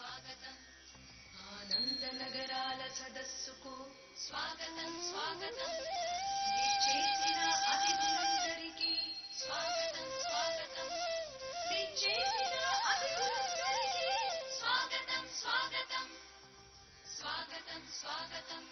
స్వాగతం ఆనందనగరాల సదస్సుకు స్వాగతం స్వాగతం చేసిన అతిథులందరికీ స్వాగతం స్వాగతం చేసిన అతిథులందరికీ స్వాగతం స్వాగతం స్వాగతం స్వాగతం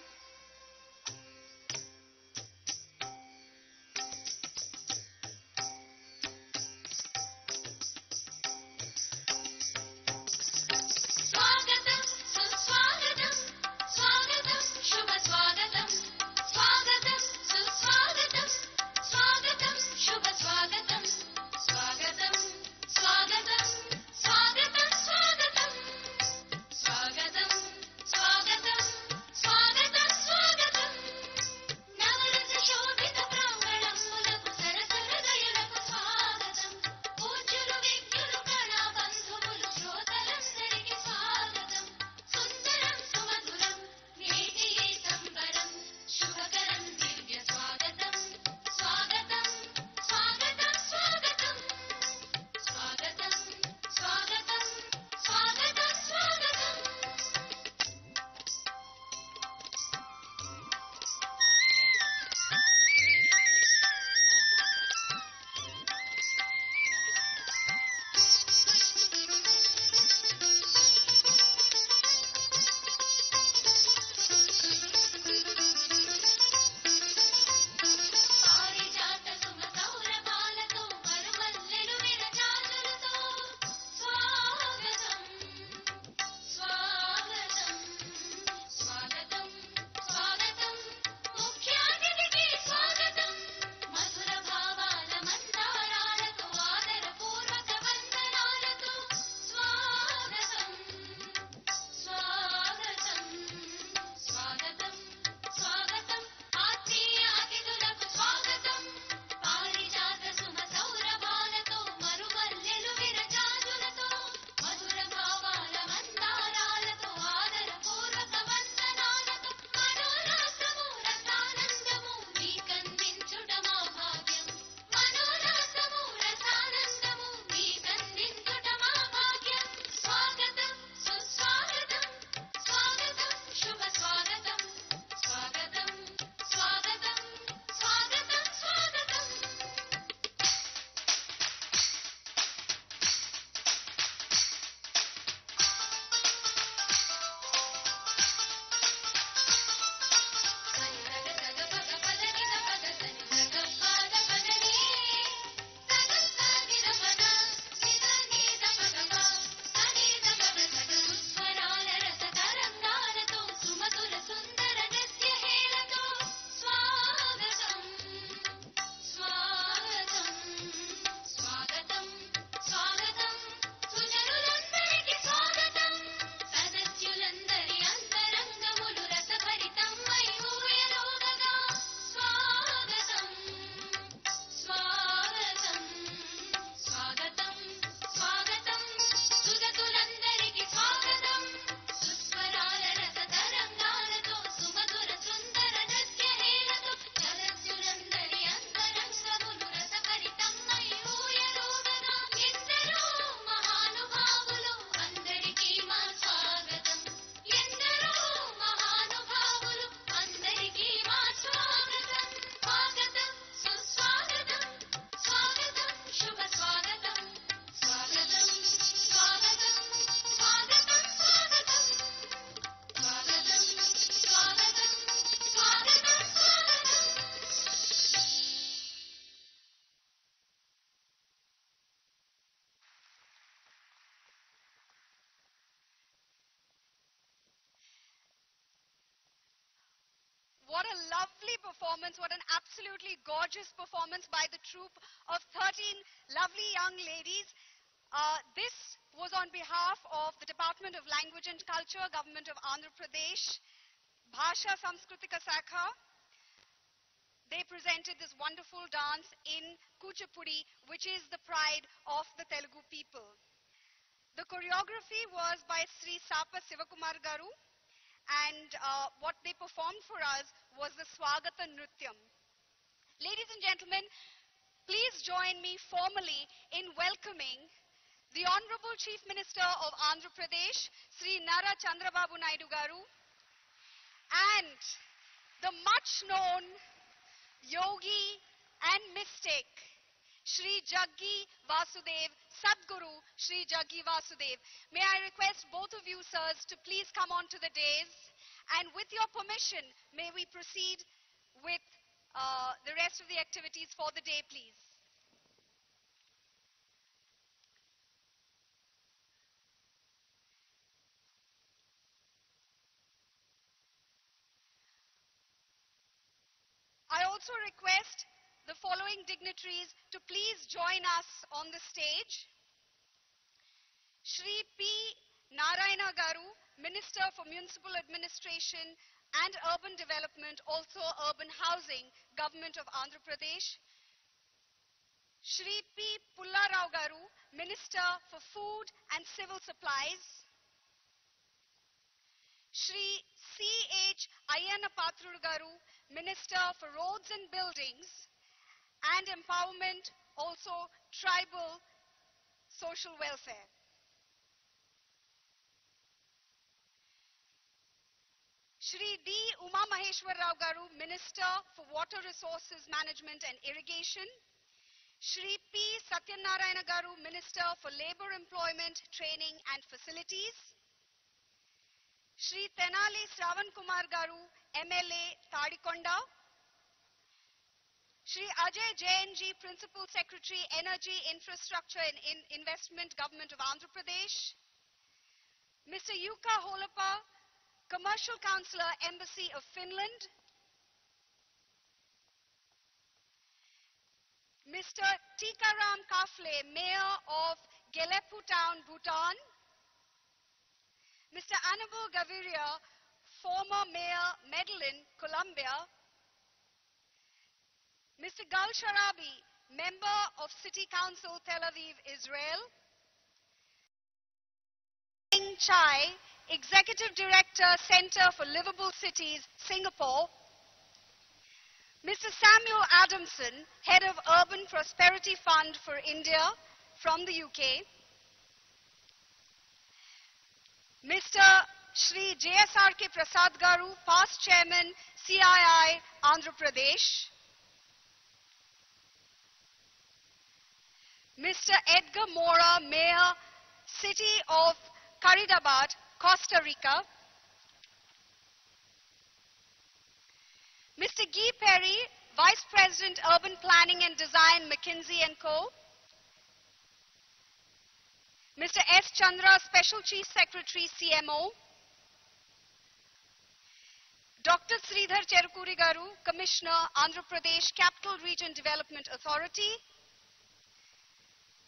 What a lovely performance, what an absolutely gorgeous performance by the troupe of 13 lovely young ladies. This was on behalf of the Department of Language and Culture, Government of Andhra Pradesh, Bhasha Samskritika Sakha. They presented this wonderful dance in Kuchipudi, which is the pride of the Telugu people. The choreography was by Sri Sapa Sivakumar Garu, and what they performed for us was the Swagata Nrityam. Ladies and gentlemen, please join me formally in welcoming the Honorable Chief Minister of Andhra Pradesh, Sri Nara Chandrababu Naidu garu, and the much known yogi and mystic, Shri Jaggi Vasudev, Sadguru Shri Jaggi Vasudev. May I request both of you, sirs, to please come on to the dais, and with your permission, may we proceed with the rest of the activities for the day, please. I also request the following dignitaries to please join us on the stage. Shri P. Narayana Garu, Minister for Municipal Administration and Urban Development, also Urban Housing, Government of Andhra Pradesh. Shri P. Pullarao Garu, Minister for Food and Civil Supplies. Shri C.H. Ayyana Patrul Garu, Minister for Roads and Buildings and Empowerment, also Tribal Social Welfare. Shri D. Uma Maheshwar Rao Garu, Minister for Water Resources Management and Irrigation. Shri P. Satyanarayana Garu, Minister for Labor, Employment, Training and Facilities. Shri Tenali Sravan Kumar Garu, MLA, Tadikonda. Shri Ajay JNG, Principal Secretary, Energy, Infrastructure and Investment, Government of Andhra Pradesh. Mr. Yuka Holapa, Commercial Councillor, Embassy of Finland. Mr. Tikaram Kafle, Mayor of Gelepu Town, Bhutan. Mr. Anibal Gaviria, former Mayor, Medellin, Colombia. Mr. Gal Sharabi, Member of City Council, Tel Aviv, Israel. Chai, Executive Director, Center for Livable Cities, Singapore. Mr. Samuel Adamson, Head of Urban Prosperity Fund for India from the UK. Mr. Shri JSRK Prasad Garu, Past Chairman, CII, Andhra Pradesh. Mr. Edgar Mora, Mayor, City of Caridabad, Costa Rica. Mr. Guy Perry, Vice President, Urban Planning and Design, McKinsey & Co. Mr. S. Chandra, Special Chief Secretary, CMO. Dr. Sridhar Cherukuri Garu, Commissioner, Andhra Pradesh Capital Region Development Authority.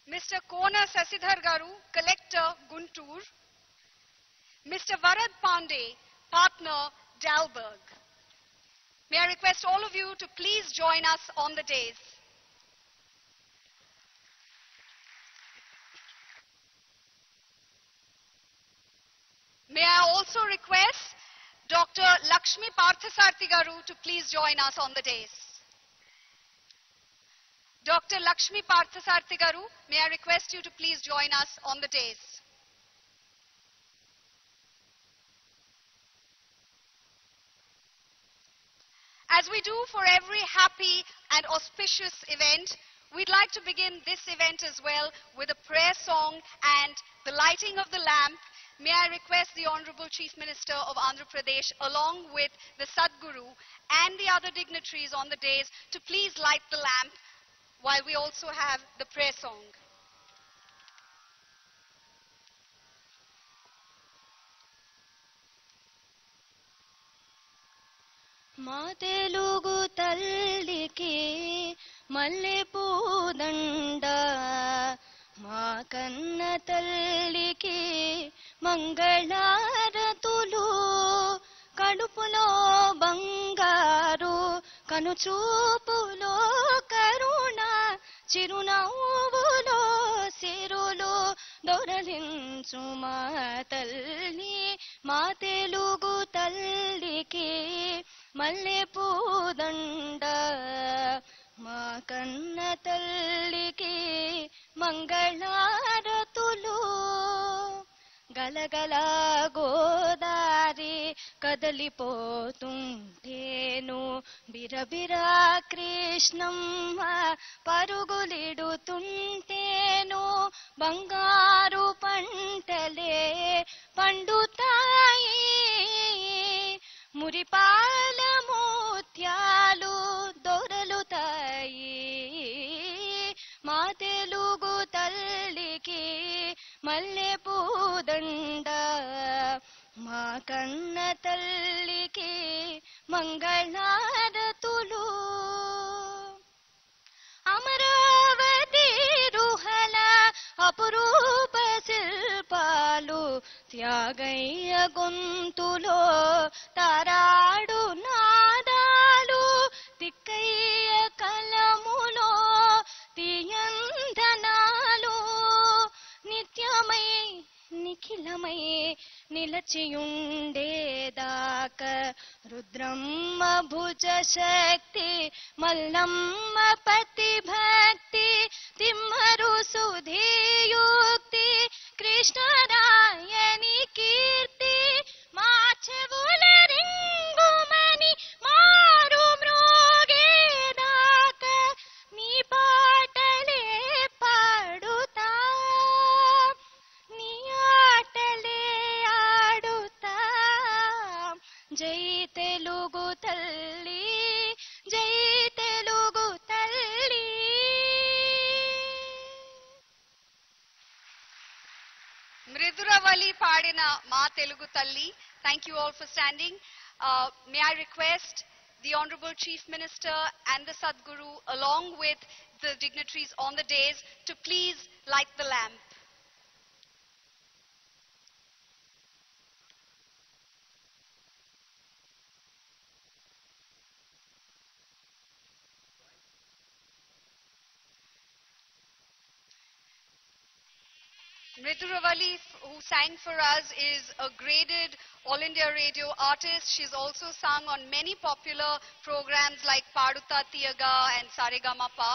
Mr. Kona Sasidhar Garu, Collector, Guntur. Mr. Varad Pandey, Partner, Dalberg. May I request all of you to please join us on the dais. May I also request Dr. Lakshmi Parthasarthi Garu to please join us on the dais. Dr. Lakshmi Parthasarthi Garu, may I request you to please join us on the dais. As we do for every happy and auspicious event, we'd like to begin this event as well with a prayer song and the lighting of the lamp. May I request the Honorable Chief Minister of Andhra Pradesh, along with the Sadguru and the other dignitaries on the dais, to please light the lamp while we also have the prayer song. మా తెలుగు తల్లికి మల్లెపూ దండ మా కన్న తల్లికి మంగళారతులు కడుపులో బంగారు కనుచూపులో కరుణ చిరునవ్వులో సిరులు దొరలించు మా తల్లి మా తెలుగు తల్లికి మల్లెపూ దండ మా కన్న తల్లికి మంగళారతులు గలగల గోదారి కదలిపోతుంటేను బిరబిరా కృష్ణమ్మ పరుగులిడుతుంటేను బంగారు పంటలే పండుతాయి మురిపాల ముత్యాలు దొరలుతాయి మా తెలుగు తల్లికి మల్లె పూదండ మా కన్న తల్లికి మంగళారతులు అమరావతి రుహల అపురూప శిల్పాలు త్యాగయ్య గొంతులో తారాడు నాదాలు తిక్కయ్య కలములో తీయంధనాలు నిత్యమై నిఖిలమై నిలచియుండేదాక రుద్రమ్మ భుజ శక్తి మల్లమ్మ పతి భక్తి తిమ్మరు సుధీయుక్తి కృష్ణరాయని కీర్తి మా చెవుల రింగుమని మారు మ్రోగేదాక నీ పాటలే పాడుతా నీ ఆటలే ఆడుతా జై తెలుగు తల్లి జై తెలుగు తల్లి. మృదురవలి పాడిన మా తెలుగు తల్లి. Thank you all for standing. May I request the Honorable Chief Minister and the Sadguru along with the dignitaries on the dais to please light the lamp. Mridhuravali, who sang for us, is a graded All India Radio artist. She's also sung on many popular programs like Paduta Tiyaga and Saregamapa.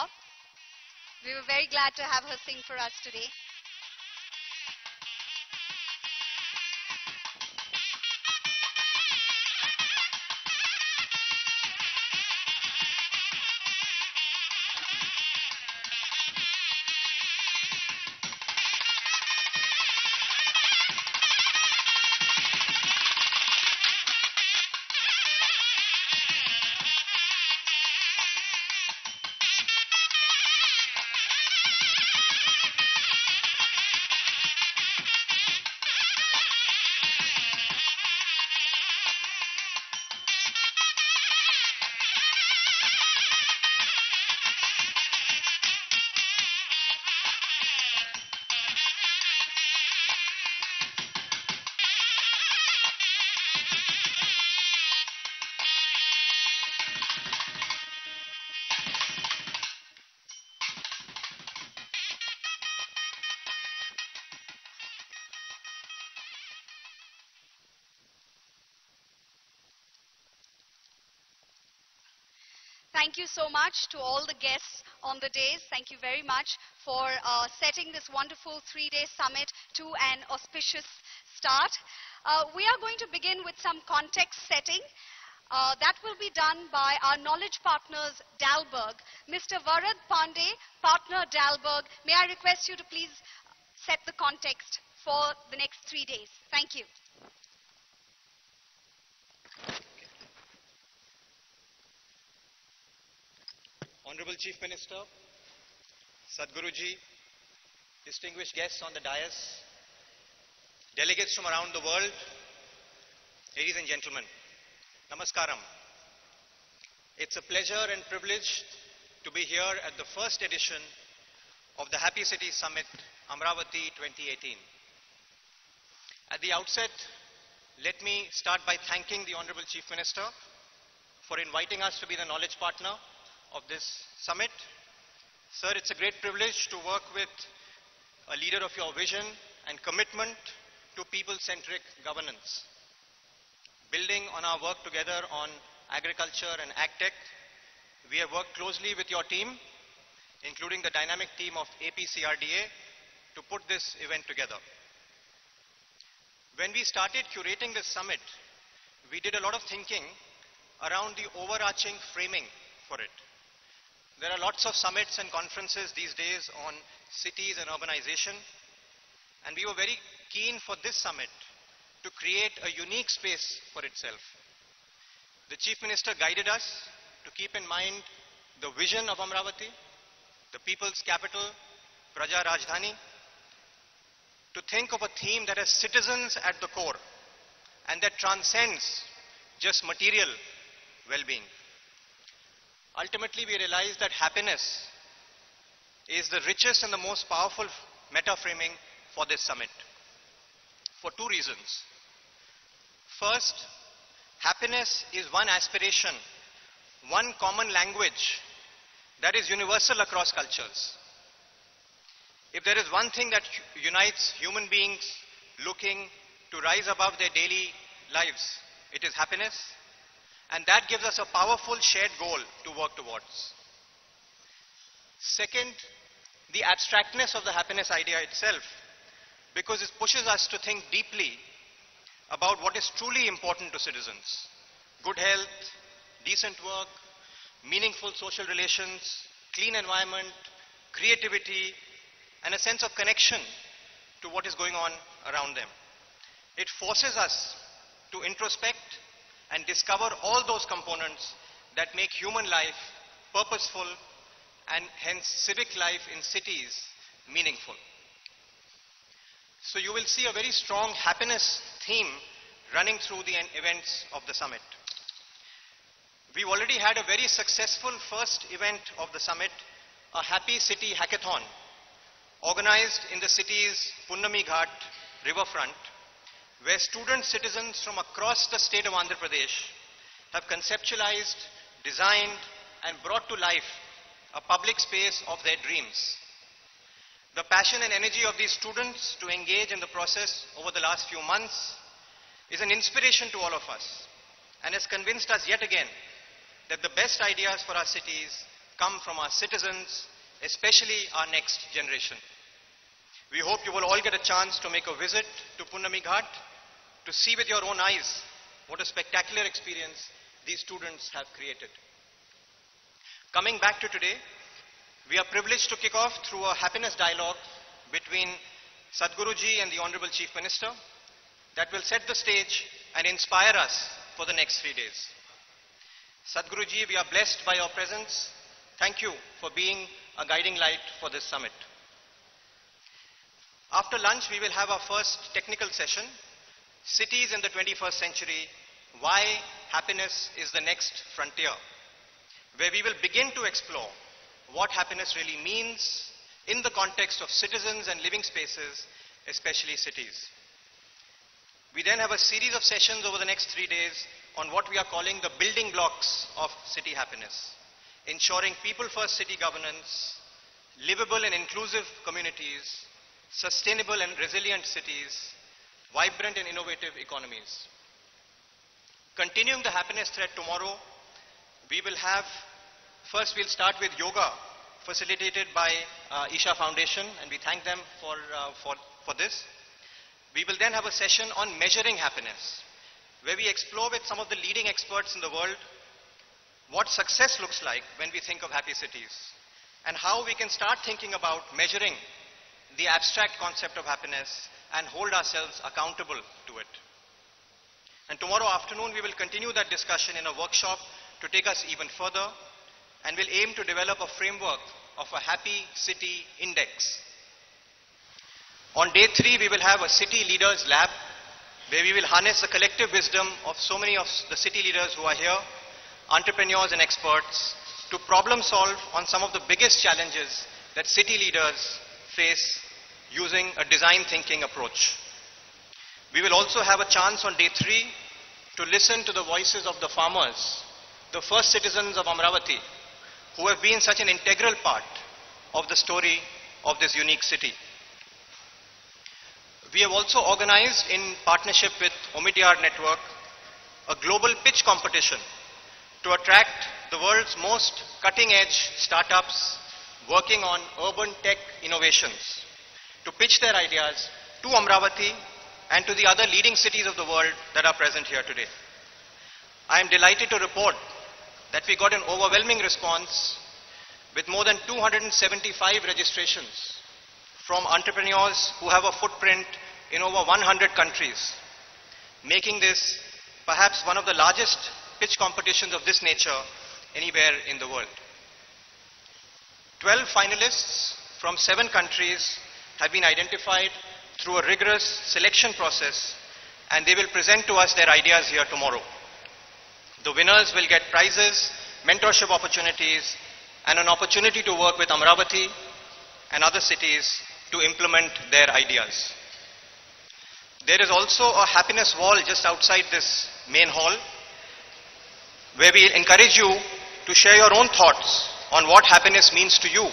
We were very glad to have her sing for us today. Thank you so much to all the guests on the dais. Thank you very much for setting this wonderful 3-day summit to an auspicious start. We are going to begin with some context setting. That will be done by our knowledge partners, Dalberg. Mr. Varad Pandey, partner Dalberg, may I request you to please set the context for the next 3 days. Thank you. Honorable Chief Minister, Sadhguruji, distinguished guests on the dais, delegates from around the world, ladies and gentlemen, Namaskaram. It's a pleasure and privilege to be here at the first edition of the Happy City Summit, Amaravati 2018. At the outset, let me start by thanking the Honorable Chief Minister for inviting us to be the knowledge partner of this summit. Sir, it's a great privilege to work with a leader of your vision and commitment to people-centric governance. Building on our work together on agriculture and agtech, we have worked closely with your team, including the dynamic team of AP CRDA, to put this event together. When we started curating this summit, we did a lot of thinking around the overarching framing for it. There are lots of summits and conferences these days on cities and urbanization, and we were very keen for this summit to create a unique space for itself. The Chief Minister guided us to keep in mind the vision of Amaravati, the people's capital, Praja Rajdhani, to think of a theme that has citizens at the core and that transcends just material well-being. Ultimately, we realized that happiness is the richest and the most powerful meta-framing for this summit, for two reasons. First, happiness is one aspiration, one common language that is universal across cultures. If there is one thing that unites human beings looking to rise above their daily lives, it is happiness, and that gives us a powerful shared goal to work towards. Second, the abstractness of the happiness idea itself, because it pushes us to think deeply about what is truly important to citizens. Good health, decent work, meaningful social relations, clean environment, creativity, and a sense of connection to what is going on around them. It forces us to introspect and discover all those components that make human life purposeful and hence civic life in cities meaningful. So you will see a very strong happiness theme running through the events of the summit. We've already had a very successful first event of the summit, a Happy City Hackathon, organized in the city's Punnami Ghat riverfront, where student citizens from across the state of Andhra Pradesh have conceptualized, designed, and brought to life a public space of their dreams. The passion and energy of these students to engage in the process over the last few months is an inspiration to all of us and has convinced us yet again that the best ideas for our cities come from our citizens, especially our next generation. We hope you will all get a chance to make a visit to Punnami Ghat to see with your own eyes what a spectacular experience these students have created. Coming back to today, we are privileged to kick off through a happiness dialogue between Sadhguruji and the Honorable Chief Minister that will set the stage and inspire us for the next 3 days. Sadhguruji, we are blessed by your presence. Thank you for being a guiding light for this summit. After lunch, we will have our first technical session, Cities in the 21st Century, Why Happiness is the Next Frontier, where we will begin to explore what happiness really means in the context of citizens and living spaces, especially cities. We then have a series of sessions over the next 3 days on what we are calling the building blocks of city happiness, ensuring people-first city governance, livable and inclusive communities, sustainable and resilient cities, vibrant and innovative economies. Continuing the happiness thread tomorrow, we will have, first we'll start with yoga, facilitated by Isha Foundation, and we thank them for this. We will then have a session on measuring happiness, where we explore with some of the leading experts in the world what success looks like when we think of happy cities, and how we can start thinking about measuring the abstract concept of happiness and hold ourselves accountable to it. And tomorrow afternoon, we will continue that discussion in a workshop to take us even further, and will aim to develop a framework of a happy city index. On day 3, we will have a city leaders lab, where we will harness the collective wisdom of so many of the city leaders who are here, entrepreneurs and experts, to problem solve on some of the biggest challenges that city leaders face using a design thinking approach. We will also have a chance on day 3 to listen to the voices of the farmers, the first citizens of Amaravati, who have been such an integral part of the story of this unique city. We have also organized, in partnership with Omidyar Network, a global pitch competition to attract the world's most cutting-edge startups working on urban tech innovations, to pitch their ideas to Amaravati and to the other leading cities of the world that are present here today. I am delighted to report that we got an overwhelming response with more than 275 registrations from entrepreneurs who have a footprint in over 100 countries, making this perhaps one of the largest pitch competitions of this nature anywhere in the world. 12 finalists from 7 countries have been identified through a rigorous selection process, and they will present to us their ideas here tomorrow. The winners will get prizes, mentorship opportunities, and an opportunity to work with Amaravati and other cities to implement their ideas. There is also a happiness wall just outside this main hall, where we encourage you to share your own thoughts on what happiness means to you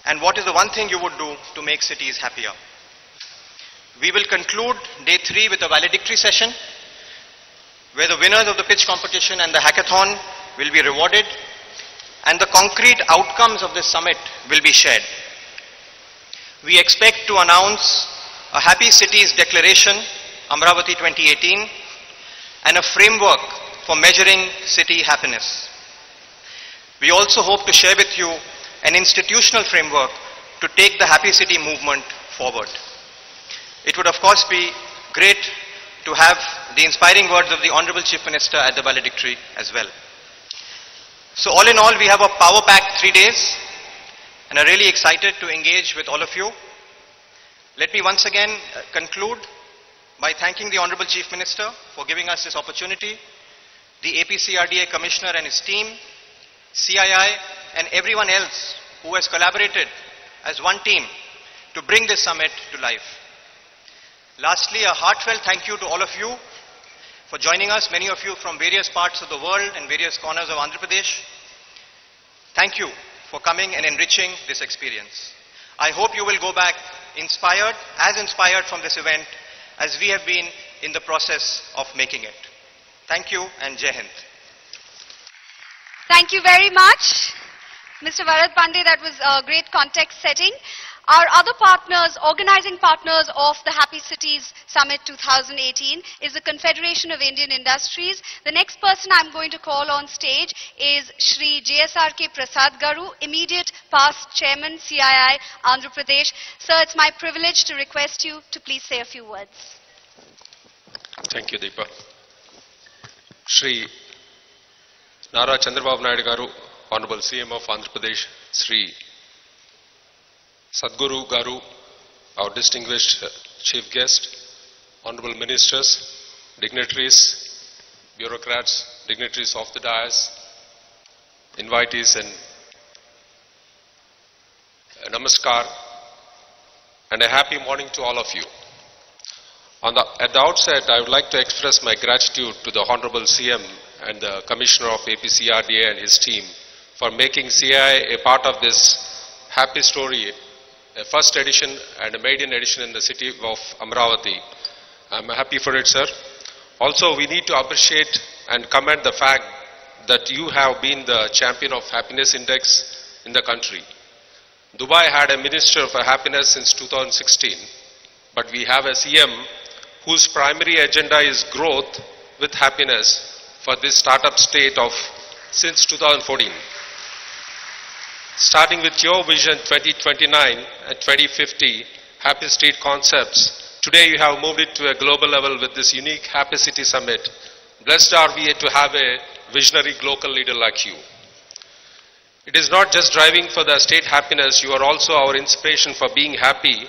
and what is the one thing you would do to make cities happier. We will conclude day 3 with a valedictory session, where the winners of the pitch competition and the hackathon will be rewarded, and the concrete outcomes of this summit will be shared. We expect to announce a Happy Cities Declaration, Amaravati 2018, and a framework for measuring city happiness. We also hope to share with you an institutional framework to take the Happy City movement forward. It would of course be great to have the inspiring words of the Honorable Chief Minister at the valedictory as well. So all in all, we have a power-packed 3 days and are really excited to engage with all of you. Let me once again conclude by thanking the Honorable Chief Minister for giving us this opportunity, the CRDA Commissioner and his team, CII and everyone else who has collaborated as one team to bring this summit to life. Lastly, a heartfelt thank you to all of you for joining us, many of you from various parts of the world and various corners of Andhra Pradesh. Thank you for coming and enriching this experience. I hope you will go back inspired from this event as we have been in the process of making it. Thank you and Jai Hind. Thank you very much, Mr. Varad Pandey. That was a great context setting. Our other partners, organizing partners of the Happy Cities Summit 2018 is the Confederation of Indian Industries. The next person I'm going to call on stage is Shri JSRK Prasad Garu, immediate past Chairman, CII, Andhra Pradesh. Sir, it's my privilege to request you to please say a few words. Thank you, Deepa. Shri Nara Chandrababu Naidu Garu, Honorable CM of Andhra Pradesh, Shri Sadhguru Garu, our distinguished chief guest, honorable ministers, dignitaries, bureaucrats, dignitaries of the dais, invitees, and namaskar, and a happy morning to all of you. At the outset, I would like to express my gratitude to the Honorable CM and the Commissioner of CRDA and his team for making CII a part of this happy story, a first edition and a maiden edition in the city of Amaravati. I'm happy for it, sir. Also, we need to appreciate and commend the fact that you have been the champion of happiness index in the country. Dubai had a Minister for Happiness since 2016, but we have a CM whose primary agenda is growth with happiness for this startup state of since 2014. Starting with your vision 2029 and 2050 Happy State concepts, today you have moved it to a global level with this unique Happy City Summit. Blessed are we to have a visionary local leader like you. It is not just driving for the state happiness, you are also our inspiration for being happy.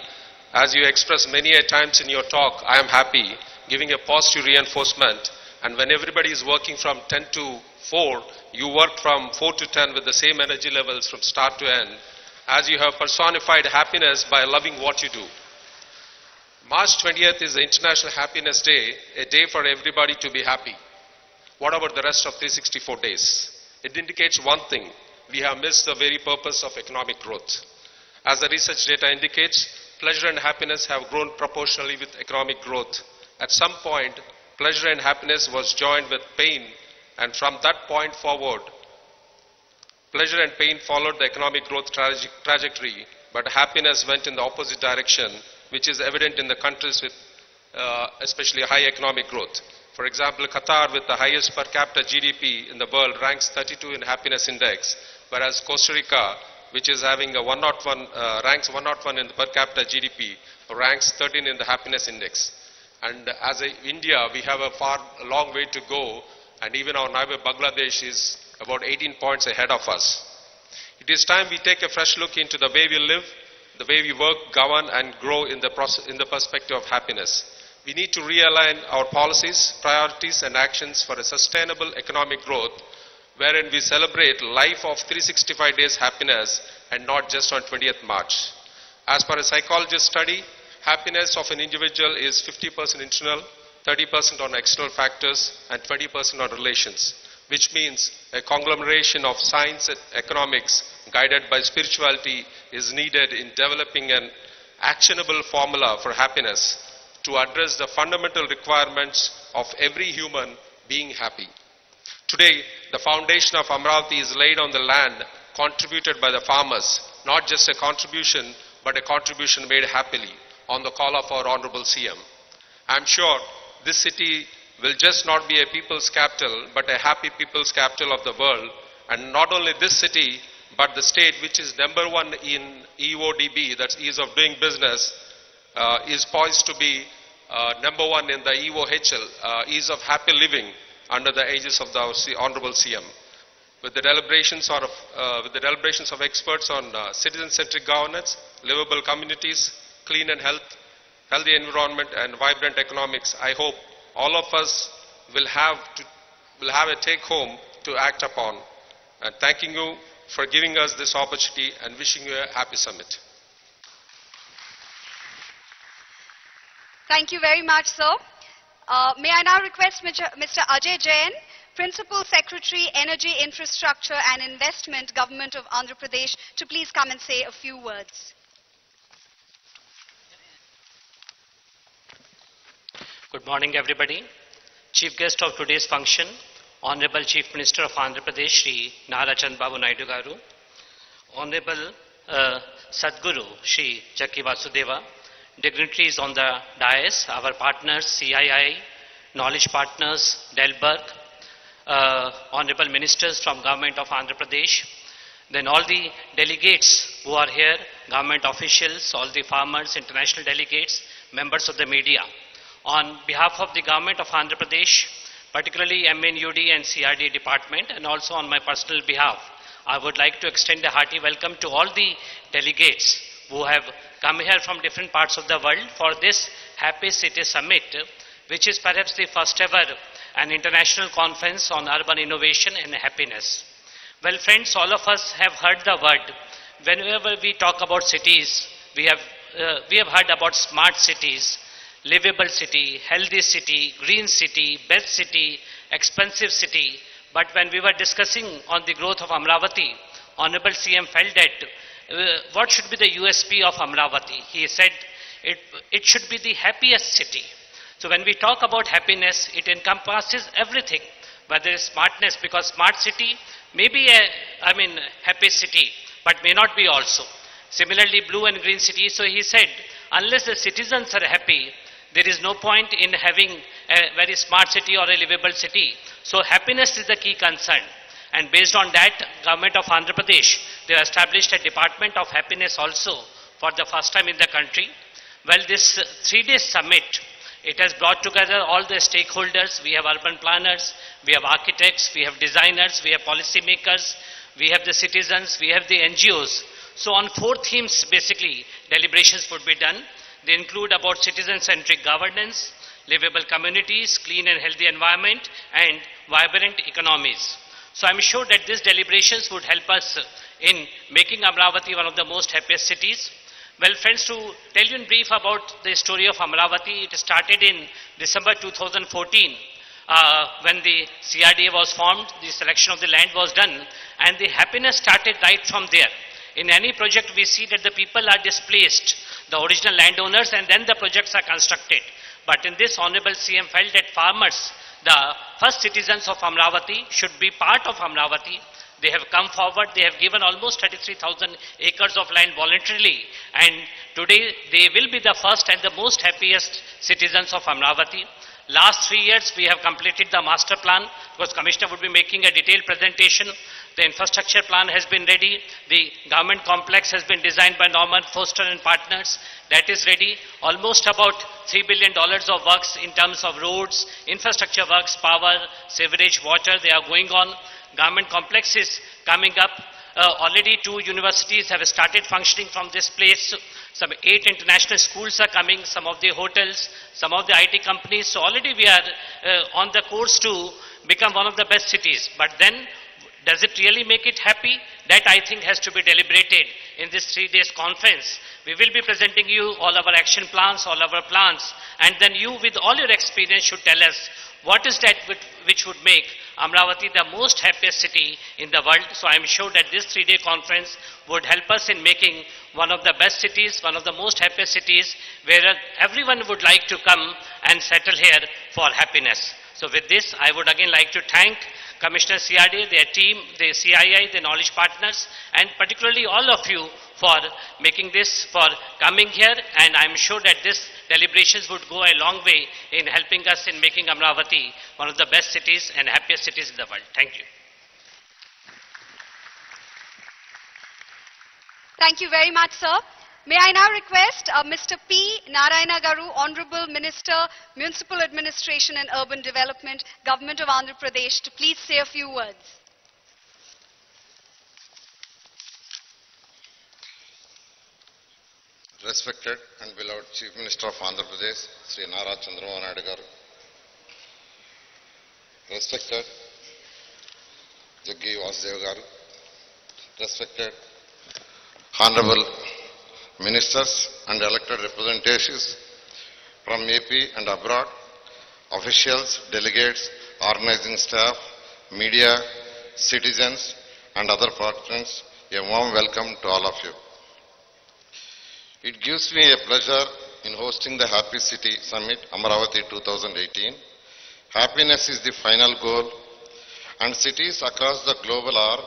As you express many a times in your talk, I am happy, giving a positive reinforcement. And when everybody is working from 10 to 4, you work from 4 to 10 with the same energy levels from start to end, as you have personified happiness by loving what you do. March 20th is the International Happiness Day, a day for everybody to be happy. What about the rest of 364 days? It indicates one thing: we have missed the very purpose of economic growth. As the research data indicates, pleasure and happiness have grown proportionally with economic growth. At some point, pleasure and happiness was joined with pain, and from that point forward, pleasure and pain followed the economic growth trajectory, but happiness went in the opposite direction, which is evident in the countries with especially high economic growth. For example, Qatar, with the highest per capita GDP in the world, ranks 32 in happiness index, whereas Costa Rica, which is having a 101, ranks 101 in the per capita GDP, ranks 13 in the happiness index. And as India, we have a long way to go, and even our neighbor Bangladesh is about 18 points ahead of us. It is time we take a fresh look into the way we live, the way we work, govern, and grow in the perspective of happiness. We need to realign our policies, priorities, and actions for a sustainable economic growth, wherein we celebrate life of 365 days happiness and not just on 20th March. As per a psychologist study, happiness of an individual is 50% internal, 30% on external factors, and 20% on relations, which means a conglomeration of science and economics guided by spirituality is needed in developing an actionable formula for happiness to address the fundamental requirements of every human being happy. Today, the foundation of Amaravati is laid on the land contributed by the farmers, not just a contribution, but a contribution made happily on the call of our Honorable CM. I am sure this city will just not be a people's capital, but a happy people's capital of the world. And not only this city, but the state, which is number one in EODB, that's ease of doing business, is poised to be number one in the EOHL, ease of happy living, under the aegis of the Honorable CM. With the deliberations of experts on citizen-centric governance, livable communities, clean and healthy environment, and vibrant economics, I hope all of us will have a take-home to act upon. And thanking you for giving us this opportunity and wishing you a happy summit. Thank you very much, sir. May I now request Mr. Ajay Jain, Principal Secretary, Energy, Infrastructure and Investment, Government of Andhra Pradesh, to please come and say a few words. Good morning, everybody. Chief guest of today's function, Honorable Chief Minister of Andhra Pradesh, Shri Nara Chandrababu Naidu Garu, Honorable Sadguru, Shri Jaggi Vasudeva, dignitaries on the dais, our partners, CII, knowledge partners, Delberg, Honorable Ministers from Government of Andhra Pradesh, then all the delegates who are here, government officials, all the farmers, international delegates, members of the media. On behalf of the Government of Andhra Pradesh, particularly MNUD and CRDA department, and also on my personal behalf, I would like to extend a hearty welcome to all the delegates who have come here from different parts of the world for this Happy City Summit, which is perhaps the first ever an international conference on urban innovation and happiness. Well, friends, all of us have heard the word. Whenever we talk about cities, we have heard about smart cities, livable city, healthy city, green city, best city, expensive city. But when we were discussing on the growth of Amaravati, Honorable CM felt that what should be the USP of Amaravati? He said it should be the happiest city. So when we talk about happiness, it encompasses everything, whether it's smartness, because smart city may be happy city, but may not be also. Similarly, blue and green city. So he said, unless the citizens are happy, there is no point in having a very smart city or a livable city. So happiness is the key concern. And based on that, Government of Andhra Pradesh, they established a Department of Happiness also for the first time in the country. Well, this 3-day summit, it has brought together all the stakeholders. We have urban planners, we have architects, we have designers, we have policymakers, we have the citizens, we have the NGOs. So on 4 themes, basically, deliberations would be done. They include about citizen-centric governance, livable communities, clean and healthy environment, and vibrant economies. So I'm sure that these deliberations would help us in making Amaravati one of the most happiest cities. Well, friends, to tell you in brief about the story of Amaravati, it started in December 2014 when the CRDA was formed, the selection of the land was done, and the happiness started right from there. In any project, we see that the people are displaced, the original landowners, and then the projects are constructed. But in this, Honorable CM felt that farmers, the first citizens of Amaravati, should be part of Amaravati. They have come forward, they have given almost 33,000 acres of land voluntarily, and today they will be the first and the most happiest citizens of Amaravati. Last 3 years we have completed the master plan, because Commissioner would be making a detailed presentation. The infrastructure plan has been ready. The government complex has been designed by Norman Foster and partners. That is ready. Almost about $3 billion of works in terms of roads, infrastructure works, power, sewerage, water, they are going on. Government complex is coming up. Already 2 universities have started functioning from this place. Some 8 international schools are coming, some of the hotels, some of the IT companies. So already we are on the course to become one of the best cities. But then, does it really make it happy? That I think has to be deliberated in this 3 days conference. We will be presenting you all our action plans, all our plans, and then you with all your experience should tell us what is that which would make Amaravati the most happiest city in the world. So I am sure that this 3-day conference would help us in making one of the best cities, one of the most happiest cities, where everyone would like to come and settle here for happiness. So with this, I would again like to thank Commissioner CRDA, their team, the CII, the knowledge partners, and particularly all of you for making this, for coming here, and I'm sure that this deliberations would go a long way in helping us in making Amaravati one of the best cities and happiest cities in the world. Thank you. Thank you very much, sir. May I now request Mr. P. Narayana Garu, Honorable Minister, Municipal Administration and Urban Development, Government of Andhra Pradesh, to please say a few words. Respected and beloved Chief Minister of Andhra Pradesh, Sri Nara Chandrababu Naidu Garu. Respected Jaggi Vasudev Garu. Respected Honorable Ministers and elected representatives from AP and abroad, officials, delegates, organizing staff, media, citizens and other partners, a warm welcome to all of you. It gives me a pleasure in hosting the Happy City Summit Amaravati 2018. Happiness is the final goal, and cities across the globe are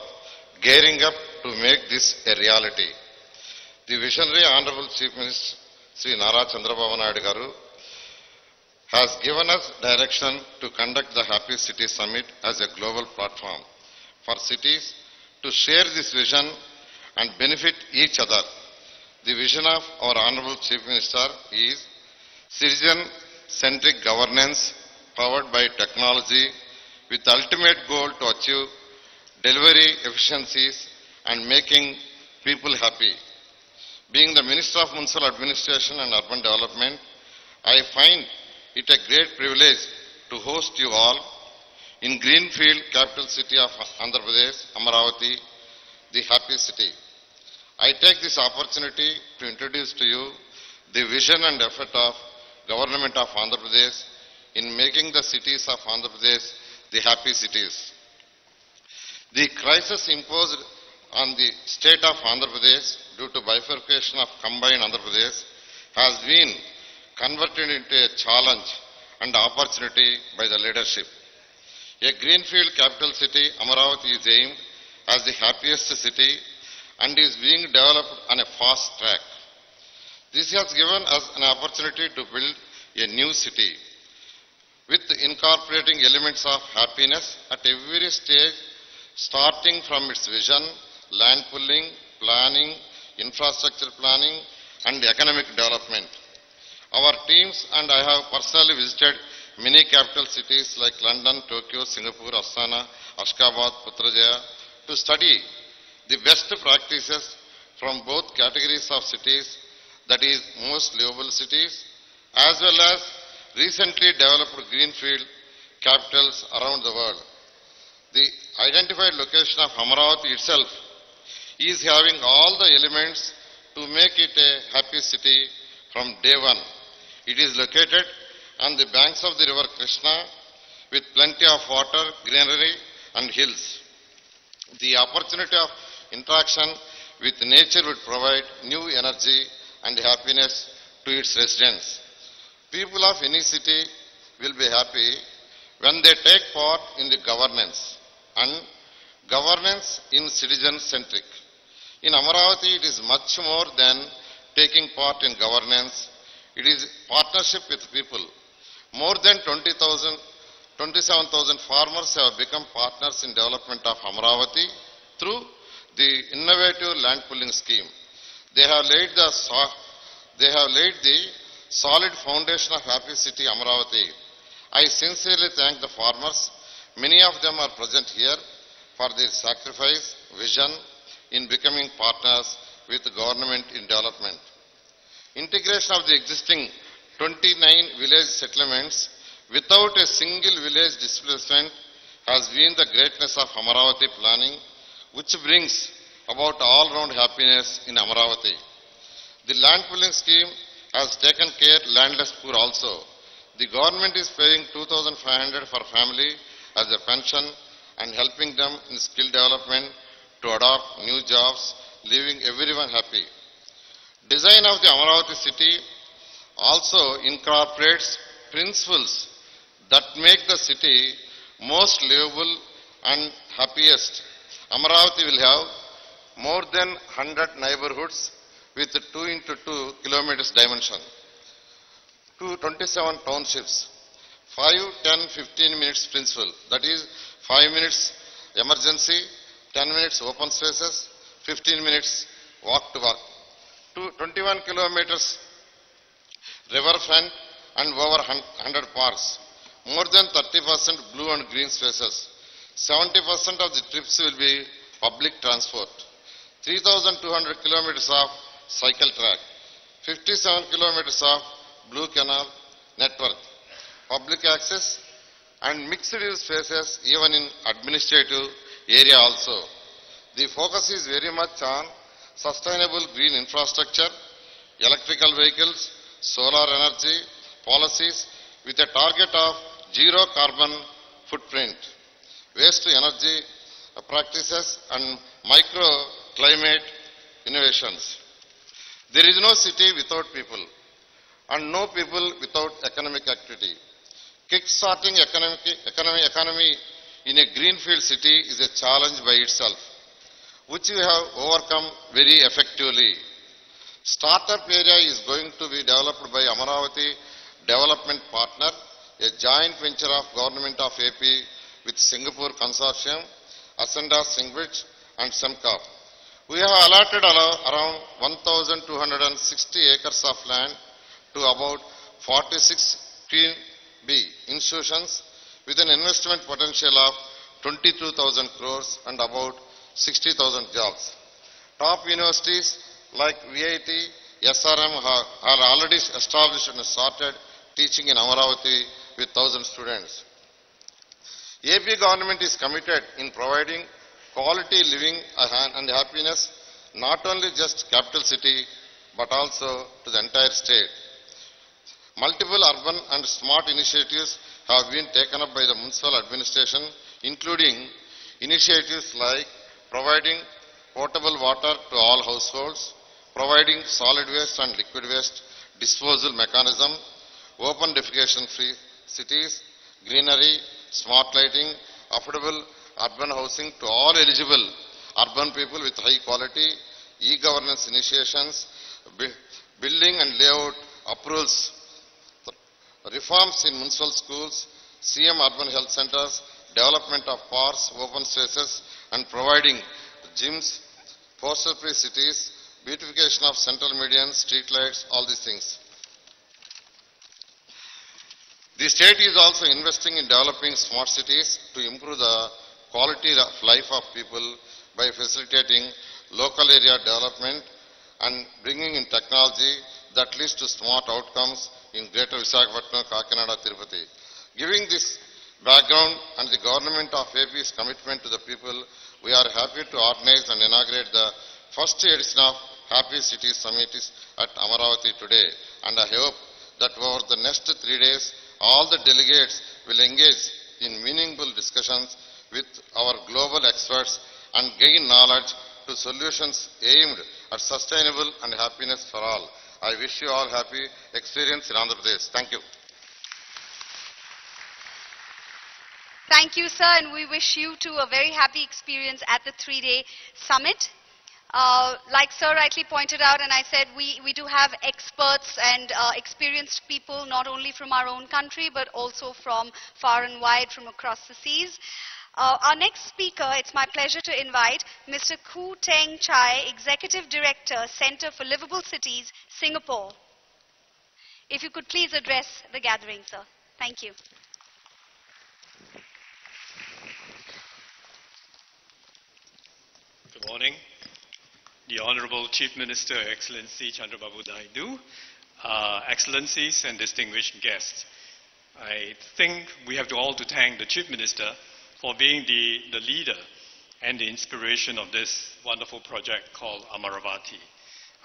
gearing up to make this a reality. The visionary Honorable Chief Minister Sri Nara Chandrababu Naidu Garu has given us direction to conduct the Happy City Summit as a global platform for cities to share this vision and benefit each other. The vision of our Honorable Chief Minister is citizen-centric governance powered by technology with the ultimate goal to achieve delivery efficiencies and making people happy. Being the Minister of Municipal Administration and Urban Development, I find it a great privilege to host you all in Greenfield capital city of Andhra Pradesh, Amaravati, the Happy City. I take this opportunity to introduce to you the vision and effort of Government of Andhra Pradesh in making the cities of Andhra Pradesh the happy cities. The crisis imposed on the state of Andhra Pradesh due to bifurcation of combined Andhra Pradesh has been converted into a challenge and opportunity by the leadership. A greenfield capital city, Amaravati, is aimed as the happiest city and is being developed on a fast track. This has given us an opportunity to build a new city with incorporating elements of happiness at every stage, starting from its vision, land pooling, planning, infrastructure planning, and economic development. Our teams and I have personally visited many capital cities like London, Tokyo, Singapore, Astana, Ashgabat, Putrajaya to study the best practices from both categories of cities, that is, most livable cities, as well as recently developed greenfield capitals around the world. The identified location of Amaravati itself is having all the elements to make it a happy city from day one. It is located on the banks of the river Krishna with plenty of water, greenery and hills. The opportunity of interaction with nature would provide new energy and happiness to its residents. People of any city will be happy when they take part in the governance and Governance in citizen-centric. In Amaravati, it is much more than taking part in governance. It is partnership with people. More than 27,000 farmers have become partners in development of Amaravati through the innovative land pooling scheme. They have laid the solid foundation of Happy City Amaravati. I sincerely thank the farmers. Many of them are present here for their sacrifice, vision in becoming partners with the government in development. Integration of the existing 29 village settlements without a single village displacement has been the greatness of Amaravati planning, which brings about all-round happiness in Amaravati. The land pooling scheme has taken care landless poor also. The government is paying 2,500 for family as a pension and helping them in skill development to adopt new jobs, leaving everyone happy. Design of the Amaravati city also incorporates principles that make the city most livable and happiest. Amaravati will have more than 100 neighborhoods with 2 into 2 kilometers dimension, 27 townships, 5, 10, 15 minutes principle, that is 5 minutes emergency, 10 minutes open spaces, 15 minutes walk to work, 21 kilometers riverfront and over 100 parks, more than 30% blue and green spaces, 70% of the trips will be public transport, 3,200 kilometers of cycle track, 57 kilometers of blue canal network, public access and mixed use spaces even in administrative area also. The focus is very much on sustainable green infrastructure, electrical vehicles, solar energy policies with a target of zero carbon footprint, waste to energy practices and microclimate innovations. There is no city without people and no people without economic activity. Kick-starting economy in a greenfield city is a challenge by itself, which we have overcome very effectively. Startup area is going to be developed by Amaravati Development Partner, a joint venture of Government of AP with Singapore Consortium, Ascenda Singwich and Semcop. We have allotted around 1,260 acres of land to about 46 Green B institutions with an investment potential of 22,000 crores and about 60,000 jobs. Top universities like VIT, SRM are already established and started teaching in Amaravati with 1,000 students. AP government is committed in providing quality living and happiness not only just capital city but also to the entire state. Multiple urban and smart initiatives have been taken up by the municipal administration, including initiatives like providing potable water to all households, providing solid waste and liquid waste disposal mechanism, open defecation-free cities, greenery, smart lighting, affordable urban housing to all eligible urban people with high quality, e-governance initiations, building and layout approvals, reforms in municipal schools, CM urban health centers, development of parks, open spaces, and providing gyms, postal-free cities, beautification of central medians, street lights, all these things. The state is also investing in developing smart cities to improve the quality of life of people by facilitating local area development and bringing in technology that leads to smart outcomes in Greater Visakhapatnam, Kakinada, Tirupati. Giving this background and the government of AP's commitment to the people, we are happy to organize and inaugurate the first edition of Happy City Summit at Amaravati today. And I hope that over the next 3 days, all the delegates will engage in meaningful discussions with our global experts and gain knowledge to solutions aimed at sustainable and happiness for all. I wish you all happy experience in Andhra Pradesh. Thank you. Thank Thank you, sir, and we wish you too a very happy experience at the 3-day summit. Like sir rightly pointed out, and I said, we do have experts and experienced people not only from our own country but also from far and wide from across the seas. Our next speaker, it's my pleasure to invite Mr. Khoo Teng Chai, Executive Director, Center for Livable Cities, Singapore. If you could please address the gathering, sir. Thank you. Good morning. The Honorable Chief Minister, Excellency Chandrababu Naidu, Excellencies and distinguished guests. I think we have to all to thank the Chief Minister for being the leader and the inspiration of this wonderful project called Amaravati.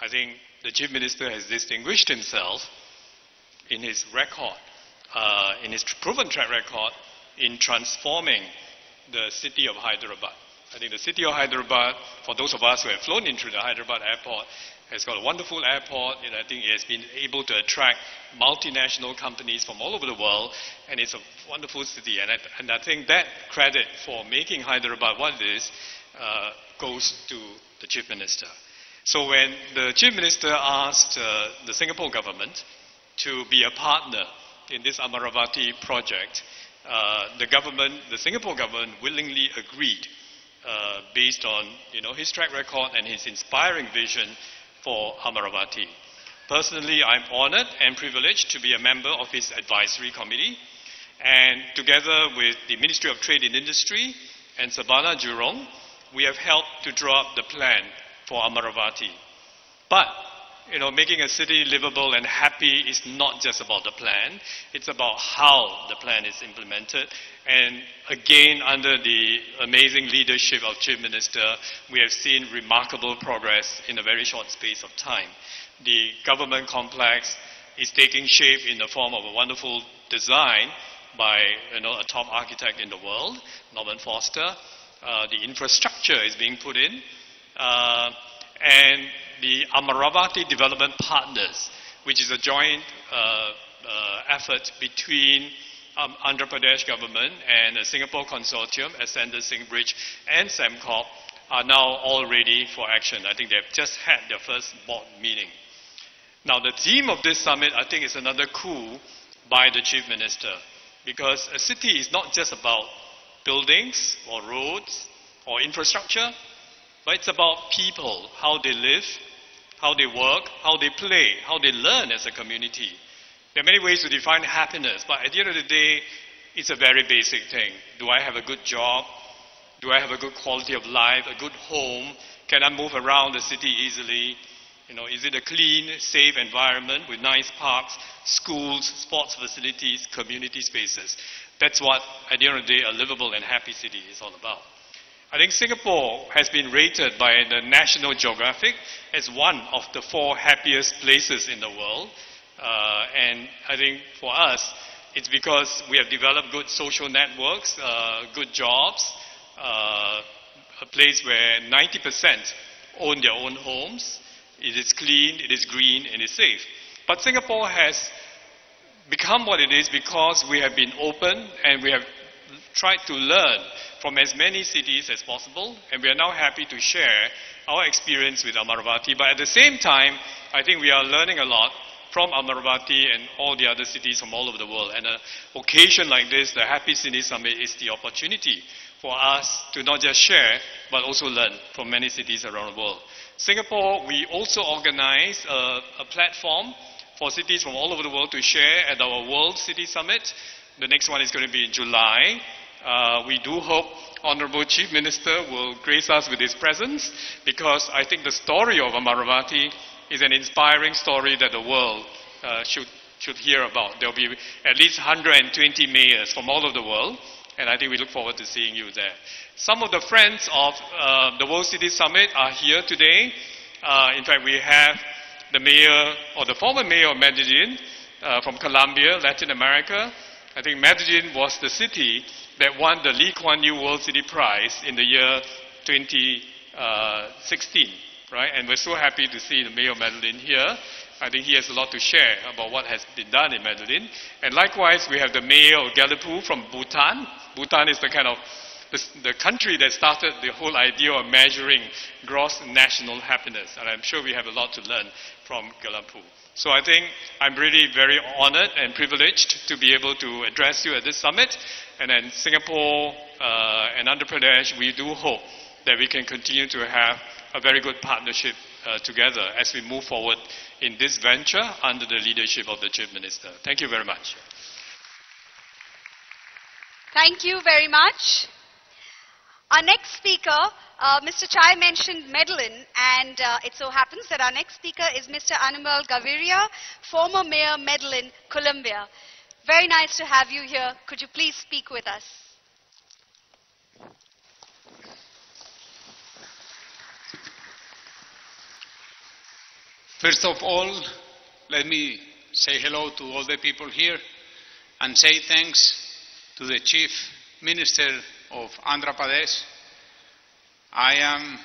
I think the Chief Minister has distinguished himself in his record, in his proven track record in transforming the city of Hyderabad. I think the city of Hyderabad, for those of us who have flown into the Hyderabad airport, has got a wonderful airport, and I think it has been able to attract multinational companies from all over the world, and it's a wonderful city. And I think that credit for making Hyderabad what it is goes to the Chief Minister. So when the Chief Minister asked the Singapore government to be a partner in this Amaravati project, the Singapore government willingly agreed based on his track record and his inspiring vision for Amaravati. Personally, I'm honored and privileged to be a member of his advisory committee, and together with the Ministry of Trade and Industry and Sabana Jurong, we have helped to draw up the plan for Amaravati. But making a city livable and happy is not just about the plan, it's about how the plan is implemented. And again, under the amazing leadership of Chief Minister, we have seen remarkable progress in a very short space of time. The government complex is taking shape in the form of a wonderful design by a top architect in the world, Norman Foster. The infrastructure is being put in. And the Amaravati Development Partners, which is a joint effort between Andhra Pradesh government and a Singapore consortium, Ascender Singbridge and Sembcorp, are now all ready for action. I think they've just had their first board meeting. Now the theme of this summit, I think, is another coup by the Chief Minister, because a city is not just about buildings or roads or infrastructure, but it's about people, how they live, how they work, how they play, how they learn as a community. There are many ways to define happiness, but at the end of the day, it's a very basic thing. Do I have a good job? Do I have a good quality of life, a good home? Can I move around the city easily? Is it a clean, safe environment with nice parks, schools, sports facilities, community spaces? That's what, at the end of the day, a livable and happy city is all about. I think Singapore has been rated by the National Geographic as one of the 4 happiest places in the world. And I think for us, it's because we have developed good social networks, good jobs, a place where 90% own their own homes. It is clean, it is green, and it's safe. But Singapore has become what it is because we have been open and we have tried to learn from as many cities as possible, and we are now happy to share our experience with Amaravati. But at the same time, I think we are learning a lot from Amaravati and all the other cities from all over the world. And an occasion like this, the Happy City Summit, is the opportunity for us to not just share, but also learn from many cities around the world. Singapore, we also organize a platform for cities from all over the world to share at our World City Summit. The next one is going to be in July. We do hope Honorable Chief Minister will grace us with his presence, because I think the story of Amaravati is an inspiring story that the world should hear about. There will be at least 120 mayors from all over the world, and I think we look forward to seeing you there. Some of the friends of the World City Summit are here today. In fact, we have the mayor, or the former mayor of Medellin, from Colombia, Latin America. I think Medellin was the city that won the Lee Kuan Yew World City Prize in the year 2016, right? And we're so happy to see the Mayor of Medellin here. I think he has a lot to share about what has been done in Medellin. And likewise, we have the Mayor of Gallipool from Bhutan, Bhutan is the country that started the whole idea of measuring gross national happiness. And I'm sure we have a lot to learn from Galampu. So I think I'm really very honored and privileged to be able to address you at this summit. And in Singapore and Andhra Pradesh, we do hope that we can continue to have a very good partnership together as we move forward in this venture under the leadership of the Chief Minister. Thank you very much. Thank you very much. Our next speaker, Mr. Chai mentioned Medellin, and it so happens that our next speaker is Mr. Animal Gaviria, former Mayor, Medellin, Colombia. Very nice to have you here. Could you please speak with us? First of all, let me say hello to all the people here and say thanks to the Chief Minister of Andhra Pradesh. I am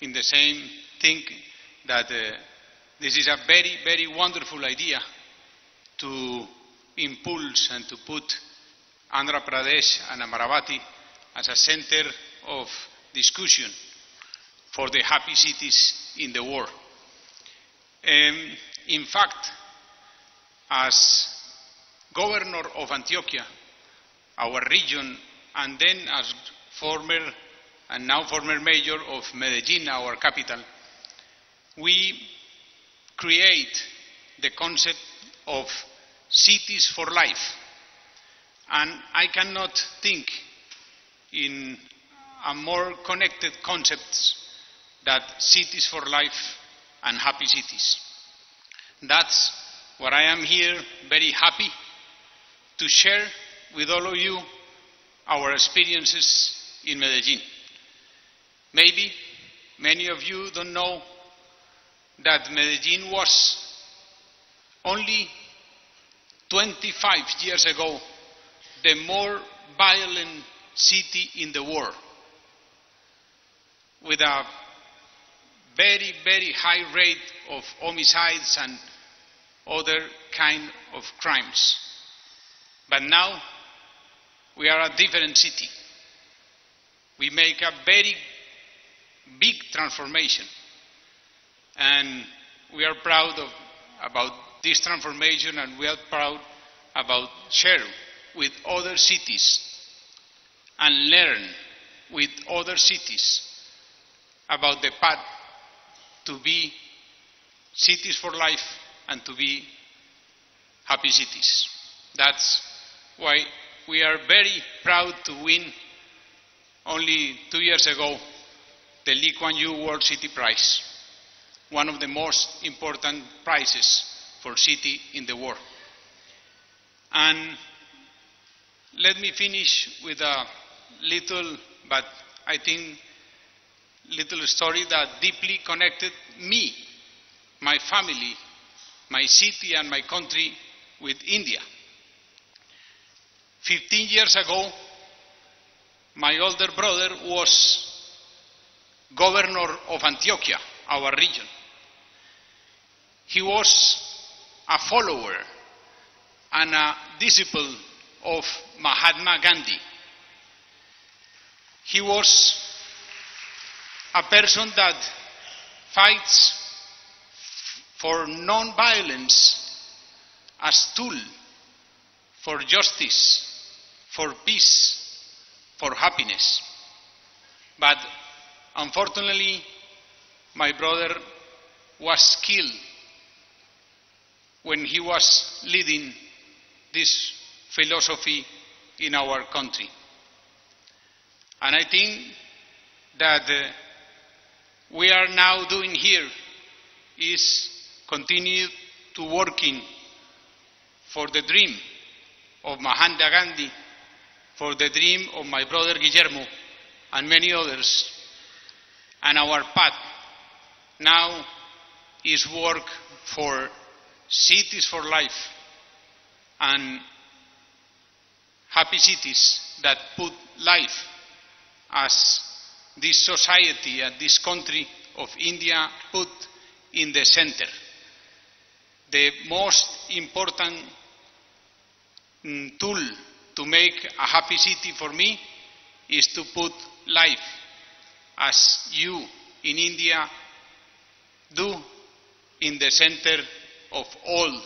in the same thing that this is a very, very wonderful idea to impulse and to put Andhra Pradesh and Amaravati as a center of discussion for the happy cities in the world. In fact, as governor of Antioquia, our region, and then as former and now former mayor of Medellin, our capital, we create the concept of cities for life. And I cannot think in a more connected concepts than cities for life and happy cities. That's what I am here very happy to share with all of you our experiences in Medellin. Maybe many of you don't know that Medellin was only 25 years ago the more violent city in the world, with a very, very high rate of homicides and other kind of crimes. But now we are a different city. We make a very big transformation, and we are proud about this transformation, and we are proud about sharing with other cities and learn with other cities about the path to be cities for life and to be happy cities. That's why we are very proud to win only 2 years ago the Lee Kuan Yew World City Prize, one of the most important prizes for city in the world. And let me finish with a little, but I think little story that deeply connected me, my family, my city and my country with India. 15 years ago, my older brother was governor of Antioquia, our region. He was a follower and a disciple of Mahatma Gandhi. He was a person that fights for non-violence as tool for justice, for peace, for happiness. But unfortunately, my brother was killed when he was leading this philosophy in our country. And I think that we are now doing here is continue to working for the dream of Mahatma Gandhi, for the dream of my brother Guillermo and many others. And our path now is work for cities for life and happy cities that put life as this society and this country of India put in the center. The most important tool to make a happy city for me is to put life, as you in India do, in the center of all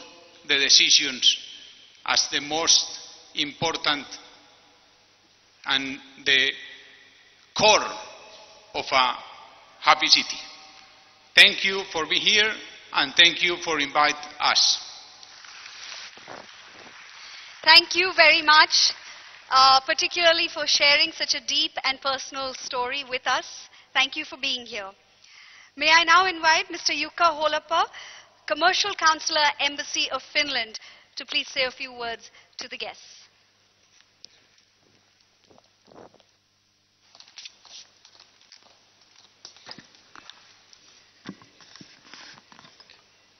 the decisions as the most important and the core of a happy city. Thank you for being here and thank you for inviting us. Thank you very much, particularly for sharing such a deep and personal story with us. Thank you for being here. May I now invite Mr. Jukka Holappa, Commercial Councillor, Embassy of Finland, to please say a few words to the guests.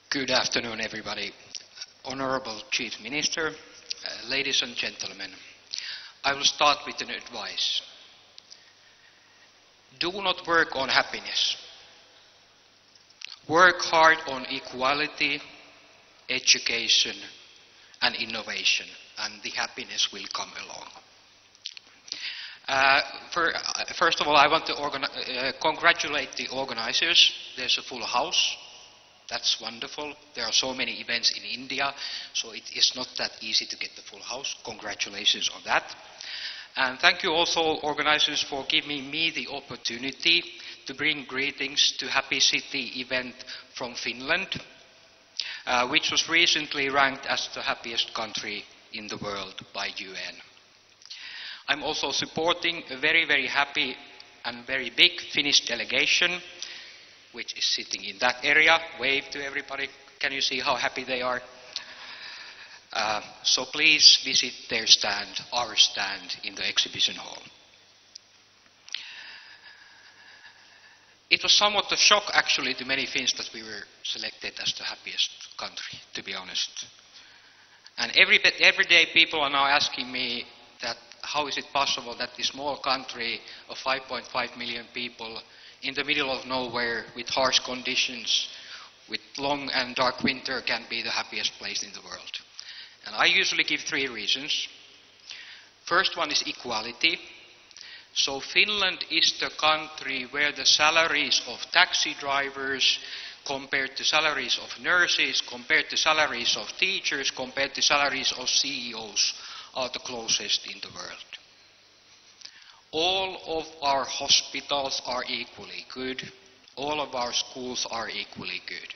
Good afternoon, everybody. Honorable Chief Minister, ladies and gentlemen, I will start with an advice. Do not work on happiness. Work hard on equality, education, and innovation, and the happiness will come along. First of all, I want to congratulate the organizers. There's a full house. That's wonderful. There are so many events in India, so it is not that easy to get the full house. Congratulations on that. And thank you also, organizers, for giving me the opportunity to bring greetings to Happy City event from Finland, which was recently ranked as the happiest country in the world by UN. I'm also supporting a very, very happy and very big Finnish delegation, which is sitting in that area. Wave to everybody. Can you see how happy they are? So please visit their stand, our stand, in the exhibition hall. It was somewhat a shock, actually, to many Finns that we were selected as the happiest country, to be honest. And every day people are now asking me that how is it possible that this small country of 5.5 million people in the middle of nowhere with harsh conditions, with long and dark winter, can be the happiest place in the world. And I usually give three reasons. First one is equality. So Finland is the country where the salaries of taxi drivers compared to salaries of nurses, compared to salaries of teachers, compared to salaries of CEOs are the closest in the world. All of our hospitals are equally good. All of our schools are equally good.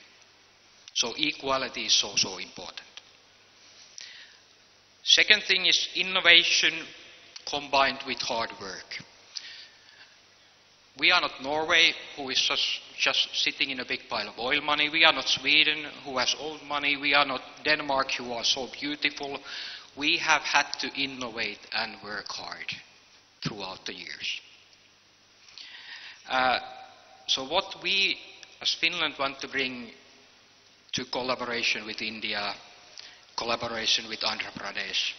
So equality is so important. Second thing is innovation combined with hard work. We are not Norway, who is just sitting in a big pile of oil money. We are not Sweden, who has old money. We are not Denmark, who are so beautiful. We have had to innovate and work hard throughout the years. So what we as Finland want to bring to collaboration with India, collaboration with Andhra Pradesh,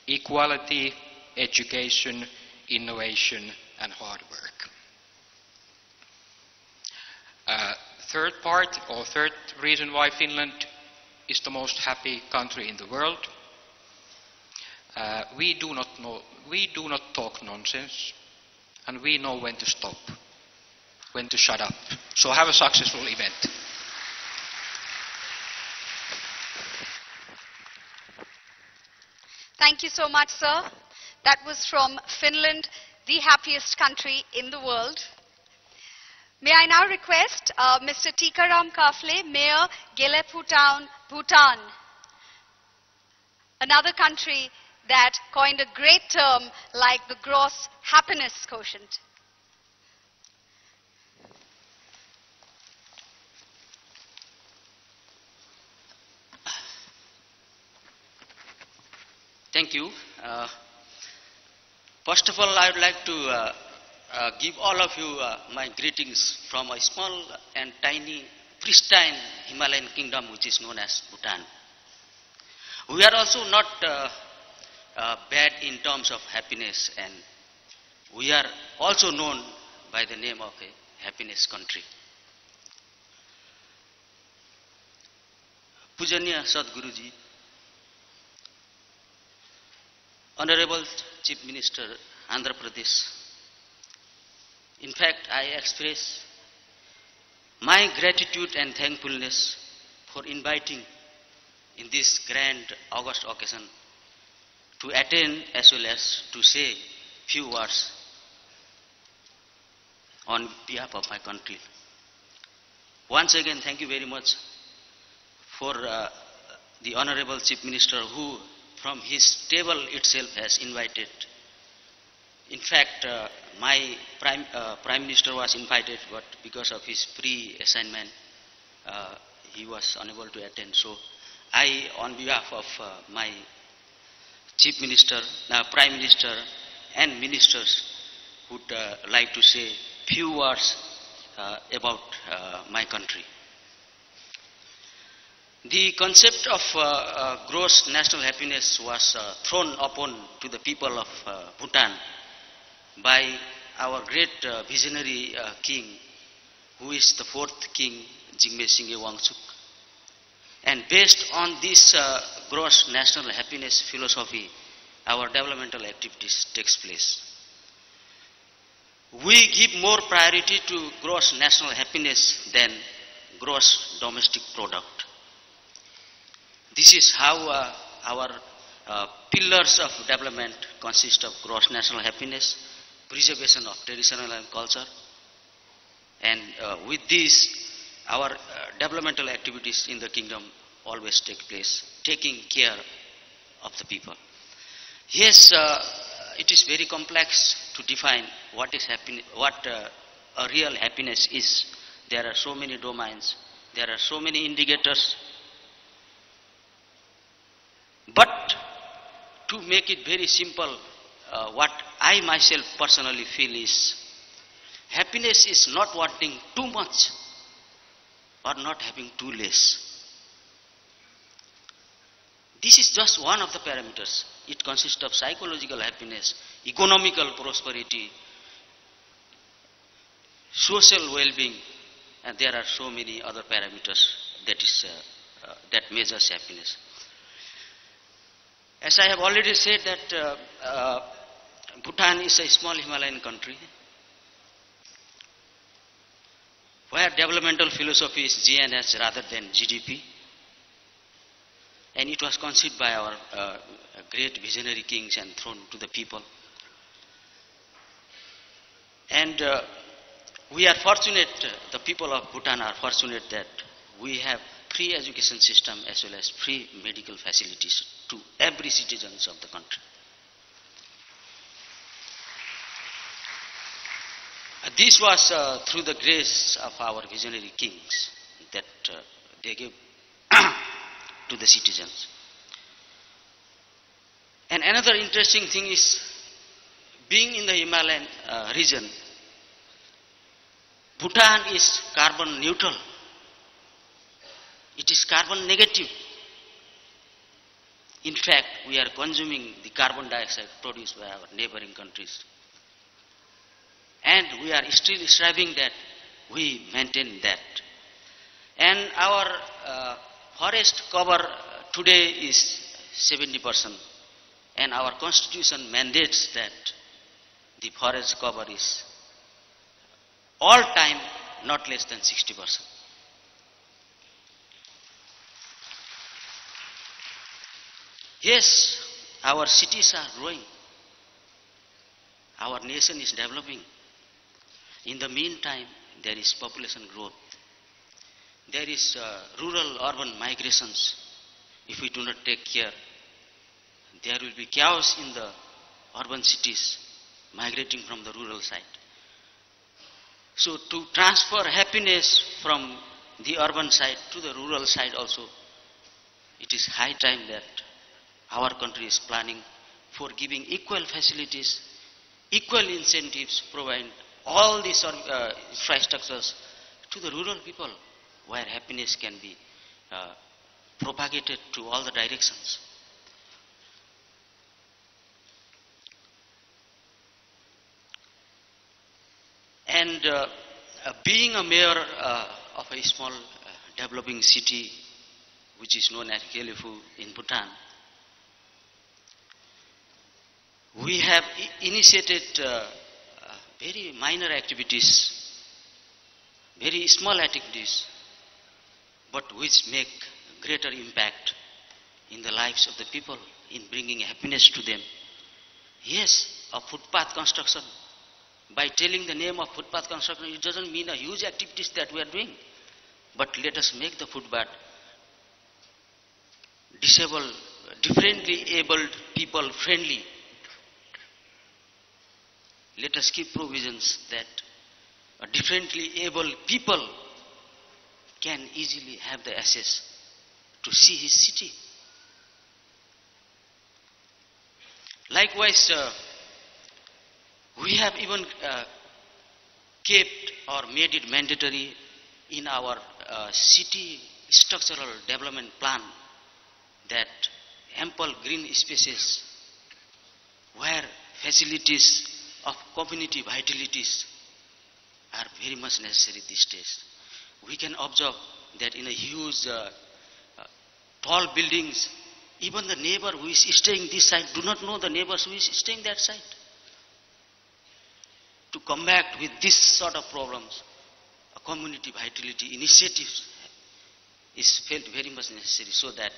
equality, education, innovation, and hard work. Third part, or third reason why Finland is the most happy country in the world. We do not talk nonsense, and we know when to stop, when to shut up. So have a successful event. Thank you so much, sir. That was from Finland, the happiest country in the world. May I now request Mr. Tikaram Kafle, Mayor, Gelepu Town, Bhutan, another country that coined a great term like the gross happiness quotient. Thank you. First of all, I would like to give all of you my greetings from a small and tiny, pristine Himalayan kingdom which is known as Bhutan. We are also not bad in terms of happiness, and we are also known by the name of a happiness country. Pujanya Sadguruji, Honorable Chief Minister, Andhra Pradesh, in fact, I express my gratitude and thankfulness for inviting in this grand August occasion to attend as well as to say few words on behalf of my country. Once again, thank you very much for the Honorable Chief Minister who from his table itself has invited. In fact, my Prime Minister was invited, but because of his pre-assignment, he was unable to attend. So I, on behalf of my Chief Minister, Prime Minister and Ministers, would like to say few words about my country. The concept of gross national happiness was thrown upon to the people of Bhutan by our great visionary king, who is the fourth king, Jigme Singye Wangchuk. And based on this gross national happiness philosophy, our developmental activities takes place. We give more priority to gross national happiness than gross domestic product. This is how our pillars of development consist of gross national happiness, preservation of traditional and culture, and with this, our developmental activities in the kingdom always take place, taking care of the people. Yes, it is very complex to define what is what a real happiness is. There are so many domains, there are so many indicators. But to make it very simple, what I myself personally feel is, happiness is not wanting too much or not having too less. This is just one of the parameters. It consists of psychological happiness, economical prosperity, social well-being, and there are so many other parameters that measures happiness. As I have already said that Bhutan is a small Himalayan country where developmental philosophy is GNS rather than GDP, and it was conceived by our great visionary kings and thrown to the people. And we are fortunate, the people of Bhutan are fortunate that we have free education system as well as free medical facilities to every citizens of the country. This was through the grace of our visionary kings that they gave to the citizens. And another interesting thing is, being in the Himalayan region, Bhutan is carbon neutral. It is carbon negative. In fact, we are consuming the carbon dioxide produced by our neighboring countries. And we are still striving that we maintain that. And our forest cover today is 70%. And our constitution mandates that the forest cover is all time not less than 60%. Yes, our cities are growing. Our nation is developing. In the meantime, there is population growth. There is rural-urban migrations. If we do not take care, there will be chaos in the urban cities migrating from the rural side. So to transfer happiness from the urban side to the rural side also, it is high time that our country is planning for giving equal facilities, equal incentives, provide all these infrastructures to the rural people where happiness can be propagated to all the directions. And being a mayor of a small developing city which is known as Gyeongju in Bhutan, we have initiated very minor activities, very small activities, but which make greater impact in the lives of the people, in bringing happiness to them. Yes, a footpath construction. By telling the name of footpath construction, it doesn't mean a huge activities that we are doing. But let us make the footpath disabled, differently abled people friendly. Let us keep provisions that differently abled people can easily have the access to see his city. Likewise, we have even kept or made it mandatory in our city structural development plan that ample green spaces where facilities of community vitalities are very much necessary these days. We can observe that in a huge tall buildings, even the neighbor who is staying this side do not know the neighbors who is staying that side. To combat with this sort of problems, a community vitality initiative is felt very much necessary, so that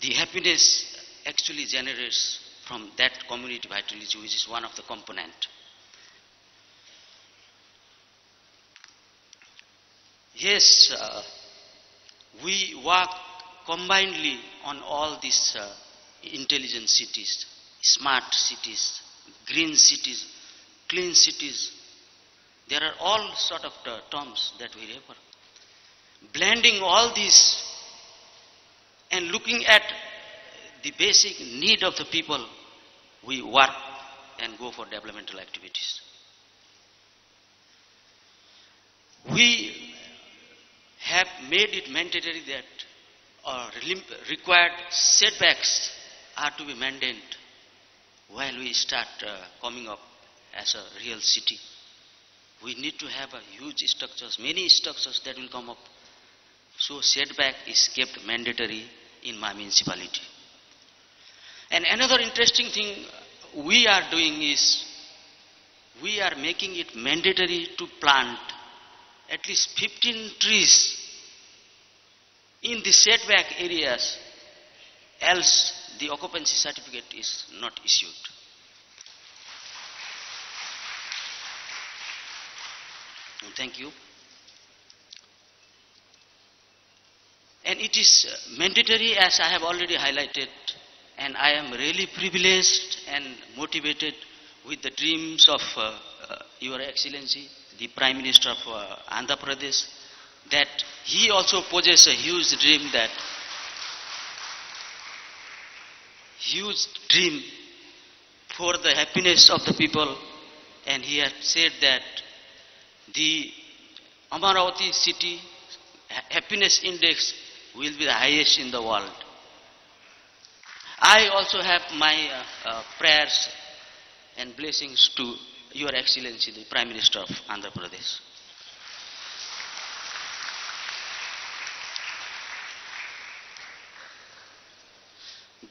the happiness actually generates from that community vitality, which is one of the component. Yes, we work combinedly on all these intelligent cities, smart cities, green cities, clean cities. There are all sort of terms that we refer. Blending all these and looking at the basic need of the people, we work and go for developmental activities. We have made it mandatory that required setbacks are to be maintained while we start coming up as a real city. We need to have a huge structures, many structures that will come up. So setback is kept mandatory in my municipality. And another interesting thing we are doing is, we are making it mandatory to plant at least 15 trees in the setback areas, else the occupancy certificate is not issued. Thank you. And it is mandatory, as I have already highlighted, and I am really privileged and motivated with the dreams of Your Excellency, the Prime Minister of Andhra Pradesh, that he also possesses a huge dream for the happiness of the people, and he had said that the Amaravati city happiness index will be the highest in the world. I also have my prayers and blessings to Your Excellency, the Prime Minister of Andhra Pradesh.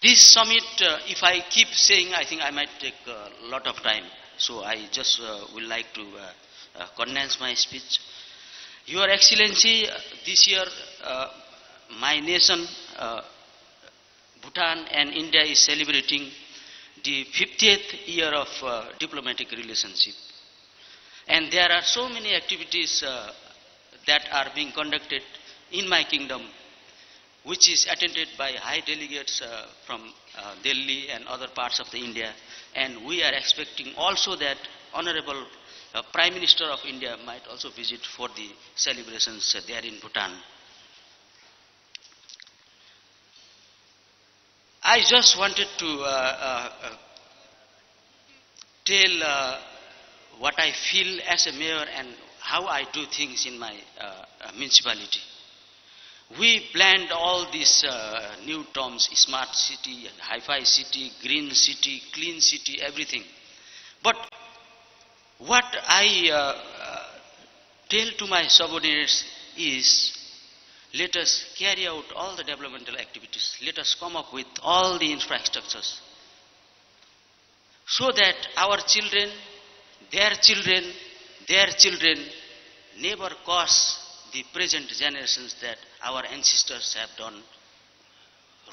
This summit, if I keep saying, I think I might take a lot of time. So I just would like to condense my speech. Your Excellency, this year my nation, Bhutan and India, is celebrating the 50th year of diplomatic relationship. And there are so many activities that are being conducted in my kingdom, which is attended by high delegates from Delhi and other parts of the India. And we are expecting also that Honorable Prime Minister of India might also visit for the celebrations there in Bhutan. I just wanted to tell what I feel as a mayor and how I do things in my municipality. We planned all these new terms, smart city, hi-fi city, green city, clean city, everything. But what I tell to my subordinates is, let us carry out all the developmental activities. Let us come up with all the infrastructures. so that our children, their children never cause the present generations that our ancestors have done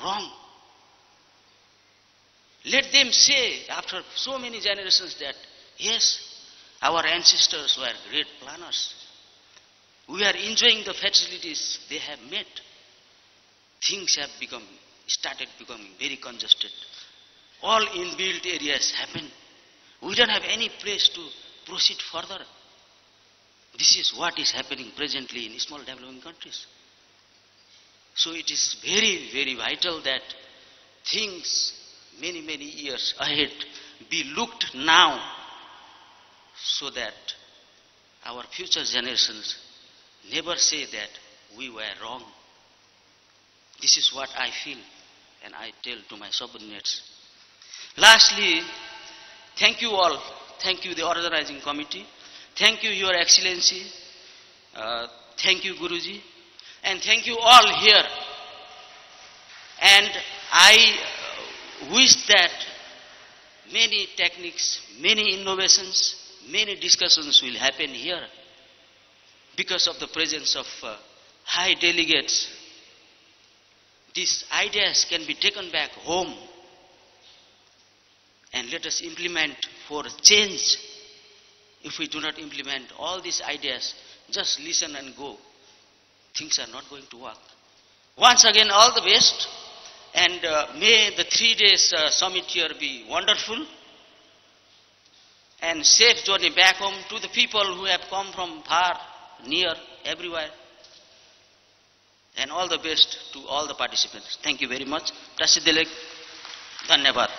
wrong. Let them say after so many generations that yes, our ancestors were great planners. We are enjoying the facilities they have made. Things have started becoming very congested. All inbuilt areas happen. We don't have any place to proceed further. This is what is happening presently in small developing countries. So it is very, very vital that things many, many years ahead be looked now so that our future generations never say that we were wrong. This is what I feel and I tell to my subordinates. Lastly, thank you all. Thank you the organizing committee. Thank you Your Excellency. Thank you Guruji. And thank you all here. And I wish that many techniques, many innovations, many discussions will happen here because of the presence of high delegates. These ideas can be taken back home and let us implement for change. If we do not implement all these ideas, just listen and go, things are not going to work. Once again, all the best, and may the 3 days summit here be wonderful, and safe journey back home to the people who have come from far, near, everywhere. And all the best to all the participants. Thank you very much. Prasidilek, Dhanyavad.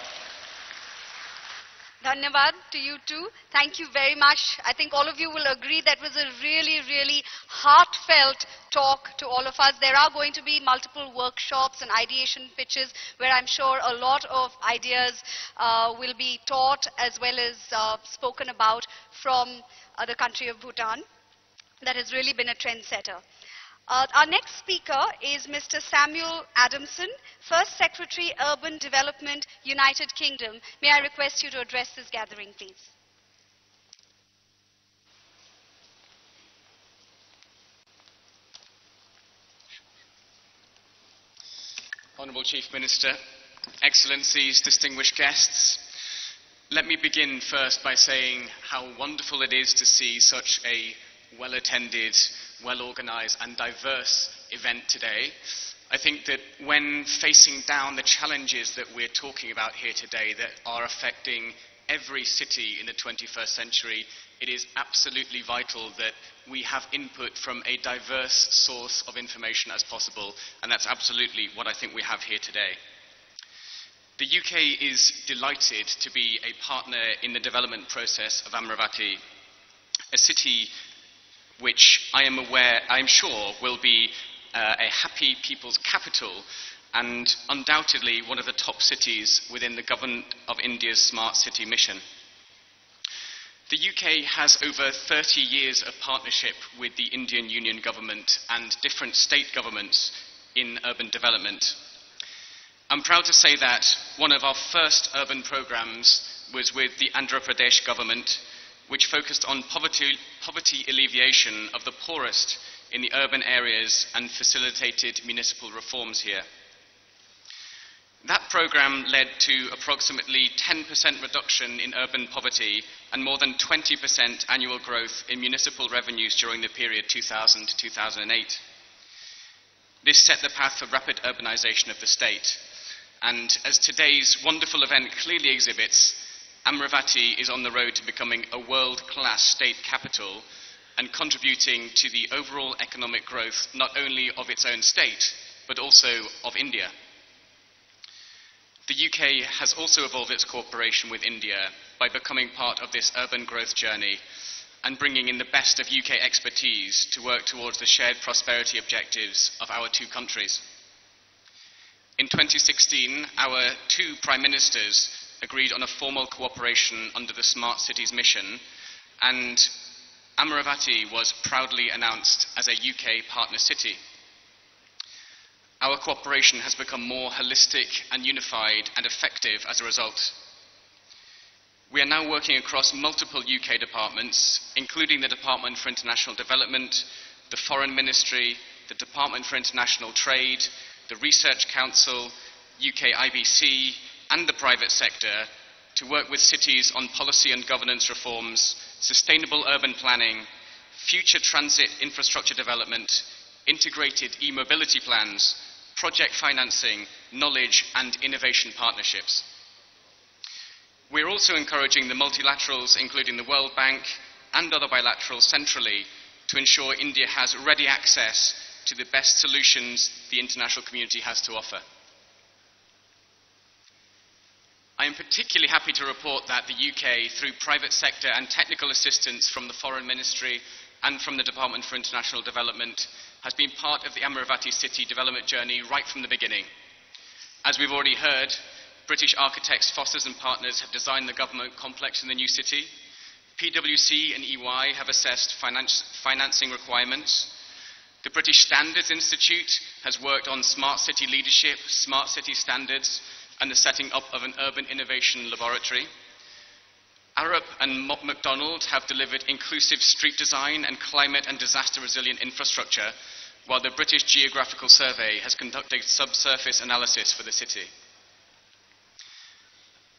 Dhanyavad to you too. Thank you very much. I think all of you will agree that was a really, really heartfelt talk to all of us. There are going to be multiple workshops and ideation pitches where I'm sure a lot of ideas will be taught as well as spoken about from the country of Bhutan. That has really been a trendsetter. Our next speaker is Mr. Samuel Adamson, First Secretary, Urban Development, United Kingdom. May I request you to address this gathering, please? Honourable Chief Minister, Excellencies, distinguished guests, let me begin first by saying how wonderful it is to see such a well-attended, well-organised and diverse event today. I think that when facing down the challenges that we're talking about here today that are affecting every city in the 21st century, it is absolutely vital that we have input from a diverse source of information as possible, and that's absolutely what I think we have here today. The UK is delighted to be a partner in the development process of Amaravati, a city which I am sure will be a happy people's capital and undoubtedly one of the top cities within the Government of India's Smart City mission. The UK has over 30 years of partnership with the Indian Union government and different state governments in urban development. I'm proud to say that one of our first urban programs was with the Andhra Pradesh government, which focused on poverty alleviation of the poorest in the urban areas and facilitated municipal reforms here. That program led to approximately 10% reduction in urban poverty and more than 20% annual growth in municipal revenues during the period 2000 to 2008. This set the path for rapid urbanization of the state. And as today's wonderful event clearly exhibits, Amaravati is on the road to becoming a world-class state capital and contributing to the overall economic growth not only of its own state, but also of India. The UK has also evolved its cooperation with India by becoming part of this urban growth journey and bringing in the best of UK expertise to work towards the shared prosperity objectives of our two countries. In 2016, our two Prime Ministers agreed on a formal cooperation under the Smart Cities mission, and Amaravati was proudly announced as a UK partner city. Our cooperation has become more holistic and unified and effective as a result. We are now working across multiple UK departments, including the Department for International Development, the Foreign Ministry, the Department for International Trade, the Research Council, UK IBC, and the private sector to work with cities on policy and governance reforms, sustainable urban planning, future transit infrastructure development, integrated e-mobility plans, project financing, knowledge and innovation partnerships. We're also encouraging the multilaterals, including the World Bank and other bilaterals centrally, to ensure India has ready access to the best solutions the international community has to offer. I am particularly happy to report that the UK, through private sector and technical assistance from the Foreign Ministry and from the Department for International Development, has been part of the Amaravati city development journey right from the beginning. As we've already heard, British architects Foster's and Partners have designed the government complex in the new city. PwC and EY have assessed financing requirements. The British Standards Institute has worked on smart city leadership, smart city standards, and the setting up of an urban innovation laboratory. Arup and McDonald have delivered inclusive street design and climate and disaster resilient infrastructure, while the British Geographical Survey has conducted subsurface analysis for the city.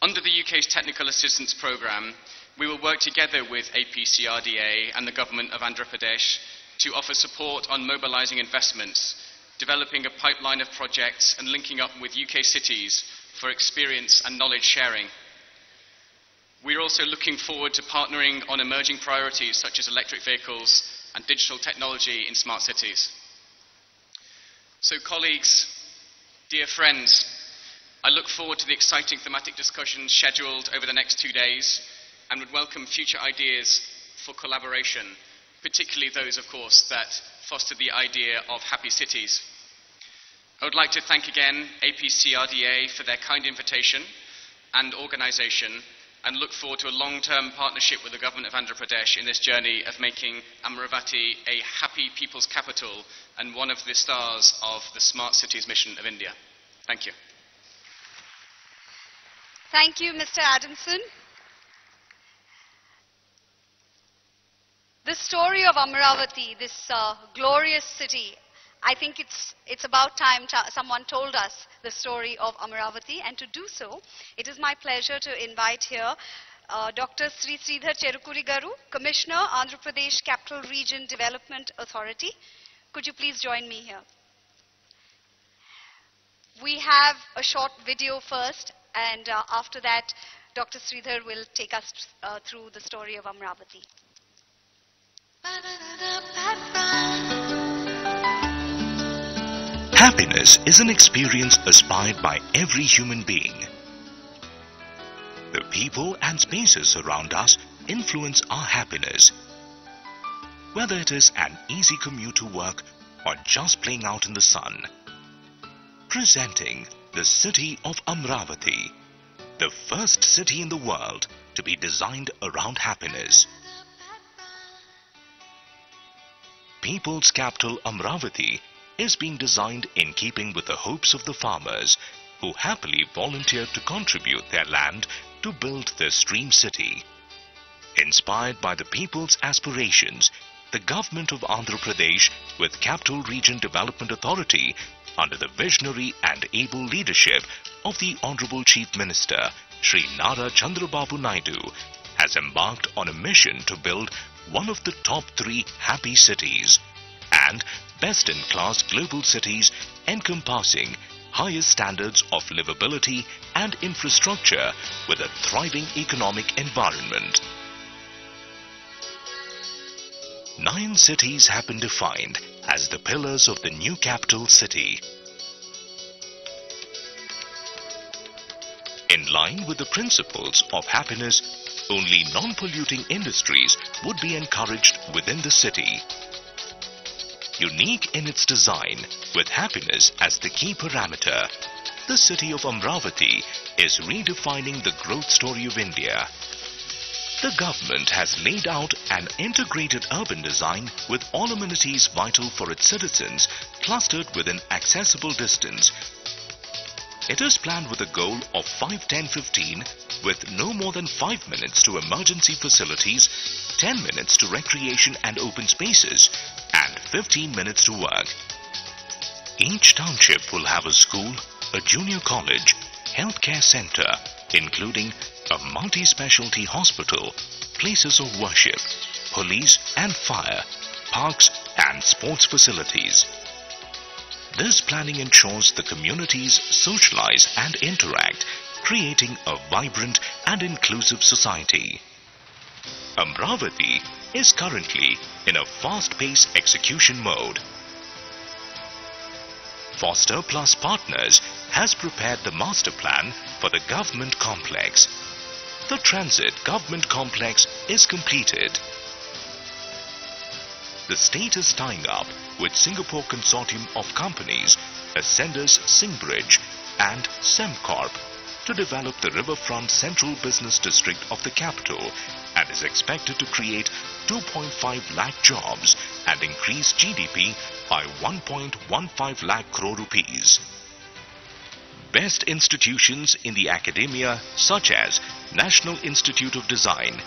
Under the UK's Technical Assistance Programme, we will work together with CRDA and the Government of Andhra Pradesh to offer support on mobilising investments, developing a pipeline of projects and linking up with UK cities for experience and knowledge sharing. We are also looking forward to partnering on emerging priorities such as electric vehicles and digital technology in smart cities. So colleagues, dear friends, I look forward to the exciting thematic discussions scheduled over the next 2 days and would welcome future ideas for collaboration, particularly those, of course, that foster the idea of happy cities. I would like to thank again CRDA for their kind invitation and organisation, and look forward to a long-term partnership with the Government of Andhra Pradesh in this journey of making Amaravati a happy people's capital and one of the stars of the Smart Cities mission of India. Thank you. Thank you, Mr. Adamson. The story of Amaravati, this glorious city, I think it's about time someone told us the story of Amaravati, and to do so, it is my pleasure to invite here Dr. Sri Sridhar Cherukuri Garu, Commissioner, Andhra Pradesh Capital Region Development Authority. Could you please join me here? We have a short video first, and after that, Dr. Sridhar will take us through the story of Amaravati. Happiness is an experience aspired by every human being. The people and spaces around us influence our happiness. Whether it is an easy commute to work or just playing out in the sun. Presenting the city of Amaravati, the first city in the world to be designed around happiness. People's capital Amaravati is being designed in keeping with the hopes of the farmers who happily volunteered to contribute their land to build this dream city. Inspired by the people's aspirations, the government of Andhra Pradesh with Capital Region Development Authority under the visionary and able leadership of the Honorable Chief Minister Shri Chandrababu Naidu has embarked on a mission to build one of the top 3 happy cities and best-in-class global cities encompassing highest standards of livability and infrastructure with a thriving economic environment. 9 cities have been defined as the pillars of the new capital city. In line with the principles of happiness, only non-polluting industries would be encouraged within the city. Unique in its design, with happiness as the key parameter, the city of Amaravati is redefining the growth story of India. The government has laid out an integrated urban design with all amenities vital for its citizens clustered within accessible distance. It is planned with a goal of 5-10-15 with no more than 5 minutes to emergency facilities, 10 minutes to recreation and open spaces, and 15 minutes to work. Each township will have a school, a junior college, healthcare center, including a multi-specialty hospital, places of worship, police and fire, parks and sports facilities. This planning ensures the communities socialize and interact, creating a vibrant and inclusive society. Amaravati is currently in a fast-paced execution mode. Foster Plus Partners has prepared the master plan for the government complex. The transit government complex is completed. The state is tying up with Singapore consortium of companies, Ascenders Singbridge and Semcorp, to develop the riverfront central business district of the capital and is expected to create 2.5 lakh jobs and increase GDP by 1.15 lakh crore rupees. Best institutions in the academia such as National Institute of Design,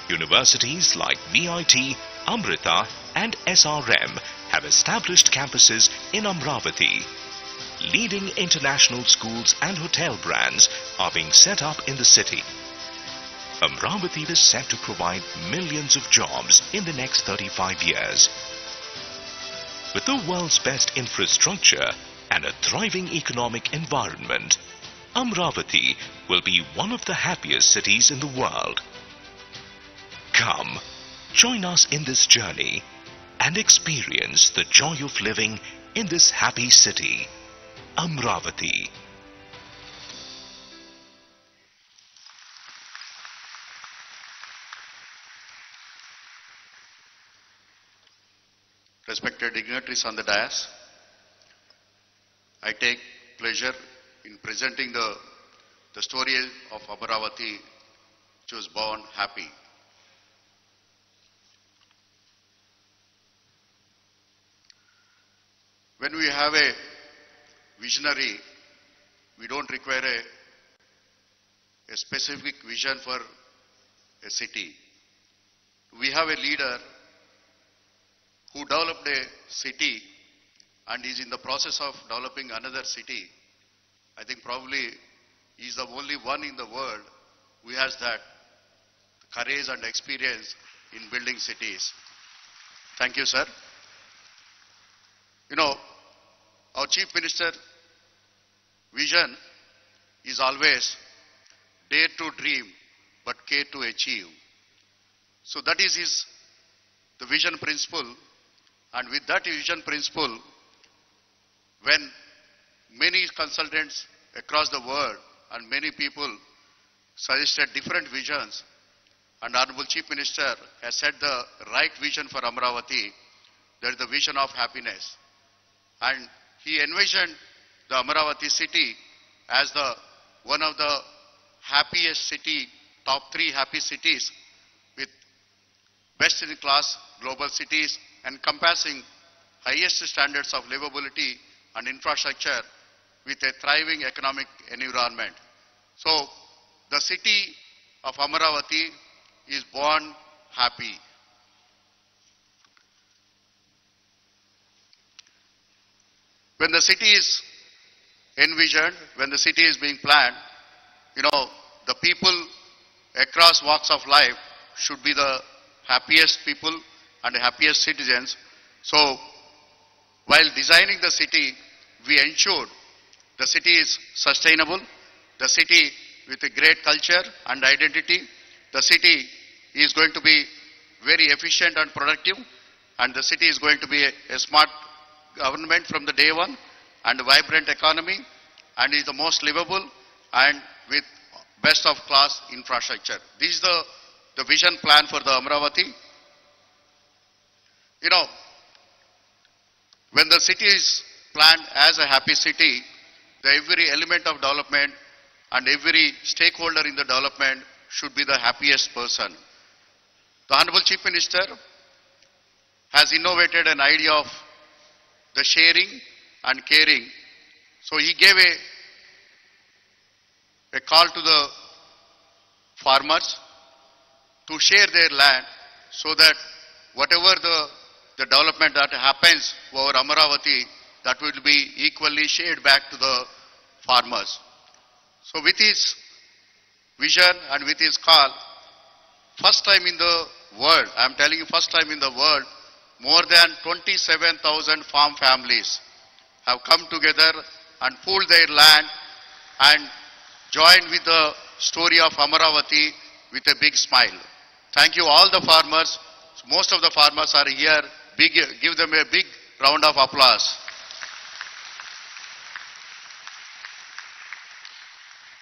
universities like VIT, Amrita and SRM have established campuses in Amaravati. Leading international schools and hotel brands are being set up in the city. Amaravati is set to provide millions of jobs in the next 35 years. With the world's best infrastructure and a thriving economic environment, Amaravati will be one of the happiest cities in the world. Come, join us in this journey and experience the joy of living in this happy city, Amaravati. Respected dignitaries on the dais, I take pleasure in presenting the story of Amaravati, which was born happy. When we have a visionary, we don't require a specific vision for a city. We have a leader who developed a city and is in the process of developing another city. I think probably he is the only one in the world who has that courage and experience in building cities. Thank you, sir. You know, our Chief Minister vision is always dare to dream but care to achieve. So that is the vision principle, and with that vision principle, when many consultants across the world and many people suggested different visions, and Honorable Chief Minister has set the right vision for Amaravati, that is the vision of happiness. And he envisioned the Amaravati city as one of the happiest city, top 3 happy cities, with best in class global cities encompassing highest standards of livability and infrastructure with a thriving economic environment. So the city of Amaravati is born happy. When the city is envisioned, when the city is being planned, you know, the people across walks of life should be the happiest people and the happiest citizens. So while designing the city, we ensured the city is sustainable, the city with a great culture and identity, the city is going to be very efficient and productive, and the city is going to be a smart government from the day one, and a vibrant economy, and is the most livable and with best of class infrastructure. This is the vision plan for the Amaravati. You know, when the city is planned as a happy city, every element of development and every stakeholder in the development should be the happiest person. The Honorable Chief Minister has innovated an idea of the sharing and caring. So he gave a a call to the farmers to share their land so that whatever the development that happens over Amaravati, that will be equally shared back to the farmers. So with his vision and with his call, first time in the world, I am telling you, first time in the world, more than 27,000 farm families have come together and pooled their land and joined with the story of Amaravati with a big smile. Thank you all the farmers. Most of the farmers are here. Give them a big round of applause.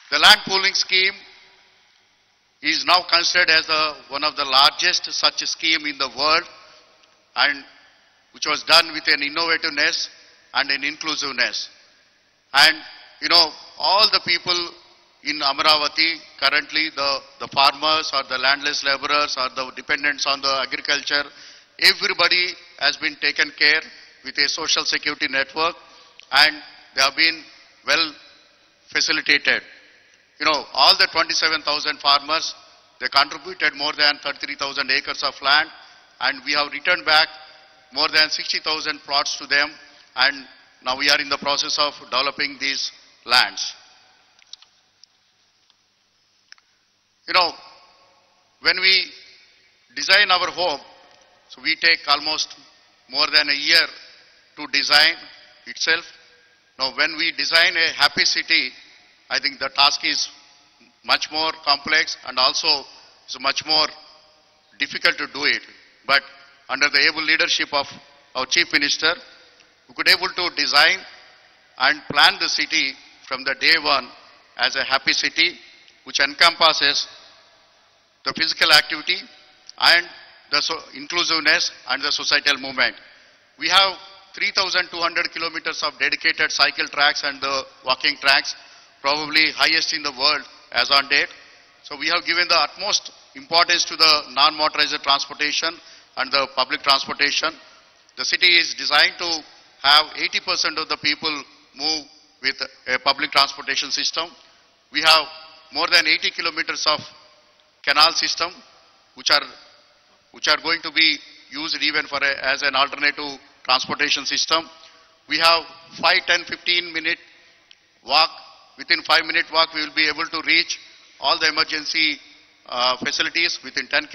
The land pooling scheme is now considered as one of the largest such scheme in the world, and which was done with an innovativeness and an inclusiveness. And you know, all the people in Amaravati, currently the farmers or the landless laborers or the dependents on the agriculture, everybody has been taken care with a social security network, and they have been well facilitated. You know, all the 27,000 farmers, they contributed more than 33,000 acres of land, and we have returned back more than 60,000 plots to them, and now we are in the process of developing these lands. You know, when we design our home, so we take almost more than a year to design itself. Now when we design a happy city, I think the task is much more complex and also it's much more difficult to do it. But under the able leadership of our Chief Minister, we could able to design and plan the city from the day one as a happy city, which encompasses the physical activity and the inclusiveness and the societal movement. We have 3,200 kilometers of dedicated cycle tracks and the walking tracks, probably highest in the world as on date. So we have given the utmost importance to the non-motorized transportation and the public transportation. The city is designed to have 80% of the people move with a public transportation system. We have more than 80 kilometers of canal system which are going to be used even for as an alternative transportation system. We have 5, 10, 15 minute walk. Within 5-minute walk, we will be able to reach all the emergency facilities. Within 10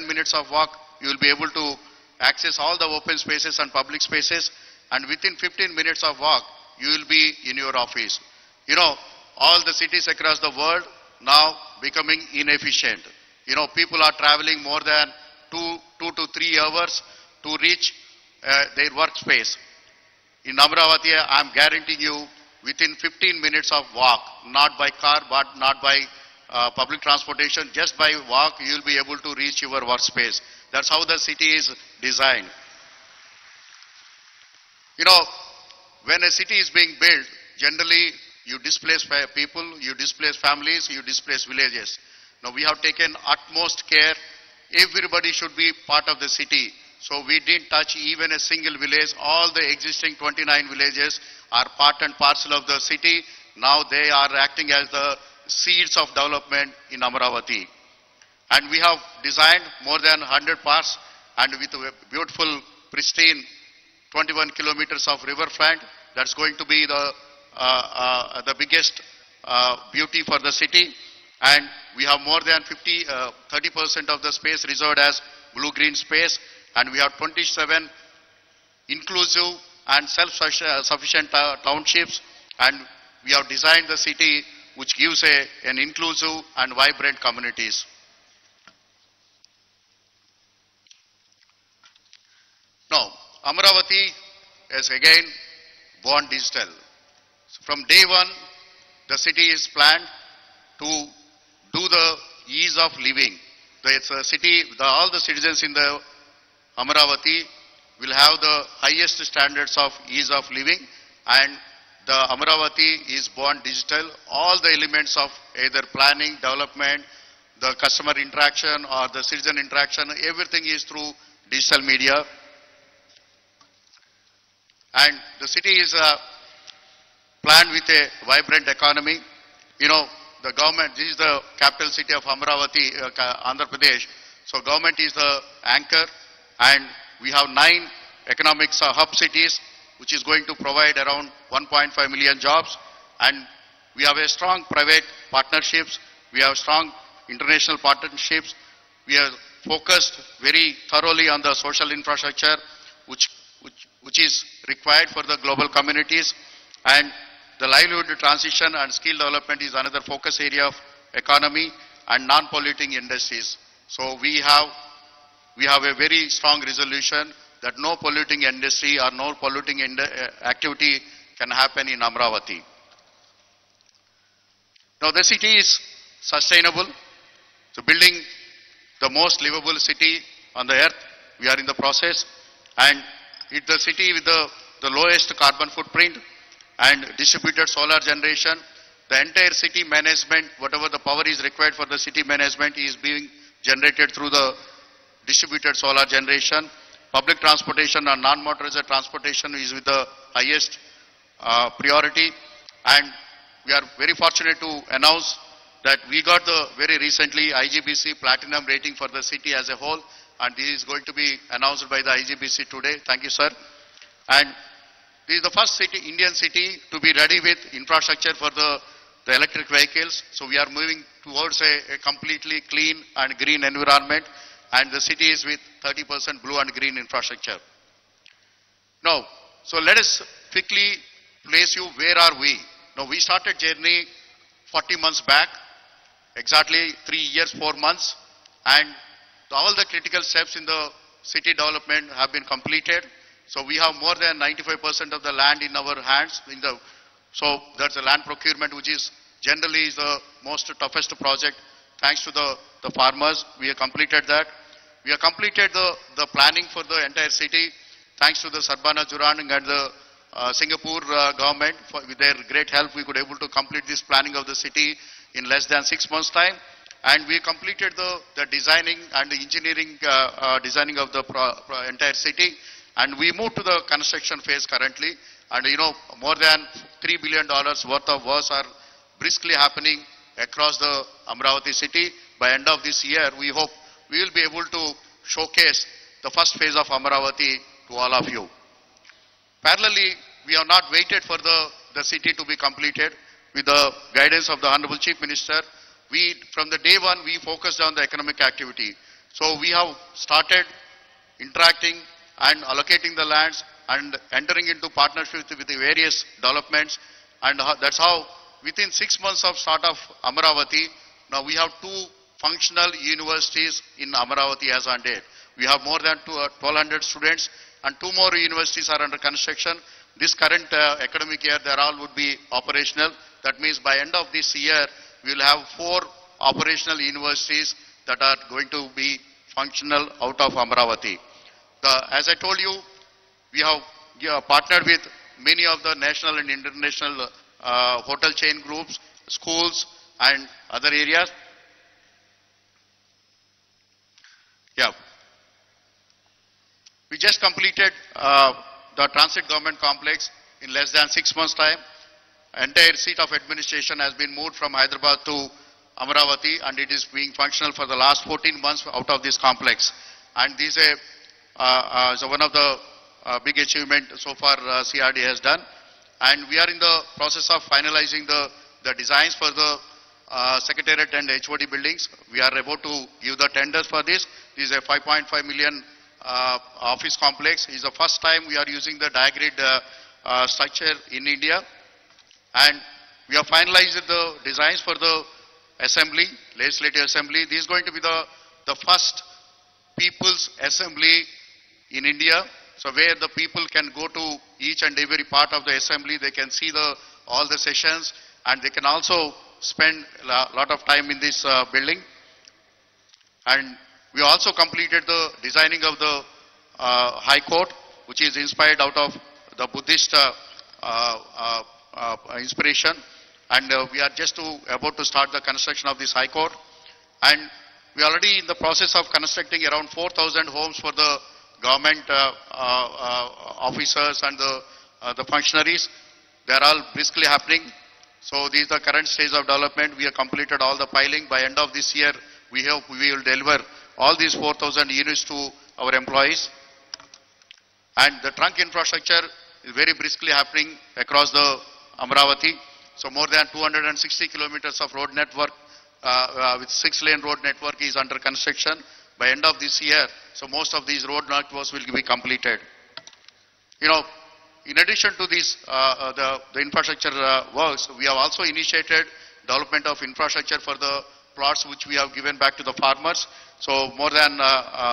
minutes of walk, you will be able to access all the open spaces and public spaces. And within 15 minutes of walk, you will be in your office. You know, all the cities across the world now becoming inefficient. You know, people are traveling more than 2 to 3 hours to reach their workspace. In Amaravati, I am guaranteeing you, within 15 minutes of walk, not by car, but not by public transportation, just by walk, you will be able to reach your workspace. That's how the city is designed. You know, when a city is being built, generally you displace people, you displace families, you displace villages. Now we have taken utmost care. Everybody should be part of the city. So we didn't touch even a single village. All the existing 29 villages are part and parcel of the city. Now they are acting as the seeds of development in Amaravati. And we have designed more than 100 parks and with a beautiful, pristine 21 kilometers of riverfront. That's going to be the biggest beauty for the city. And we have more than 30% of the space reserved as blue-green space. And we have 27 inclusive and self-sufficient townships. And we have designed the city which gives an inclusive and vibrant communities. Now, Amaravati is again born digital. So from day one, the city is planned to do the ease of living. It's a city, all the citizens in the Amaravati will have the highest standards of ease of living, and the Amaravati is born digital. All the elements of either planning, development, the customer interaction or the citizen interaction, everything is through digital media. And the city is planned with a vibrant economy. You know, the government, this is the capital city of Amaravati, Andhra Pradesh. So government is the anchor, and we have 9 economic hub cities, which is going to provide around 1.5 million jobs. And we have a strong private partnerships. We have strong international partnerships. We are focused very thoroughly on the social infrastructure, which is required for the global communities. And the livelihood transition and skill development is another focus area of economy, and non-polluting industries. So we have a very strong resolution that no polluting industry or no polluting activity can happen in Amaravati. Now the city is sustainable. So building the most livable city on the earth, we are in the process. And it's the city with the lowest carbon footprint and distributed solar generation. The entire city management, whatever the power is required for the city management, is being generated through the distributed solar generation. Public transportation and non-motorized transportation is with the highest priority. And we are very fortunate to announce that we got the very recently IGBC Platinum rating for the city as a whole, and this is going to be announced by the IGBC today. Thank you, sir. And this is the first city, Indian city, to be ready with infrastructure for the electric vehicles. So we are moving towards a completely clean and green environment, and the city is with 30% blue and green infrastructure. Now, so let us quickly place you, where are we? Now, we started journey 40 months back, exactly 3 years, 4 months, and all the critical steps in the city development have been completed. So we have more than 95% of the land in our hands. So that's the land procurement, which is generally is the most toughest project. Thanks to the farmers, we have completed that. We have completed the planning for the entire city. Thanks to the Sarbana Jurang and the Singapore government, with their great help, we could able to complete this planning of the city in less than 6 months' time. And we completed the designing and the engineering designing of the entire city. And we moved to the construction phase currently. And more than $3 billion worth of works are briskly happening across the Amaravati city. By end of this year, we hope we will be able to showcase the first phase of Amaravati to all of you. Parallelly, we have not waited for the city to be completed. With the guidance of the Honorable Chief Minister, from the day one, we focused on the economic activity. So we have started interacting and allocating the lands and entering into partnerships with the various developments. And that's how within 6 months of start of Amaravati, now we have 2 functional universities in Amaravati as on date. We have more than 1,200 students, and 2 more universities are under construction. This current academic year, they all would be operational. That means by end of this year, we will have 4 operational universities that are going to be functional out of Amaravati. As I told you, we have partnered with many of the national and international hotel chain groups, schools, and other areas. Yeah. We just completed the transit government complex in less than 6 months' time. Entire seat of administration has been moved from Hyderabad to Amaravati, and it is being functional for the last 14 months out of this complex. And this is one of the big achievement so far CRDA has done. And we are in the process of finalizing the designs for the Secretariat and HOD buildings. We are about to give the tenders for this. This is a 5.5 million office complex. It is the first time we are using the diagrid structure in India. And we have finalized the designs for the assembly, legislative assembly. This is going to be the first people's assembly in India. So where the people can go to each and every part of the assembly, they can see all the sessions, and they can also spend a lot of time in this building. And we also completed the designing of the High Court, which is inspired out of the Buddhist inspiration. And we are just about to start the construction of this High Court. And we are already in the process of constructing around 4,000 homes for the government officers and the functionaries. They are all briskly happening. So this is the current stage of development. We have completed all the piling. By end of this year, we hope we will deliver all these 4,000 units to our employees. And the trunk infrastructure is very briskly happening across the Amaravati. So more than 260 kilometers of road network with 6-lane road network is under construction. By end of this year, so most of these road networks will be completed. You know, in addition to this, the infrastructure works, we have also initiated development of infrastructure for the plots which we have given back to the farmers. So more than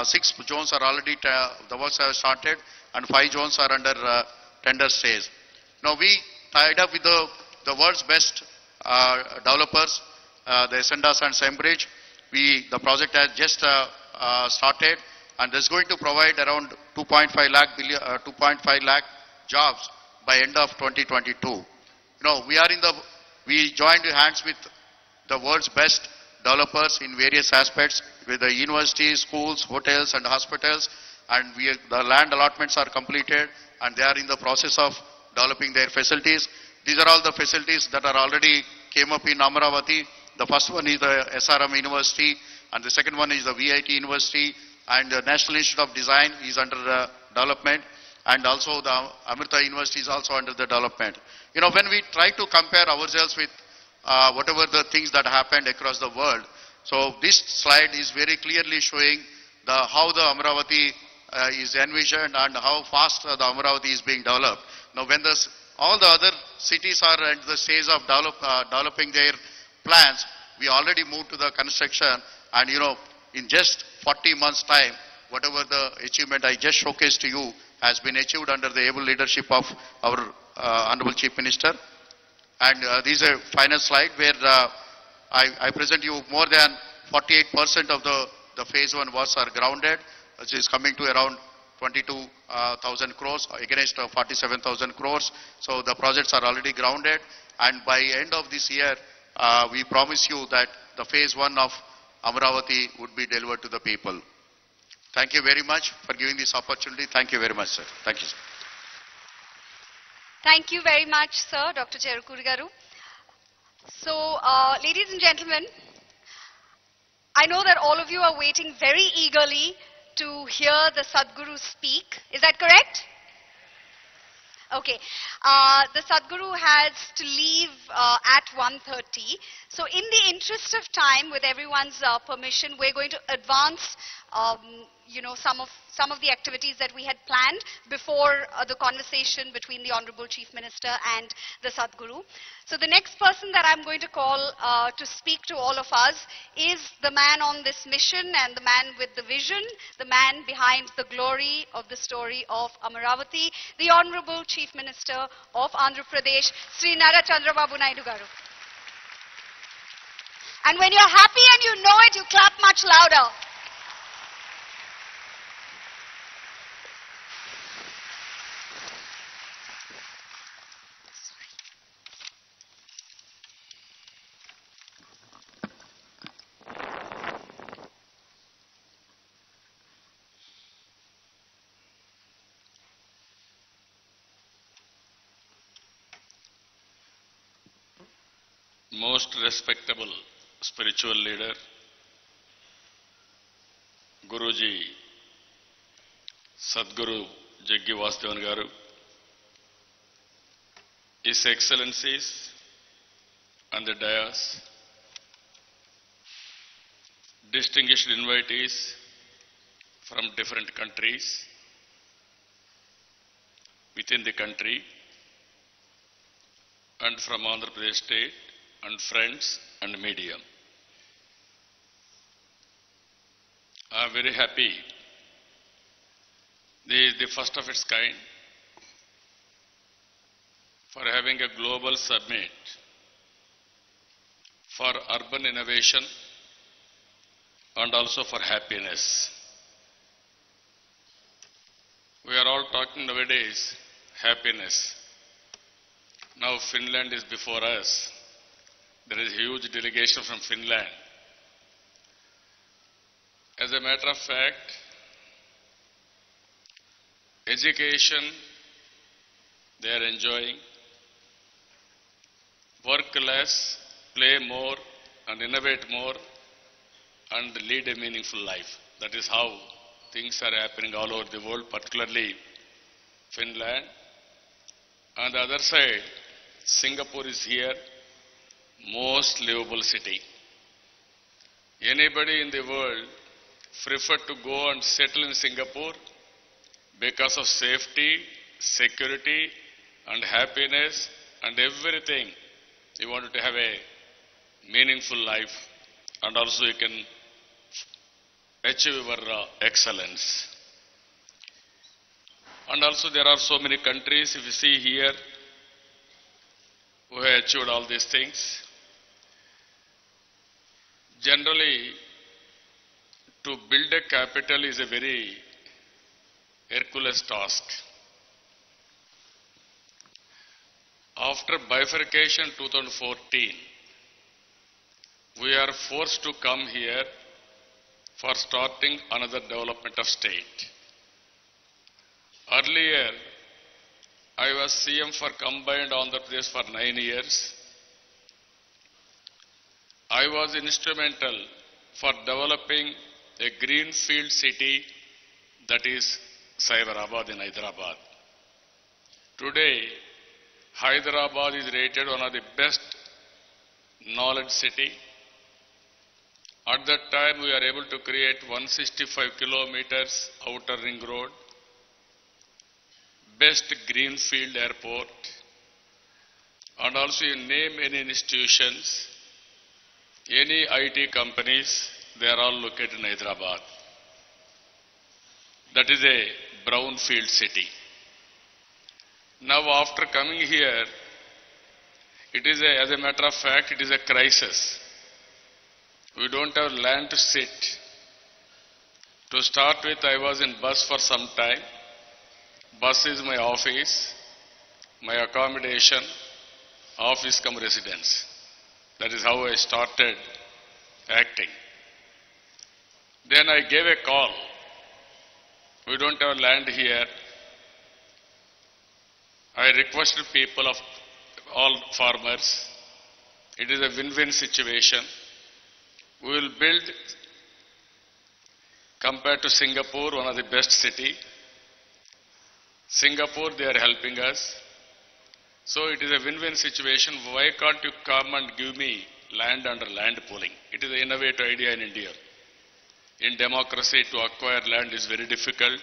6 zones are already, the works have started, and 5 zones are under tender stage. Now we tied up with the world's best developers, the Ascendas and Sembridge. The project has just started, and is going to provide around 2.5 lakh jobs by end of 2022. You know, we joined hands with the world's best developers in various aspects, with the universities, schools, hotels and hospitals, and the land allotments are completed, and they are in the process of developing their facilities. These are all the facilities that are already came up in Amaravati. The first one is the SRM University, and the second one is the VIT University, and the National Institute of Design is under development, and also the Amrita University is also under the development. You know, when we try to compare ourselves with whatever the things that happened across the world, so this slide is very clearly showing how the Amaravati is envisioned and how fast the Amaravati is being developed. Now when all the other cities are at the stage of developing their plans, we already moved to the construction, and you know, in just 40 months time, whatever the achievement I just showcased to you has been achieved under the able leadership of our Honorable Chief Minister. And this is a final slide where I present you more than 48% of the phase 1 works are grounded, which is coming to around 22,000 crores against 47,000 crores. So the projects are already grounded, and by end of this year, we promise you that the phase 1 of Amaravati would be delivered to the people. Thank you very much for giving this opportunity. Thank you very much, sir. Thank you, sir. Thank you very much, sir, Dr. Cherukuri Garu. So, ladies and gentlemen, I know that all of you are waiting very eagerly to hear the Sadhguru speak. Is that correct? Okay. The Sadhguru has to leave at 1:30. So in the interest of time, with everyone's permission, we're going to advance some of the activities that we had planned before the conversation between the Honorable Chief Minister and the Sadhguru. So the next person that I'm going to call to speak to all of us is the man on this mission and the man with the vision, the man behind the glory of the story of Amaravati, the Honorable Chief Minister of Andhra Pradesh, Sri Nara Chandrababu Naidu Garu. And when you're happy and you know it, you clap much louder. Most respectable spiritual leader, Guruji, Sadhguru Jaggi Vasudev Garu, His Excellencies on the dais, distinguished invitees from different countries, within the country, and from Andhra Pradesh state, and friends and media. I am very happy. This is the first of its kind for having a global summit for urban innovation and also for happiness. We are all talking nowadays happiness. Now Finland is before us. There is a huge delegation from Finland. As a matter of fact, education they are enjoying, work less, play more, and innovate more, and lead a meaningful life. That is how things are happening all over the world, particularly Finland. On the other side, Singapore is here, most livable city. Anybody in the world prefer to go and settle in Singapore because of safety, security, and happiness, and everything. You wanted to have a meaningful life, and also you can achieve your excellence. And also there are so many countries, if you see here, who have achieved all these things. Generally, to build a capital is a very Herculean task. After bifurcation 2014, we are forced to come here for starting another development of state. Earlier, I was CM for combined Andhra Pradesh for 9 years. I was instrumental for developing a greenfield city, that is Cyberabad in Hyderabad. Today, Hyderabad is rated one of the best knowledge city. At that time, we are able to create 165 kilometers outer ring road, best greenfield airport, and also you name any institutions, any IT companies, they are all located in Hyderabad. That is a brownfield city. Now after coming here, it is as a matter of fact, it is a crisis. We don't have land to sit. To start with, I was in bus for some time. Bus is my office, my accommodation, office cum residence. That is how I started acting. Then I gave a call. We don't have land here. I requested people of all farmers. It is a win-win situation. We will build, compared to Singapore, one of the best city. Singapore, they are helping us. So it is a win-win situation. Why can't you come and give me land under land pooling? It is an innovative idea in India. In democracy, to acquire land is very difficult.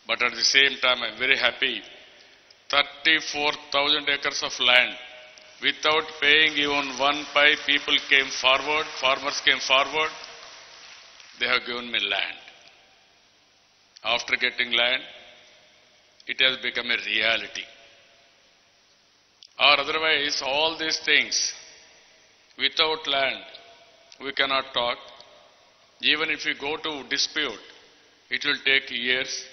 But at the same time, I am very happy. 34,000 acres of land. Without paying even one pi, people came forward, farmers came forward. They have given me land. After getting land, it has become a reality. Or otherwise, all these things, without land, we cannot talk. Even if we go to dispute, it will take years.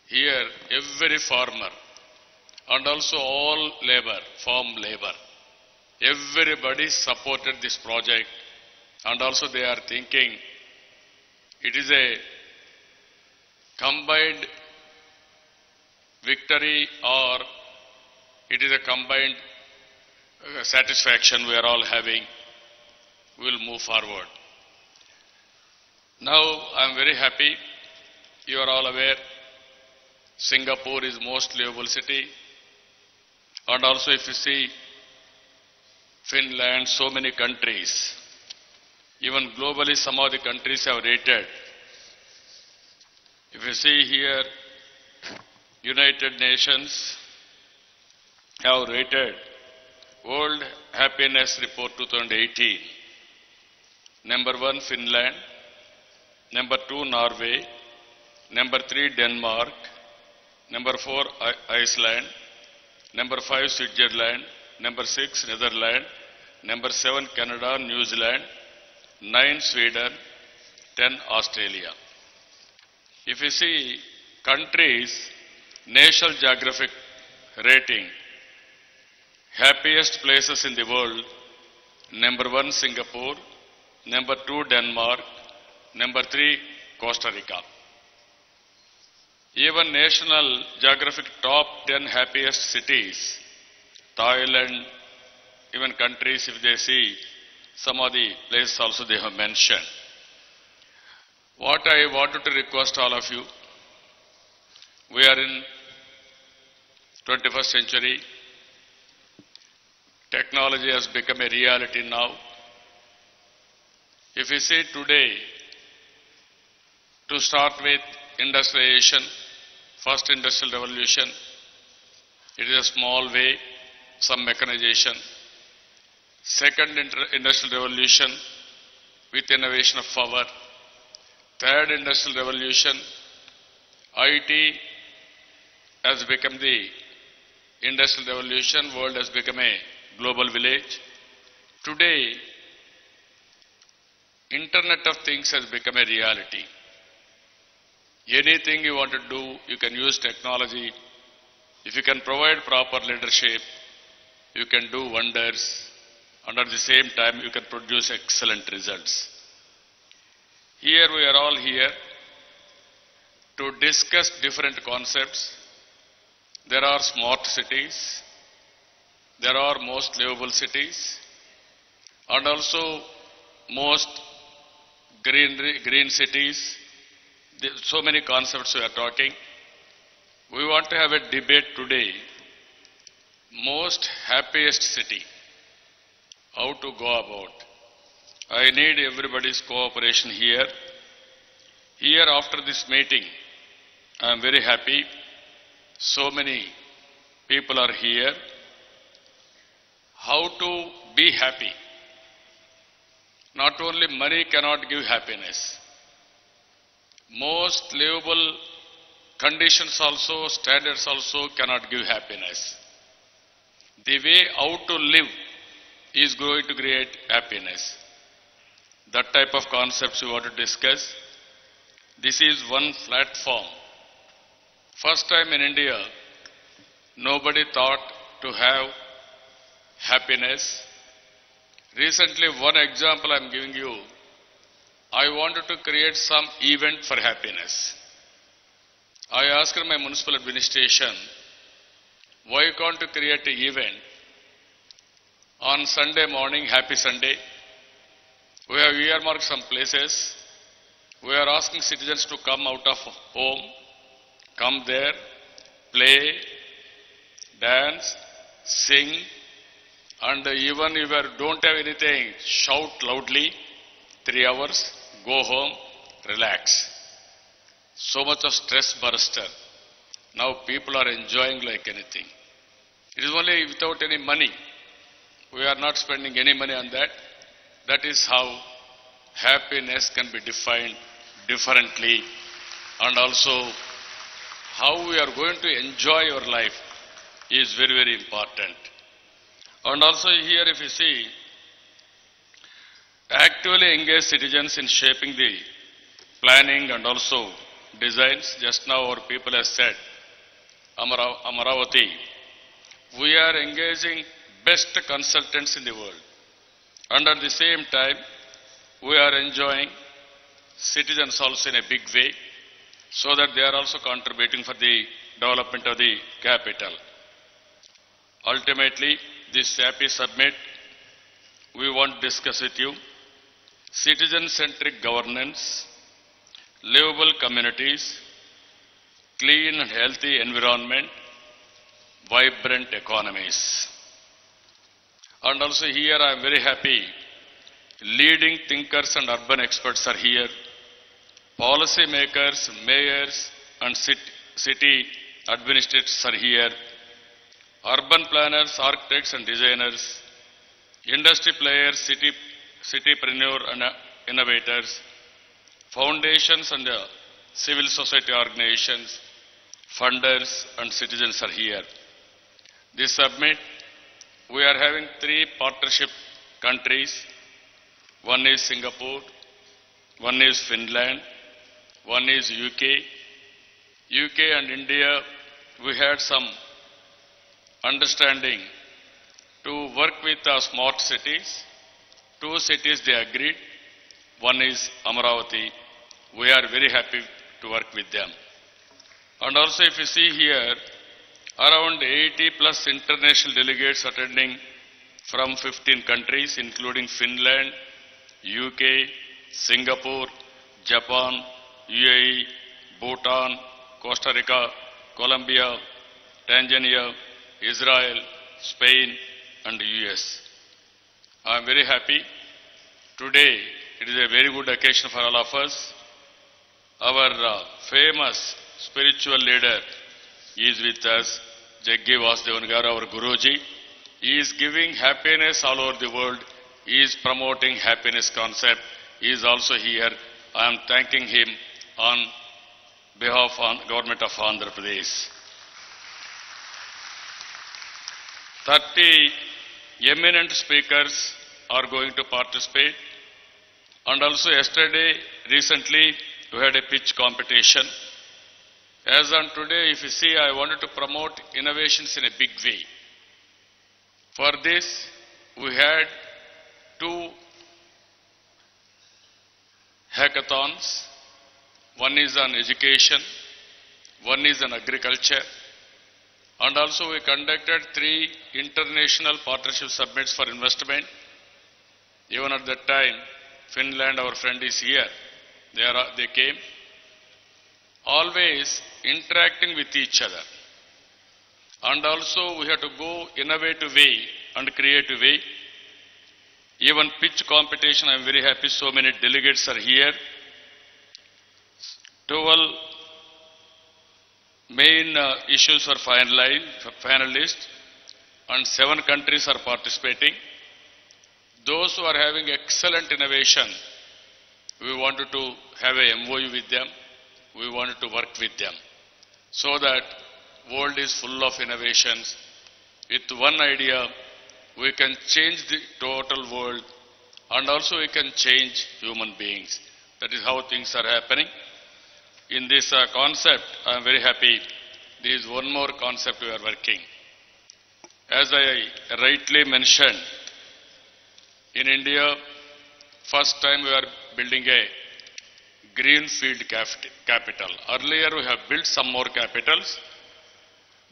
Here, every farmer, and also all labor, farm labor, everybody supported this project, and also they are thinking it is a combined victory or it is a combined satisfaction we are all having. We will move forward. Now I am very happy. You are all aware, Singapore is most livable city. And also if you see Finland, so many countries, even globally some of the countries have rated. If you see here, United Nations have rated World Happiness Report 2018. Number 1, Finland. Number 2, Norway. Number 3, Denmark. Number 4, Iceland. Number 5, Switzerland. Number 6, Netherlands. Number 7, Canada, New Zealand. 9, Sweden. 10, Australia. If you see countries, National Geographic rating, happiest places in the world, number 1, Singapore. Number 2, Denmark. Number 3, Costa Rica. Even National Geographic top 10 happiest cities, Thailand, even countries, if they see some of the places also they have mentioned. What I wanted to request all of you, we are in 21st century. Technology has become a reality now. If we say today, to start with industrialization, first industrial revolution, it is a small way, some mechanization. Second industrial revolution with innovation of power. Third industrial revolution, IT has become the industrial revolution, world has become a global village. Today, Internet of Things has become a reality. Anything you want to do, you can use technology. If you can provide proper leadership, you can do wonders. And at the same time, you can produce excellent results. Here we are all here to discuss different concepts. There are smart cities. There are most livable cities. And also most green cities. So many concepts we are talking. We want to have a debate today. Most happiest city. How to go about. I need everybody's cooperation here. Here after this meeting, I am very happy. So many people are here. How to be happy. Not only money cannot give happiness. Most livable conditions also, standards also cannot give happiness. The way how to live is going to create happiness. That type of concepts we want to discuss. This is one platform. First time in India, nobody thought to have happiness. Recently, one example I am giving you. I wanted to create some event for happiness. I asked my municipal administration, why can't you create an event on Sunday morning, happy Sunday? We have earmarked some places. We are asking citizens to come out of home, come there, play, dance, sing, and even if you don't have anything, shout loudly, 3 hours, go home, relax. So much of stress buster. Now people are enjoying like anything. It is only without any money. We are not spending any money on that. That is how happiness can be defined differently, and also how we are going to enjoy your life is very, very important. And also here if you see, actively engage citizens in shaping the planning and also designs. Just now our people have said, Amaravati, we are engaging best consultants in the world. And at the same time, we are enjoying citizens also in a big way, so that they are also contributing for the development of the capital. Ultimately, this happy summit, we want to discuss with you citizen-centric governance, livable communities, clean and healthy environment, vibrant economies. And also here I am very happy, leading thinkers and urban experts are here, policy makers, mayors and city administrators are here, urban planners, architects and designers, industry players, citypreneur and innovators, foundations and civil society organizations, funders and citizens are here. This summit, we are having 3 partnership countries. One is Singapore, one is Finland, one is UK. UK and India, we had some understanding to work with smart cities. 2 cities they agreed. One is Amaravati. We are very happy to work with them. And also if you see here, around 80 plus international delegates attending from 15 countries, including Finland, UK, Singapore, Japan, UAE, Bhutan, Costa Rica, Colombia, Tanzania, Israel, Spain, and US. I am very happy. Today, it is a very good occasion for all of us. Our famous spiritual leader is with us, Jaggi Vasudev, our Guruji. He is giving happiness all over the world. He is promoting happiness concept. He is also here. I am thanking him on behalf of the government of Andhra Pradesh. 30 eminent speakers are going to participate. And also yesterday, recently, we had a pitch competition. As on today, if you see, I wanted to promote innovations in a big way. For this, we had 2 hackathons. One is on education, one is on agriculture. And also we conducted 3 international partnership summits for investment. Even at that time, Finland, our friend, is here. They came. Always interacting with each other. And also we have to go innovative way and creative way. Even pitch competition, I am very happy so many delegates are here. 12 main issues are finalists and 7 countries are participating. Those who are having excellent innovation, we wanted to have a MOU with them. We wanted to work with them so that world is full of innovations. With one idea, we can change the total world and also we can change human beings. That is how things are happening. In this concept, I am very happy. There is one more concept we are working. As I rightly mentioned, in India, first time we are building a greenfield capital. Earlier we have built some more capitals,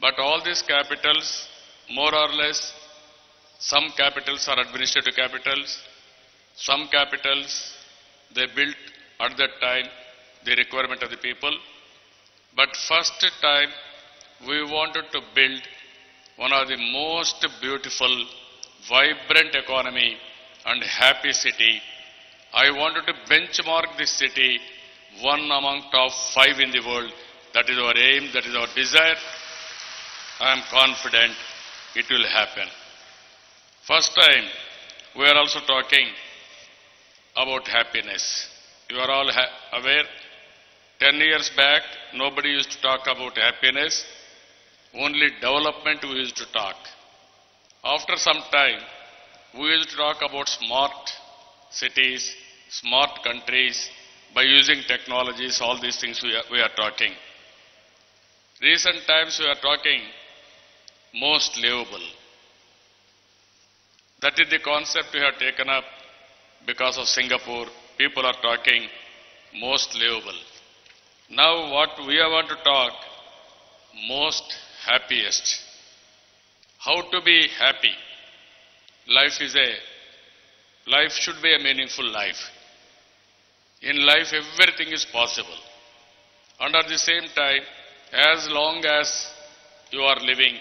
but all these capitals, more or less, some capitals are administrative capitals, some capitals they built at that time the requirement of the people. But first time we wanted to build one of the most beautiful, vibrant economy and happy city. I wanted to benchmark this city one among top 5 in the world. That is our aim, that is our desire. I am confident it will happen. First time we are also talking about happiness. You are all aware, 10 years back nobody used to talk about happiness. Only development we used to talk. After some time, we used to talk about smart cities, smart countries, by using technologies, all these things we are talking. Recent times we are talking most livable. That is the concept we have taken up because of Singapore. People are talking most livable. Now what we want to talk, most happiest. How to be happy? Life should be a meaningful life. In life, everything is possible. And at the same time, as long as you are living,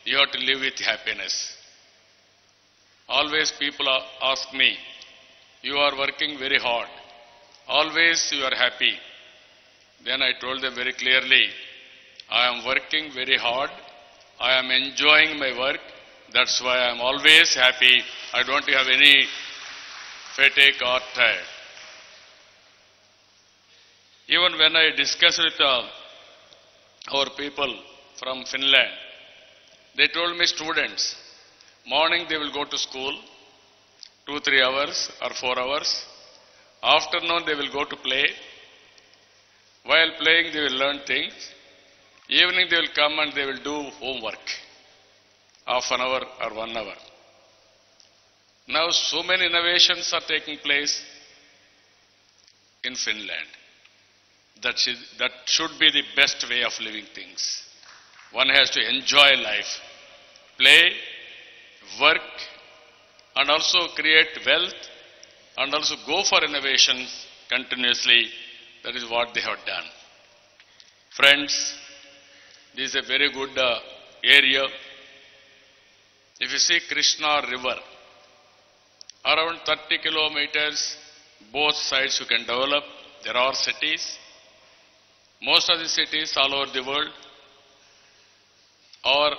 you have to live with happiness. Always people ask me, you are working very hard. Always you are happy. Then I told them very clearly, I am working very hard. I am enjoying my work. That's why I am always happy. I don't have any fatigue or tired. Even when I discussed with our people from Finland, they told me students, morning they will go to school, 2-3 hours or 4 hours. Afternoon they will go to play. While playing they will learn things. Evening they will come and they will do homework. Half an hour or 1 hour. Now so many innovations are taking place in Finland. That should be the best way of living things. One has to enjoy life. Play, work, and also create wealth and also go for innovations continuously. That is what they have done. Friends, this is a very good area. If you see Krishna River, around 30 kilometers, both sides you can develop. There are cities. Most of the cities all over the world are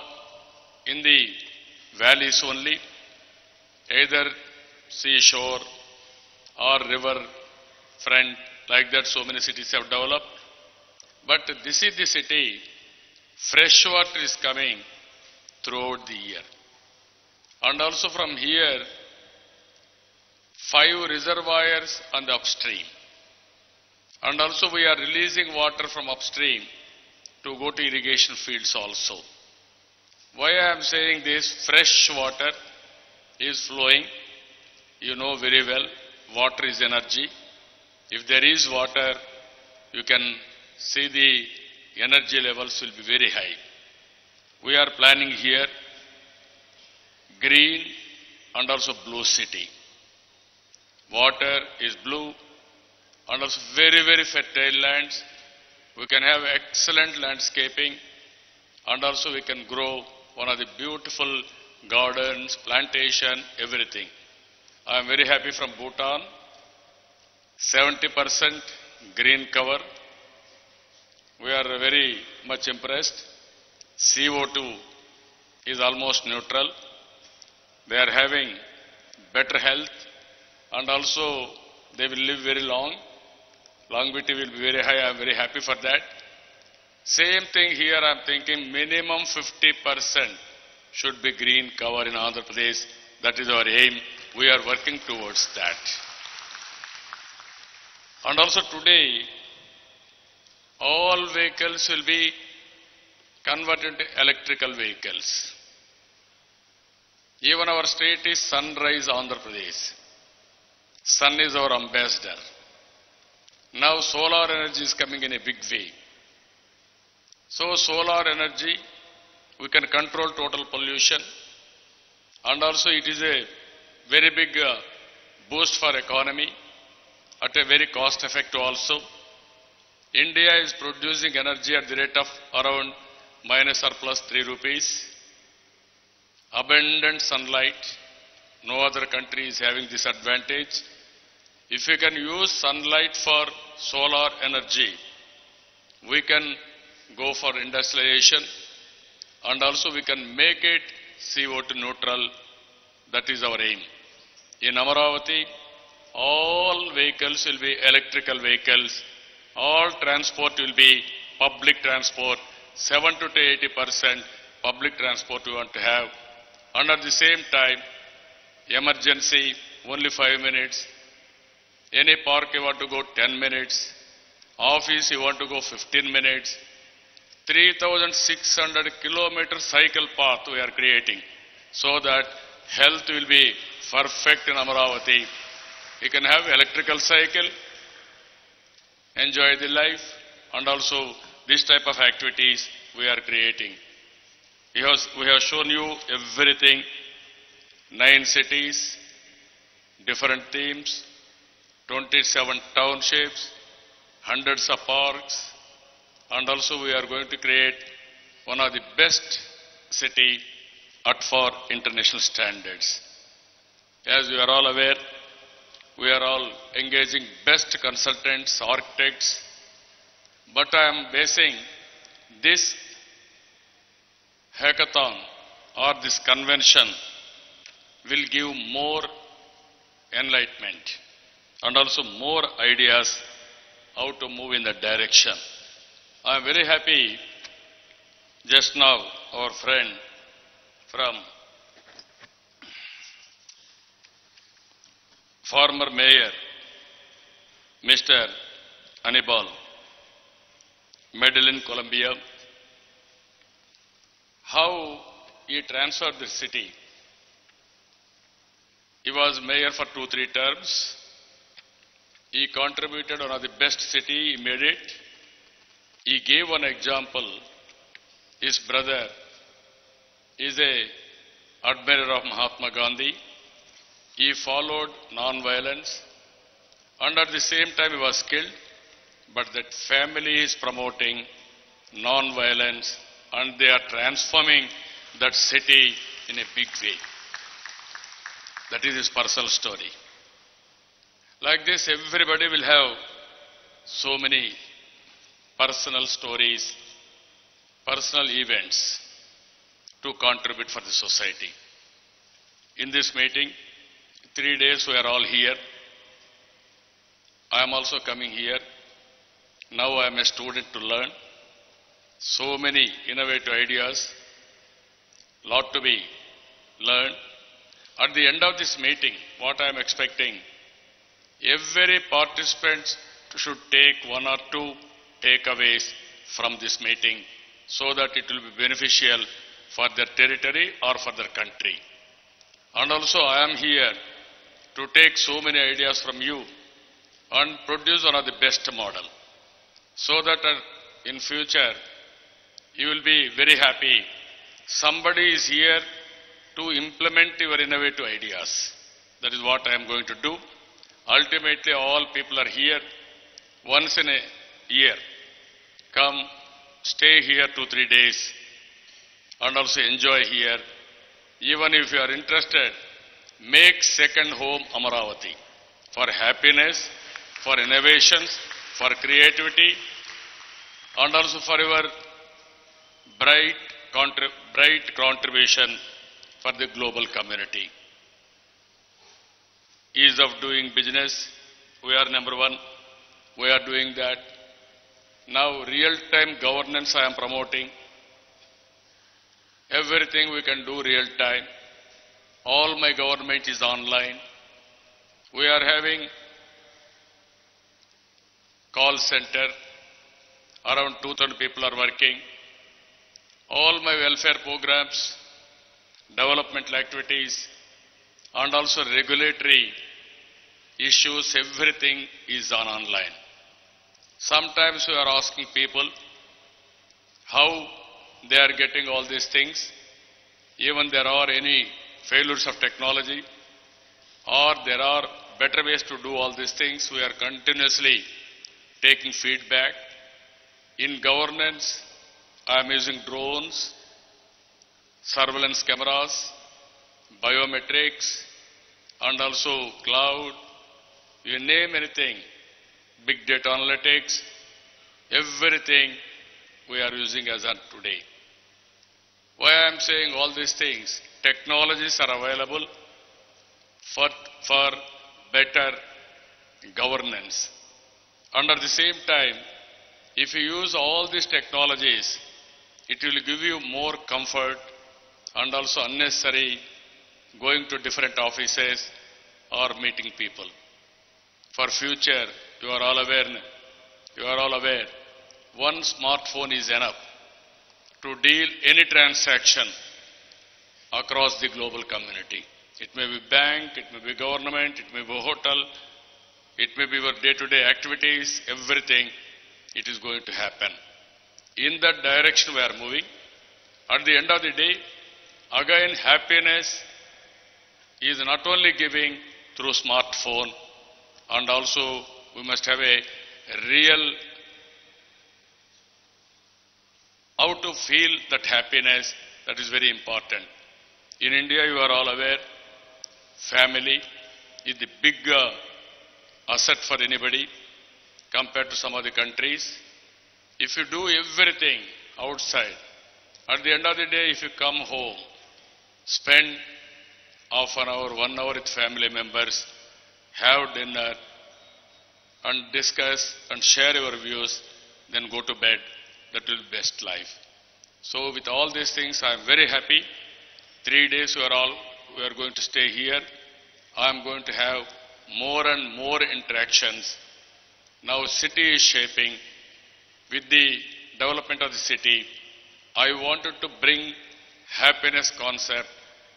in the valleys only, either seashore or river front, like that so many cities have developed. But this is the city, fresh water is coming throughout the year. And also from here, 5 reservoirs on the upstream. And also we are releasing water from upstream to go to irrigation fields also. Why I am saying this? Fresh water is flowing. You know very well, water is energy. If there is water, you can see the energy levels will be very high. We are planning here green and also blue city. Water is blue and also very, very fertile lands. We can have excellent landscaping and also we can grow one of the beautiful gardens, plantation, everything. I am very happy from Bhutan. 70% green cover. We are very much impressed. CO2 is almost neutral. They are having better health and also they will live very long. Longevity will be very high. I am very happy for that. Same thing here, I am thinking minimum 50% should be green cover in Andhra Pradesh. That is our aim. We are working towards that. And also today, all vehicles will be converted to electrical vehicles. Even our state is Sunrise Andhra Pradesh. Sun is our ambassador. Now solar energy is coming in a big way. So solar energy, we can control total pollution and also it is a very big boost for economy at a very cost effective also. India is producing energy at the rate of around minus or plus 3 rupees. Abundant sunlight. No other country is having this advantage. If we can use sunlight for solar energy, we can go for industrialization and also we can make it CO2 neutral. That is our aim. In Amaravati, all vehicles will be electrical vehicles. All transport will be public transport. 70 to 80% public transport we want to have. And at the same time, emergency, only 5 minutes. Any park you want to go 10 minutes. Office you want to go 15 minutes. 3,600 kilometer cycle path we are creating so that health will be perfect in Amaravati. You can have electrical cycle, enjoy the life, and also this type of activities we are creating. We have shown you everything, 9 cities, different themes, 27 townships, hundreds of parks, and also we are going to create one of the best city at for international standards. As you are all aware, we are all engaging best consultants, architects, but I am basing this hackathon or this convention will give more enlightenment and also more ideas how to move in that direction. I am very happy just now our friend from former mayor Mr. Anibal, Medellin, Colombia, how he transferred the city. He was mayor for 2-3 terms. He contributed one of the best city, he made it. He gave one example. His brother is a admirer of Mahatma Gandhi He followed non-violence, and at the same time he was killed, but that family is promoting non-violence, and they are transforming that city in a big way. That is his personal story. Like this, everybody will have so many personal stories, personal events to contribute for the society. In this meeting, 3 days we are all here. I am also coming here. Now I am a student to learn. So many innovative ideas, lot to be learned. At the end of this meeting, what I am expecting, every participant should take 1 or 2 takeaways from this meeting so that it will be beneficial for their territory or for their country. And also I am here to take so many ideas from you and produce one of the best model so that in future you will be very happy. Somebody is here to implement your innovative ideas. That is what I am going to do. Ultimately, all people are here once in a year. Come, stay here 2-3 days and also enjoy here. Even if you are interested, make second home Amaravati for happiness, for innovations, for creativity, and also for your bright contribution for the global community. Ease of doing business, we are number 1. We are doing that. Now real-time governance I am promoting. Everything we can do real-time. All my government is online. We are having call center. Around 2,000 people are working. All my welfare programs, developmental activities, and also regulatory issues, everything is online. Sometimes we are asking people how they are getting all these things, even there are any failures of technology, or there are better ways to do all these things. We are continuously taking feedback. In governance, I am using drones, surveillance cameras, biometrics, and also cloud. You name anything, big data analytics, everything we are using as of today. Why I am saying all these things? Technologies are available for better governance. And at the same time, if you use all these technologies, it will give you more comfort and also unnecessary going to different offices or meeting people. For future, you are all aware, one smartphone is enough to deal any transaction across the global community. It may be bank, it may be government, it may be hotel, it may be your day-to-day activities, everything, it is going to happen. In that direction we are moving. At the end of the day, again happiness is not only giving through smartphone, and also we must have a real how to feel that happiness, that is very important. In India, you are all aware, family is the big asset for anybody compared to some other countries. If you do everything outside, at the end of the day, if you come home, spend half an hour, 1 hour with family members, have dinner, and discuss and share your views, then go to bed. That will be best life. So with all these things, I am very happy. 3 days we are going to stay here. I am going to have more and more interactions. Now city is shaping. With the development of the city, I wanted to bring happiness concept,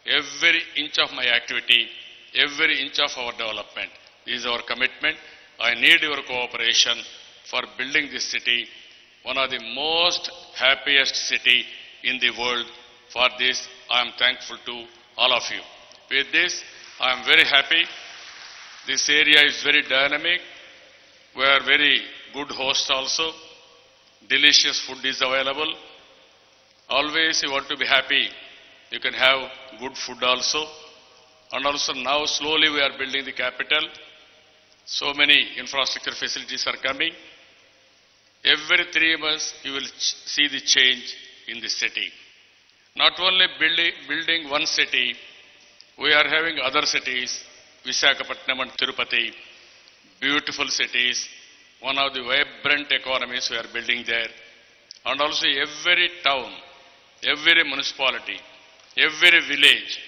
every inch of my activity, every inch of our development. This is our commitment. I need your cooperation for building this city, one of the most happiest city in the world. For this, I am thankful to all of you. With this, I am very happy. This area is very dynamic. We are very good hosts also. Delicious food is available. Always you want to be happy. You can have good food also. And also now slowly we are building the capital. So many infrastructure facilities are coming. Every 3 months you will see the change in the city. Not only building one city, we are having other cities, Visakhapatnam and Tirupati, beautiful cities, one of the vibrant economies we are building there. And also every town, every municipality, every village,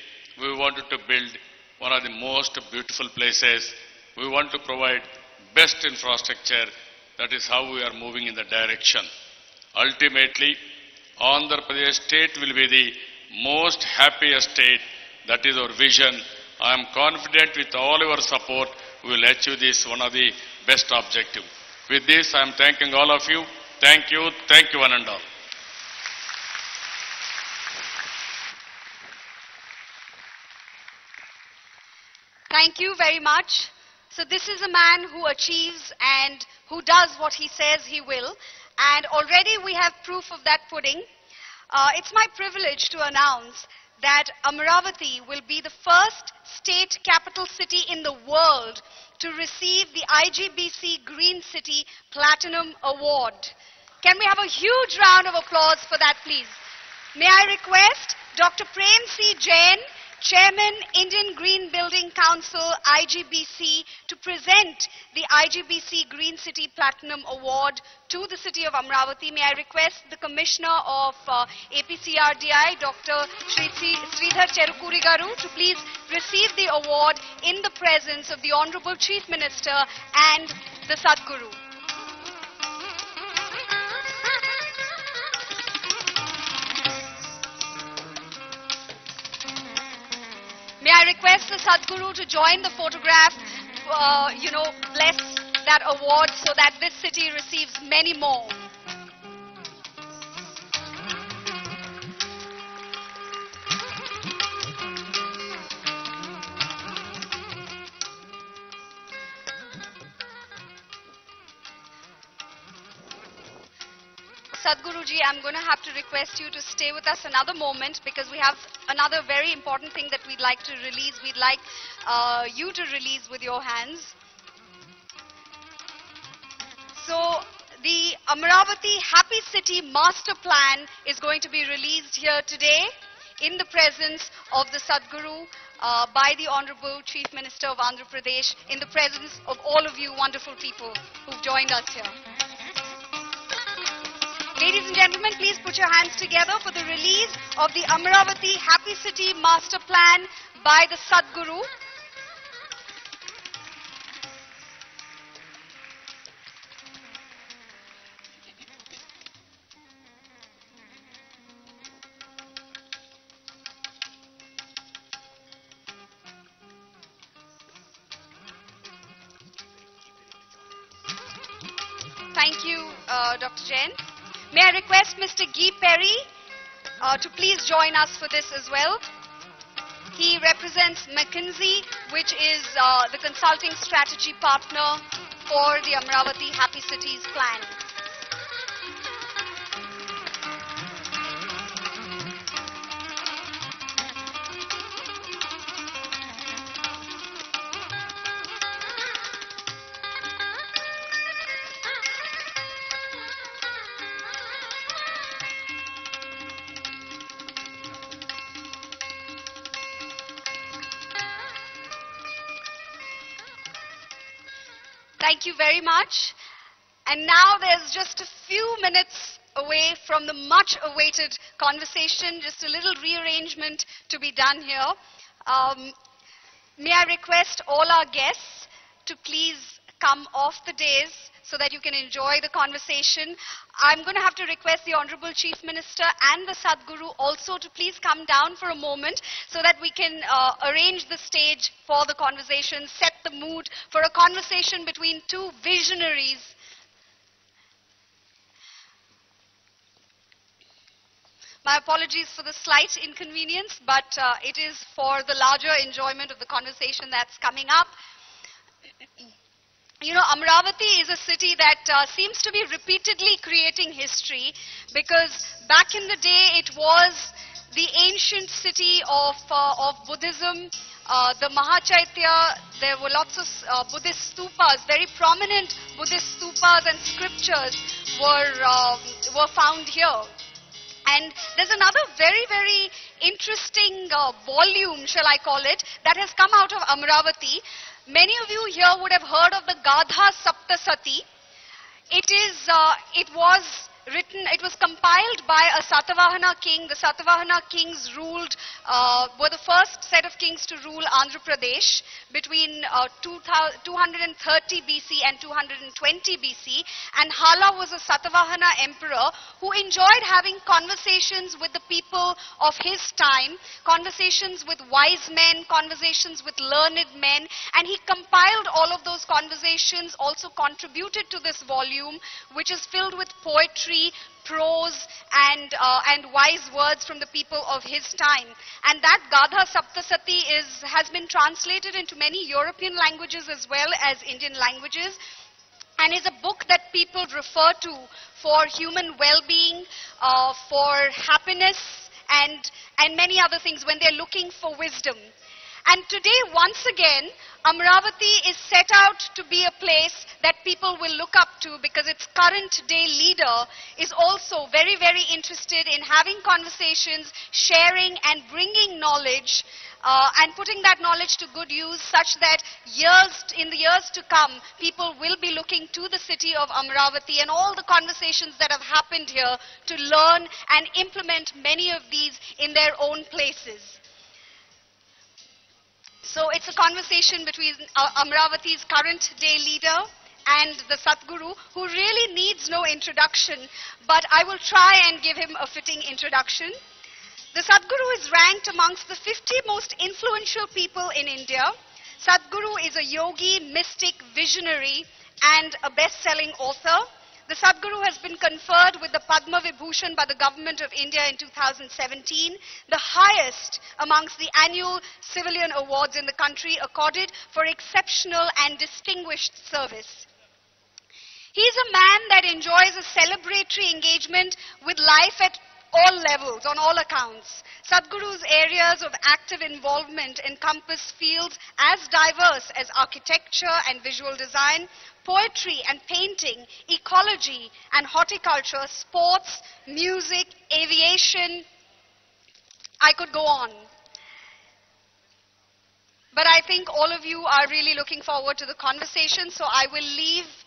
we wanted to build one of the most beautiful places. We want to provide best infrastructure. That is how we are moving in the direction. Ultimately, Andhra Pradesh state will be the most happiest state. That is our vision. I am confident with all your support, we will achieve this, one of the best objectives. With this, I am thanking all of you. Thank you one and all. Thank you very much. So this is a man who achieves and who does what he says he will. And already we have proof of that pudding. It's my privilege to announce that Amaravati will be the first state capital city in the world to receive the IGBC Green City Platinum Award. Can we have a huge round of applause for that, please? May I request Dr. Prem C. Jain, Chairman, Indian Green Building Council, IGBC, to present the IGBC Green City Platinum Award to the city of Amaravati. May I request the Commissioner of APCRDI, Dr. Sridhar Cherukuri Garu, to please receive the award in the presence of the Honorable Chief Minister and the Sadguru. May I request the Sadguru to join the photograph, bless that award so that this city receives many more. Sadhguruji, I'm going to have to request you to stay with us another moment because we have another very important thing that we'd like to release. We'd like you to release with your hands. So, the Amaravati Happy City Master Plan is going to be released here today in the presence of the Sadhguru by the Honorable Chief Minister of Andhra Pradesh, in the presence of all of you wonderful people who've joined us here. Ladies and gentlemen, please put your hands together for the release of the Amaravati Happy City Master Plan by the Sadhguru. Thank you, Dr. Jain. May I request Mr. Guy Perry to please join us for this as well. He represents McKinsey, which is the consulting strategy partner for the Amaravati Happy Cities plan. Thank you very much. And now there's just a few minutes away from the much awaited conversation, just a little rearrangement to be done here. May I request all our guests to please come off the dais so that you can enjoy the conversation. I'm going to have to request the Honorable Chief Minister and the Sadhguru also to please come down for a moment so that we can arrange the stage for the conversation, set the mood for a conversation between two visionaries. My apologies for the slight inconvenience, but it is for the larger enjoyment of the conversation that's coming up. You know, Amaravati is a city that seems to be repeatedly creating history, because back in the day it was the ancient city of Buddhism. The Mahachaitya, there were lots of Buddhist stupas, very prominent Buddhist stupas and scriptures were found here. And there's another very, very interesting volume, shall I call it, that has come out of Amaravati. Many of you here would have heard of the Gadha Saptasati. It was compiled by a Satavahana king. The Satavahana kings were the first set of kings to rule Andhra Pradesh between 230 BC and 220 BC. And Hala was a Satavahana emperor who enjoyed having conversations with the people of his time, conversations with wise men, conversations with learned men, and he compiled all of those conversations, also contributed to this volume, which is filled with poetry, prose, and wise words from the people of his time. And that Gadha Saptasati has been translated into many European languages as well as Indian languages, and is a book that people refer to for human well-being, for happiness, and many other things when they're looking for wisdom. And today, once again, Amaravati is set out to be a place that people will look up to, because its current day leader is also very, very interested in having conversations, sharing and bringing knowledge, and putting that knowledge to good use, such that in the years to come, people will be looking to the city of Amaravati and all the conversations that have happened here to learn and implement many of these in their own places. So it's a conversation between Amaravati's current day leader and the Sadguru, who really needs no introduction, but I will try and give him a fitting introduction. The Sadguru is ranked amongst the 50 most influential people in India. Sadguru is a yogi, mystic, visionary, and a best-selling author. The Sadguru has been conferred with the Padma Vibhushan by the Government of India in 2017, the highest amongst the annual civilian awards in the country, accorded for exceptional and distinguished service. He is a man that enjoys a celebratory engagement with life at all levels, on all accounts. Sadhguru's areas of active involvement encompass fields as diverse as architecture and visual design, poetry and painting, ecology and horticulture, sports, music, aviation. I could go on. But I think all of you are really looking forward to the conversation, so I will leave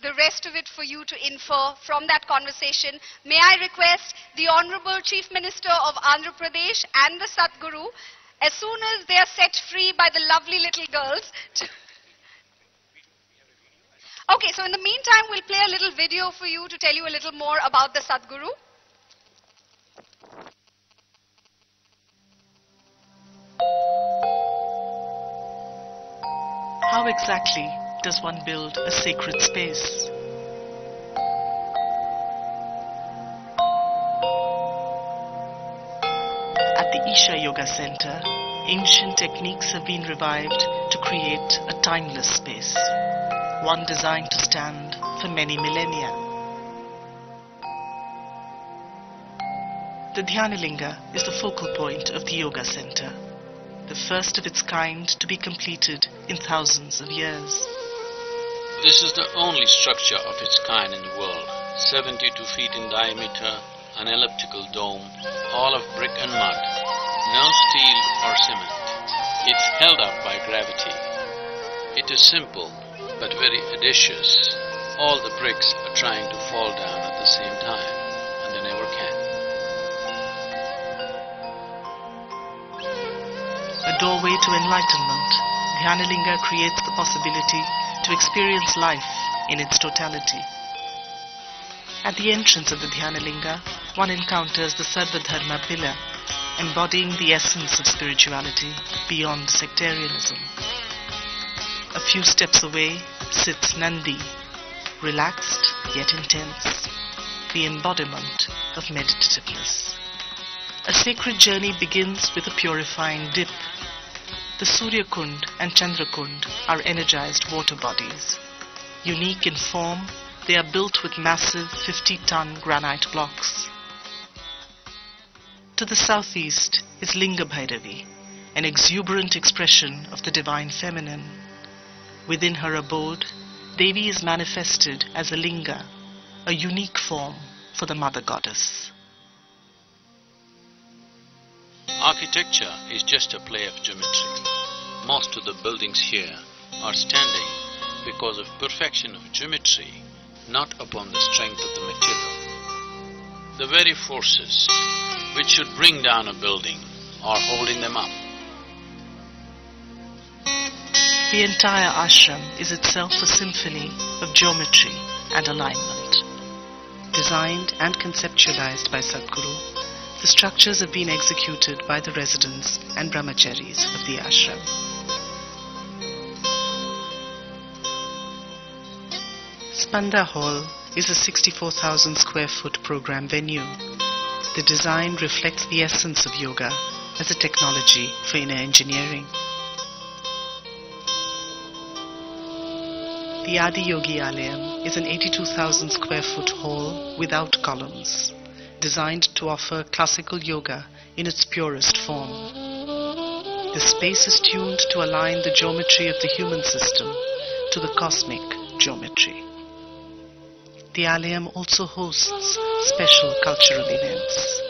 the rest of it for you to infer from that conversation. May I request the Honorable Chief Minister of Andhra Pradesh and the Sadguru, as soon as they are set free by the lovely little girls, Okay, so in the meantime, we'll play a little video for you to tell you a little more about the Sadguru. How exactly does one build a sacred space? At the Isha Yoga Center, ancient techniques have been revived to create a timeless space, one designed to stand for many millennia. The Dhyanalinga is the focal point of the Yoga Center, the first of its kind to be completed in thousands of years. This is the only structure of its kind in the world, 72 feet in diameter, an elliptical dome, all of brick and mud, no steel or cement. It's held up by gravity. It is simple, but very audacious. All the bricks are trying to fall down at the same time, and they never can. A doorway to enlightenment, Dhyanalinga creates the possibility to experience life in its totality. At the entrance of the Dhyanalinga, one encounters the Sarvadharma pillar, embodying the essence of spirituality beyond sectarianism. A few steps away sits Nandi, relaxed yet intense, the embodiment of meditativeness. A sacred journey begins with a purifying dip. The Surya Kund and Chandra Kund are energized water bodies. Unique in form, they are built with massive 50-ton granite blocks. To the southeast is Linga Bhairavi, an exuberant expression of the divine feminine. Within her abode, Devi is manifested as a linga, a unique form for the mother goddess. Architecture is just a play of geometry. Most of the buildings here are standing because of perfection of geometry, not upon the strength of the material. The very forces which should bring down a building are holding them up. The entire ashram is itself a symphony of geometry and alignment. Designed and conceptualized by Sadhguru, the structures have been executed by the residents and brahmacharis of the ashram. Spanda Hall is a 64,000 square foot program venue. The design reflects the essence of yoga as a technology for inner engineering. The Adi Yogi Alayam is an 82,000 square foot hall without columns, designed to offer classical yoga in its purest form. The space is tuned to align the geometry of the human system to the cosmic geometry. The Alayam also hosts special cultural events.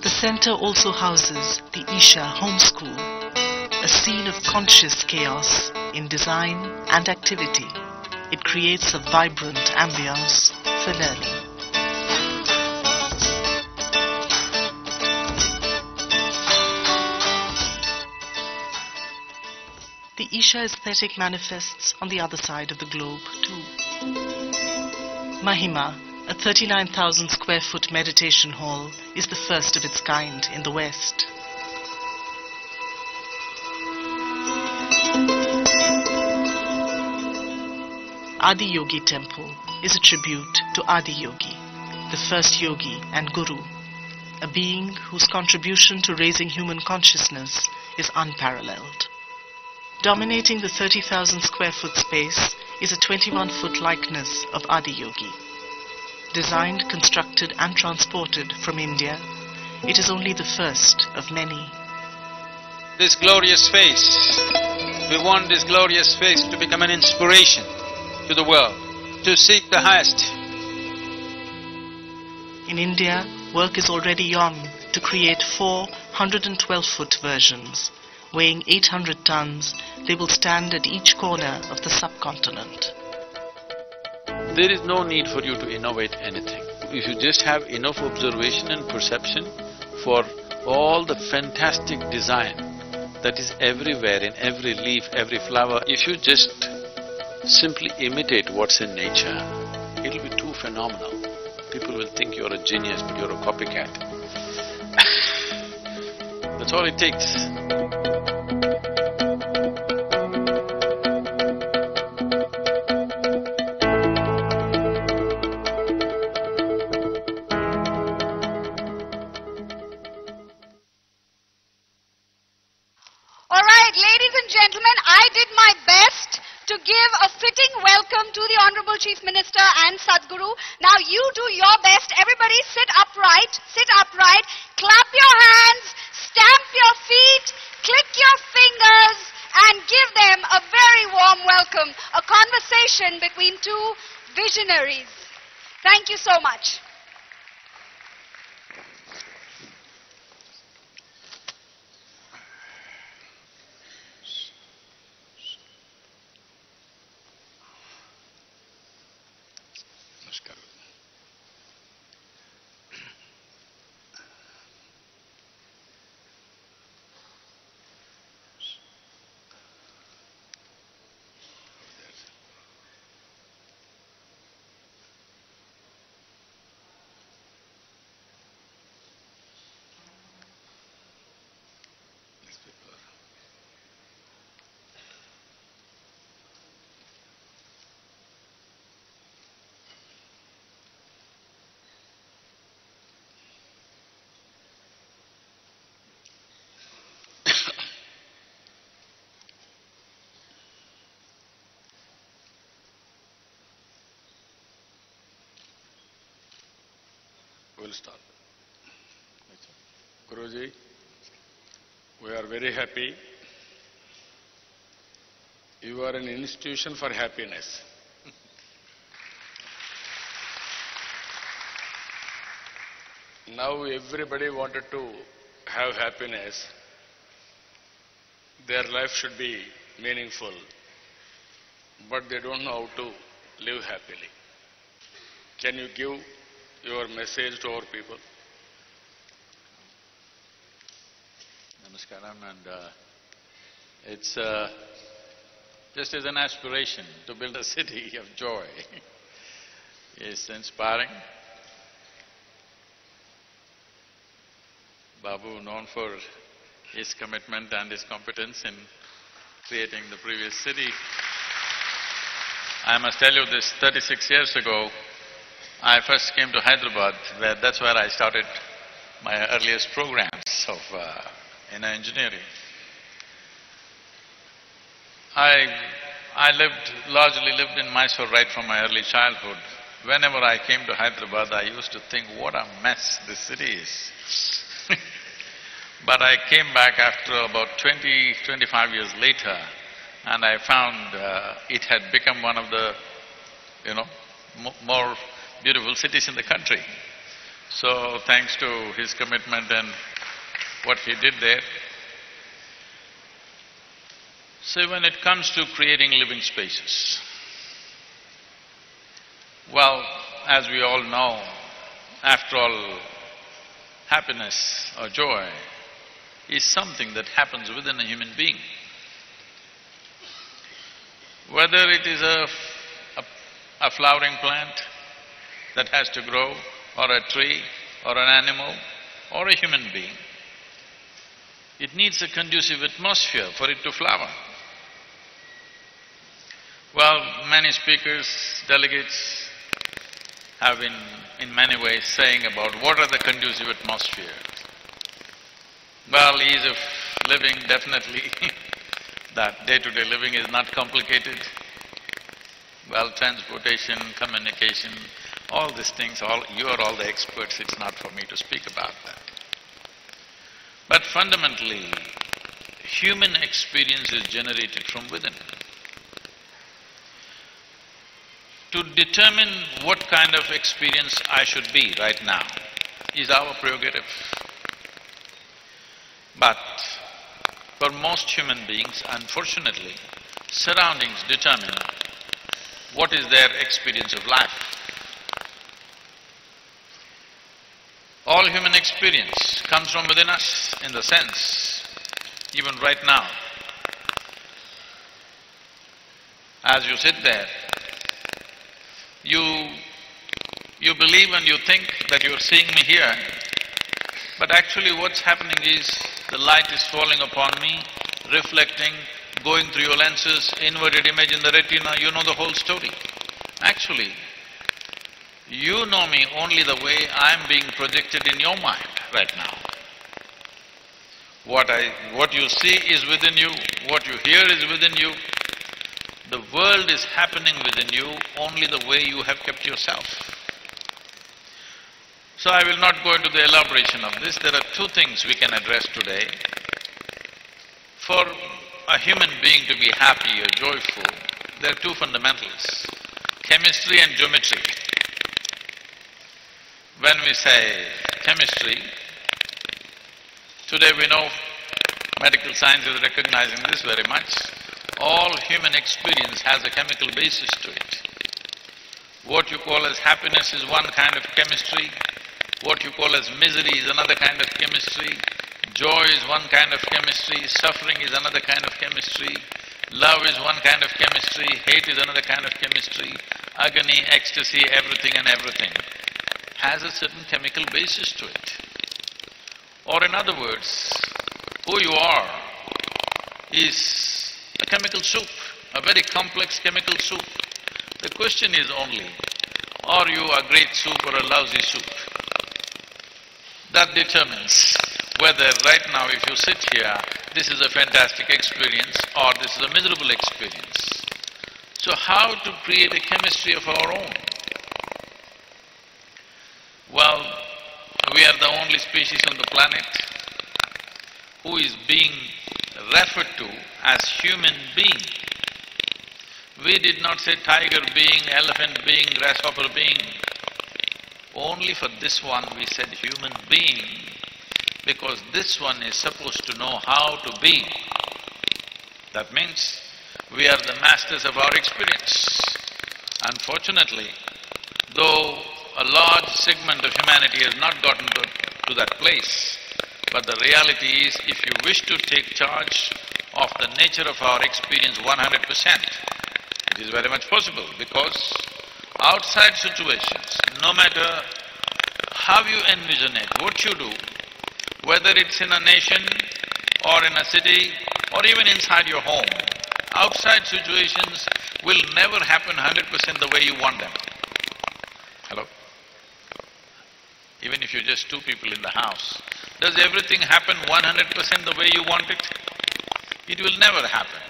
The center also houses the Isha Home School, a scene of conscious chaos in design and activity. It creates a vibrant ambience for learning. The Isha aesthetic manifests on the other side of the globe too. Mahima, a 39,000 square foot meditation hall, is the first of its kind in the West. Adi Yogi Temple is a tribute to Adi Yogi, the first yogi and guru, a being whose contribution to raising human consciousness is unparalleled. Dominating the 30,000 square foot space is a 21-foot likeness of Adi Yogi. Designed, constructed and transported from India, it is only the first of many. This glorious face, we want this glorious face to become an inspiration to the world, to seek the highest. In India, work is already on to create 4 112-foot versions. Weighing 800 tons, they will stand at each corner of the subcontinent. There is no need for you to innovate anything. If you just have enough observation and perception for all the fantastic design that is everywhere, in every leaf, every flower, if you just simply imitate what's in nature, it'll be too phenomenal. People will think you're a genius, but you're a copycat. That's all it takes. All right, ladies and gentlemen, I did my best to give a fitting welcome to the Honorable Chief Minister and Sadhguru. Now you do your best. Everybody sit upright, clap your hands, stamp your feet, click your fingers, and give them a very warm welcome. A conversation between two visionaries. Thank you so much. We'll start. Guruji, we are very happy. You are an institution for happiness. Now everybody wanted to have happiness. Their life should be meaningful, but they don't know how to live happily. Can you give your message to our people? Namaskaram, and it's just as an aspiration to build a city of joy. It's inspiring. Babu, known for his commitment and his competence in creating the previous city. I must tell you this, 36 years ago, I first came to Hyderabad, that's where I started my earliest programs of engineering. I largely lived in Mysore right from my early childhood. Whenever I came to Hyderabad, I used to think, what a mess this city is. But I came back after about 25 years later, and I found it had become one of the, more beautiful cities in the country. So thanks to his commitment and what he did there. So when it comes to creating living spaces, well, as we all know, after all, happiness or joy is something that happens within a human being. Whether it is a flowering plant that has to grow, or a tree, or an animal, or a human being, it needs a conducive atmosphere for it to flower. Well, many speakers, delegates have been in many ways saying about what are the conducive atmospheres. Well, ease of living, definitely. That day-to-day living is not complicated. Well, transportation, communication, all these things, you are all the experts, it's not for me to speak about that. But fundamentally, human experience is generated from within. To determine what kind of experience I should be right now is our prerogative. But for most human beings, unfortunately, surroundings determine what is their experience of life. All human experience comes from within us, in the sense, even right now, as you sit there, you believe and you think that you're seeing me here, but actually what's happening is the light is falling upon me, reflecting, going through your lenses, inverted image in the retina, you know the whole story. Actually, you know me only the way I'm being projected in your mind right now. What you see is within you, what you hear is within you. The world is happening within you only the way you have kept yourself. So I will not go into the elaboration of this. There are two things we can address today. For a human being to be happy or joyful, there are two fundamentals, chemistry and geometry. When we say chemistry, today we know medical science is recognizing this very much. All human experience has a chemical basis to it. What you call as happiness is one kind of chemistry, what you call as misery is another kind of chemistry, joy is one kind of chemistry, suffering is another kind of chemistry, love is one kind of chemistry, hate is another kind of chemistry, agony, ecstasy, everything and everything has a certain chemical basis to it. Or in other words, who you are is a chemical soup, a very complex chemical soup. The question is only, are you a great soup or a lousy soup? That determines whether right now if you sit here, this is a fantastic experience or this is a miserable experience. So how to create a chemistry of our own? Well, we are the only species on the planet who is being referred to as human being. We did not say tiger being, elephant being, grasshopper being. Only for this one we said human being, because this one is supposed to know how to be. That means we are the masters of our experience. Unfortunately, though a large segment of humanity has not gotten to that place, but the reality is, if you wish to take charge of the nature of our experience 100%, it is very much possible, because outside situations, no matter how you envision it, what you do, whether it's in a nation or in a city or even inside your home, outside situations will never happen 100% the way you want them. Hello? Even if you're just two people in the house, does everything happen 100% the way you want it? It will never happen.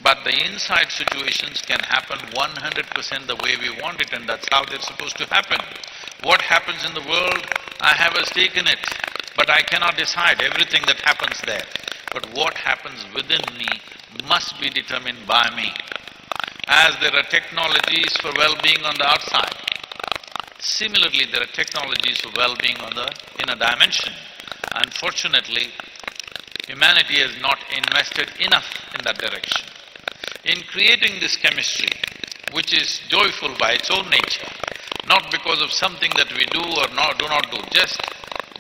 But the inside situations can happen 100% the way we want it, and that's how they're supposed to happen. What happens in the world, I have a stake in it, but I cannot decide everything that happens there. But what happens within me must be determined by me. As there are technologies for well-being on the outside, similarly there are technologies for well-being on the inner dimension. Unfortunately, humanity has not invested enough in that direction. In creating this chemistry, which is joyful by its own nature, not because of something that we do or do not do, just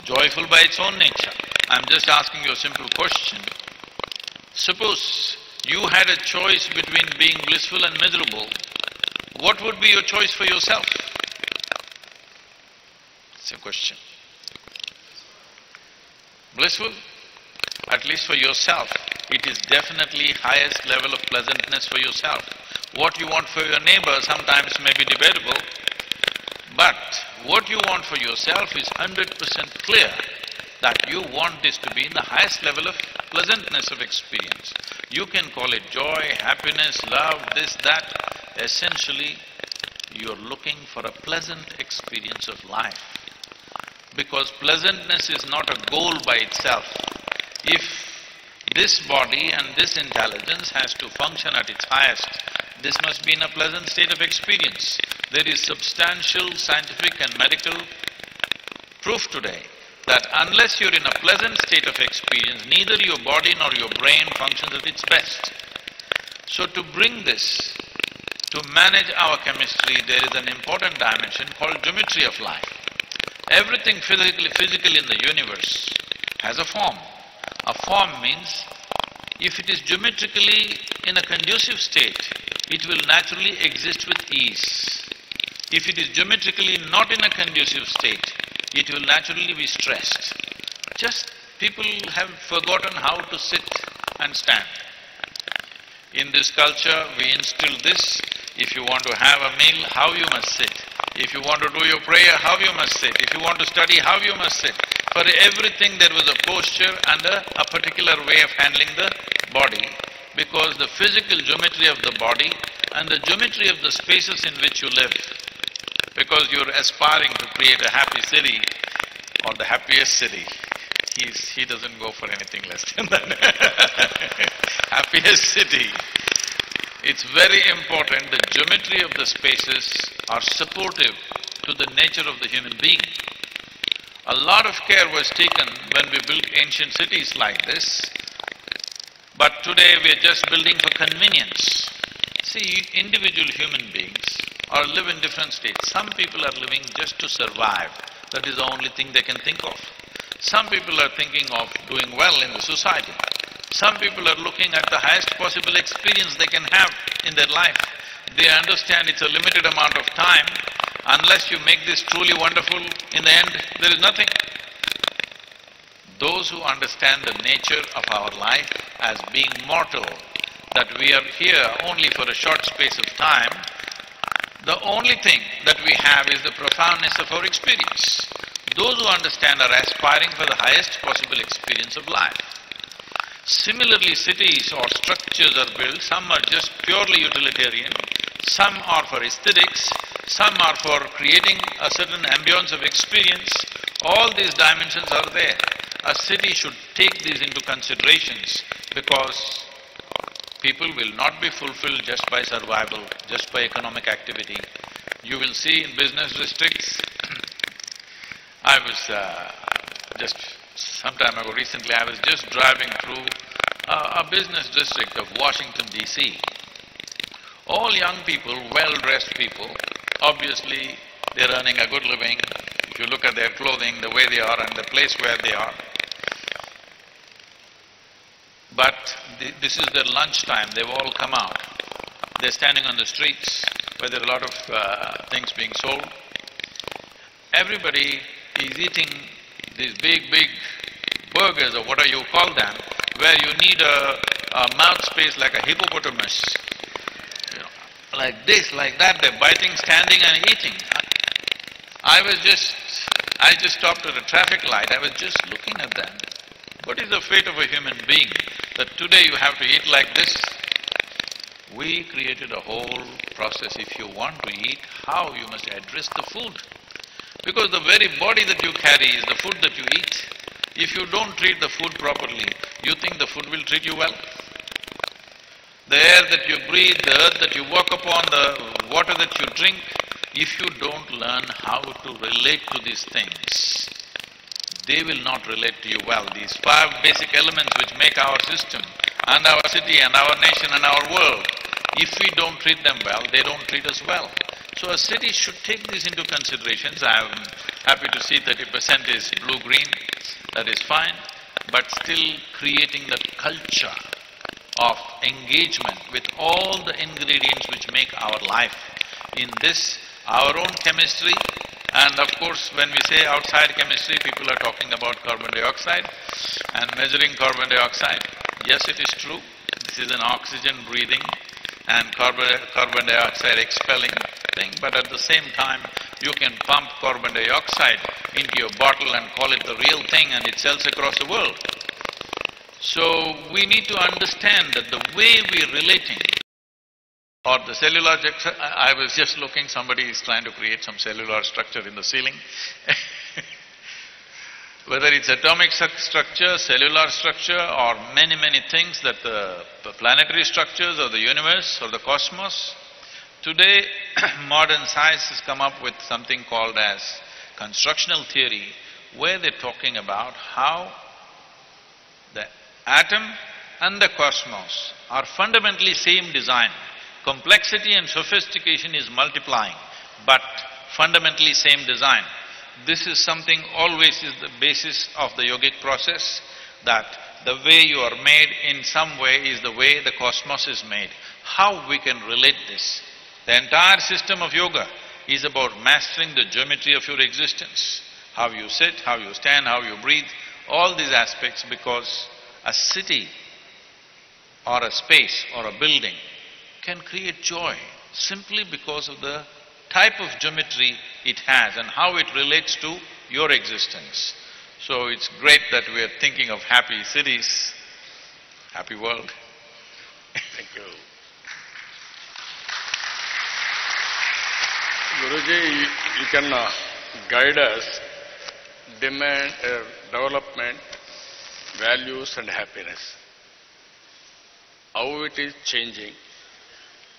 joyful by its own nature. I'm just asking you a simple question. Suppose you had a choice between being blissful and miserable, what would be your choice for yourself? It's a question. Blissful? At least for yourself, it is definitely highest level of pleasantness for yourself. What you want for your neighbor sometimes may be debatable, but what you want for yourself is 100% clear that you want this to be in the highest level of pleasantness of experience. You can call it joy, happiness, love, this, that. Essentially, you're looking for a pleasant experience of life. Because pleasantness is not a goal by itself. If this body and this intelligence has to function at its highest, this must be in a pleasant state of experience. There is substantial scientific and medical proof today that unless you're in a pleasant state of experience, neither your body nor your brain functions at its best. So to bring this, to manage our chemistry, there is an important dimension called geometry of life. Everything physical in the universe has a form. A form means if it is geometrically in a conducive state, it will naturally exist with ease. If it is geometrically not in a conducive state, it will naturally be stressed. Just people have forgotten how to sit and stand. In this culture, we instill this. If you want to have a meal, how you must sit. If you want to do your prayer, how you must sit. If you want to study, how you must sit. For everything there was a posture and a particular way of handling the body, because the physical geometry of the body and the geometry of the spaces in which you live, because you're aspiring to create a happy city or the happiest city. He doesn't go for anything less than that. Happiest city. It's very important the geometry of the spaces are supportive to the nature of the human being. A lot of care was taken when we built ancient cities like this, but today we are just building for convenience. See, individual human beings live in different states. Some people are living just to survive. That is the only thing they can think of. Some people are thinking of doing well in the society. Some people are looking at the highest possible experience they can have in their life. They understand it's a limited amount of time. Unless you make this truly wonderful, in the end, there is nothing. Those who understand the nature of our life as being mortal, that we are here only for a short space of time, the only thing that we have is the profoundness of our experience. Those who understand are aspiring for the highest possible experience of life. Similarly, cities or structures are built, some are just purely utilitarian, some are for aesthetics, some are for creating a certain ambience of experience. All these dimensions are there. A city should take these into considerations because people will not be fulfilled just by survival, just by economic activity. You will see in business districts, I was just some time ago, recently, I was just driving through a business district of Washington, D.C. All young people, well-dressed people, obviously they're earning a good living. If you look at their clothing, the way they are and the place where they are. But this is their lunchtime, they've all come out. They're standing on the streets where there are a lot of things being sold. Everybody is eating these big burgers, or whatever you call them, where you need a mouth space like a hippopotamus. You know, like this, like that, they're biting, standing and eating. I just stopped at a traffic light, I was just looking at them. What is the fate of a human being that today you have to eat like this? We created a whole process. If you want to eat, how you must address the food. Because the very body that you carry is the food that you eat. If you don't treat the food properly, you think the food will treat you well? The air that you breathe, the earth that you walk upon, the water that you drink, if you don't learn how to relate to these things, they will not relate to you well. These 5 basic elements which make our system and our city and our nation and our world, if we don't treat them well, they don't treat us well. So a city should take these into considerations. I am happy to see 30% is blue-green, that is fine, but still creating the culture of engagement with all the ingredients which make our life. In this, our own chemistry, and of course when we say outside chemistry, people are talking about carbon dioxide and measuring carbon dioxide. Yes, it is true, this is an oxygen breathing and carbon dioxide expelling thing, but at the same time, you can pump carbon dioxide into your bottle and call it the real thing and it sells across the world. So, we need to understand that the way we're relating, or the cellular… I was just looking, somebody is trying to create some cellular structure in the ceiling. Whether it's atomic structure, cellular structure, or many things that the planetary structures or the universe or the cosmos. Today, modern science has come up with something called as constructional theory, where they're talking about how the atom and the cosmos are fundamentally same design. Complexity and sophistication is multiplying, but fundamentally same design. This is something always is the basis of the yogic process, that the way you are made in some way is the way the cosmos is made. How we can relate this? The entire system of yoga is about mastering the geometry of your existence. How you sit, how you stand, how you breathe, all these aspects, because a city or a space or a building can create joy simply because of the type of geometry it has and how it relates to your existence. So it's great that we are thinking of happy cities, happy world. Thank you. Guruji, you can guide us, demand development, values and happiness. How it is changing,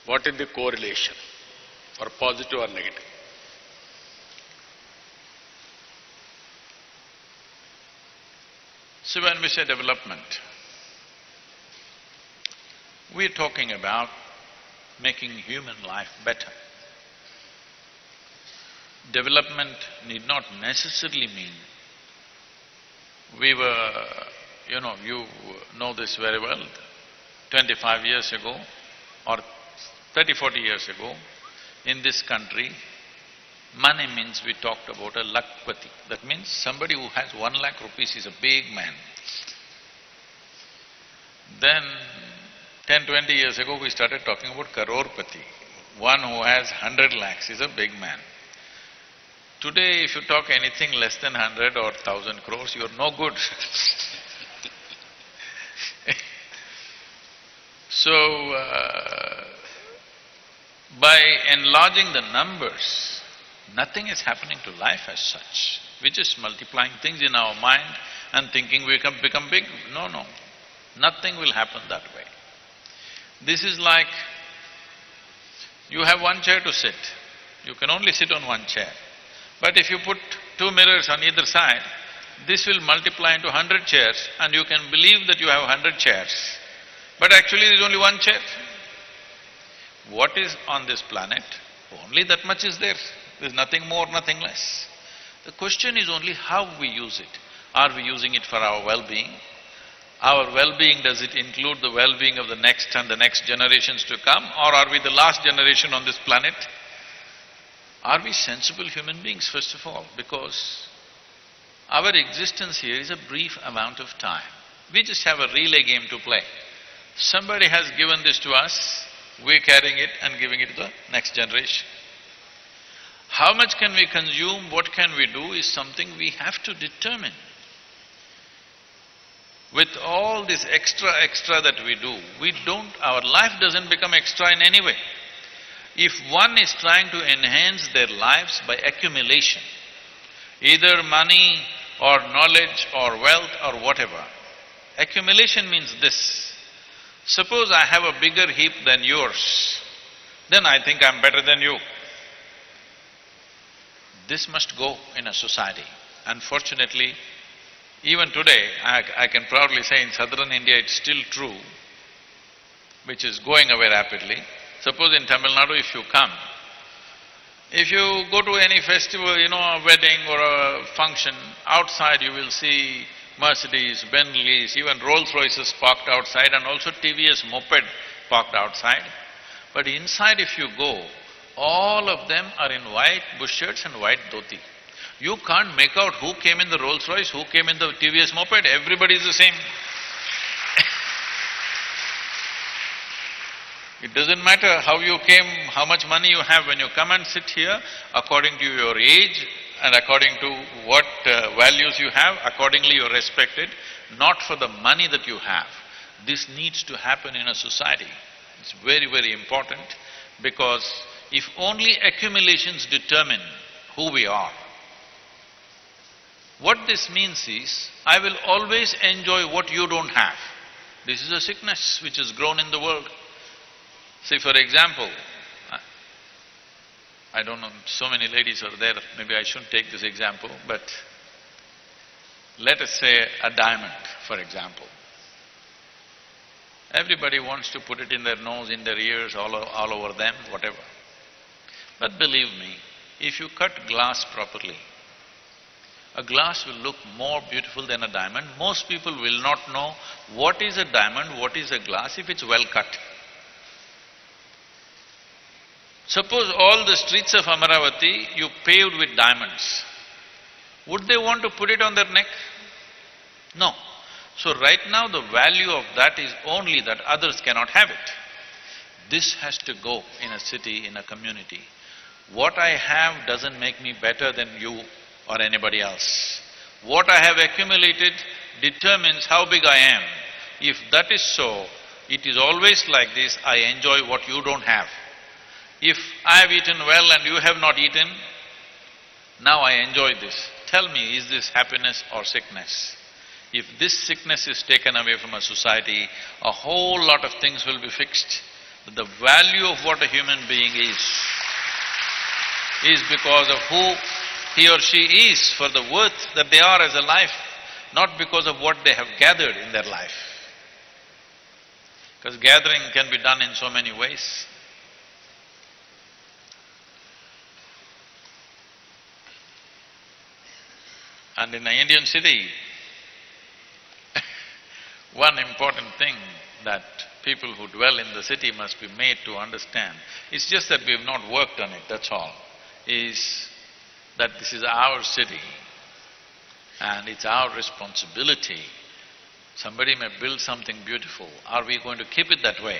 what is the correlation, or positive or negative? So when we say development, we're talking about making human life better. Development need not necessarily mean… you know this very well, 25 years ago or 30–40 years ago, in this country, money means we talked about a lakpati. That means somebody who has 1 lakh rupees is a big man. Then 10–20 years ago, we started talking about crorepati. One who has 100 lakhs is a big man. Today, if you talk anything less than 100 or 1,000 crores, you're no good. by enlarging the numbers, nothing is happening to life as such. We're just multiplying things in our mind and thinking we can become big. No, no. Nothing will happen that way. This is like, you have one chair to sit. You can only sit on one chair. But if you put two mirrors on either side, this will multiply into 100 chairs and you can believe that you have 100 chairs. But actually there is only one chair. What is on this planet? Only that much is there. There's nothing more, nothing less. The question is only how we use it. Are we using it for our well-being? Our well-being, does it include the well-being of the next and the next generations to come, or are we the last generation on this planet? Are we sensible human beings, first of all? Because our existence here is a brief amount of time. We just have a relay game to play. Somebody has given this to us, we're carrying it and giving it to the next generation. How much can we consume, what can we do is something we have to determine. With all this extra that we do, our life doesn't become extra in any way. If one is trying to enhance their lives by accumulation, either money or knowledge or wealth or whatever, accumulation means this. Suppose I have a bigger heap than yours, then I think I'm better than you. This must go in a society. Unfortunately, even today, I can proudly say in southern India it's still true, which is going away rapidly. Suppose in Tamil Nadu if you come, if you go to any festival, a wedding or a function, outside you will see Mercedes, Bentleys, even Rolls-Royces parked outside and also TVS moped parked outside. But inside if you go, all of them are in white bush shirts and white dhoti. You can't make out who came in the Rolls-Royce, who came in the TVS moped, everybody is the same. It doesn't matter how you came, how much money you have, when you come and sit here, according to your age and according to what values you have, accordingly you're respected, not for the money that you have. This needs to happen in a society. It's very, very important, because if only accumulations determine who we are, what this means is, I will always enjoy what you don't have. This is a sickness which has grown in the world. See, for example, I don't know, so many ladies are there, maybe I shouldn't take this example, but let us say a diamond, for example. Everybody wants to put it in their nose, in their ears, all over them, whatever. But believe me, if you cut glass properly, a glass will look more beautiful than a diamond. Most people will not know what is a diamond, what is a glass if it's well cut. Suppose all the streets of Amaravati you paved with diamonds, would they want to put it on their neck? No. So right now the value of that is only that others cannot have it. This has to go in a city, in a community. What I have doesn't make me better than you or anybody else. What I have accumulated determines how big I am. If that is so, it is always like this, I enjoy what you don't have. If I have eaten well and you have not eaten, now I enjoy this. Tell me, is this happiness or sickness? If this sickness is taken away from a society, a whole lot of things will be fixed. The value of what a human being is because of who he or she is, for the worth that they are as a life, not because of what they have gathered in their life. Because gathering can be done in so many ways. And in an Indian city, one important thing that people who dwell in the city must be made to understand, it's just that we have not worked on it, that's all, is that this is our city and it's our responsibility. Somebody may build something beautiful, are we going to keep it that way?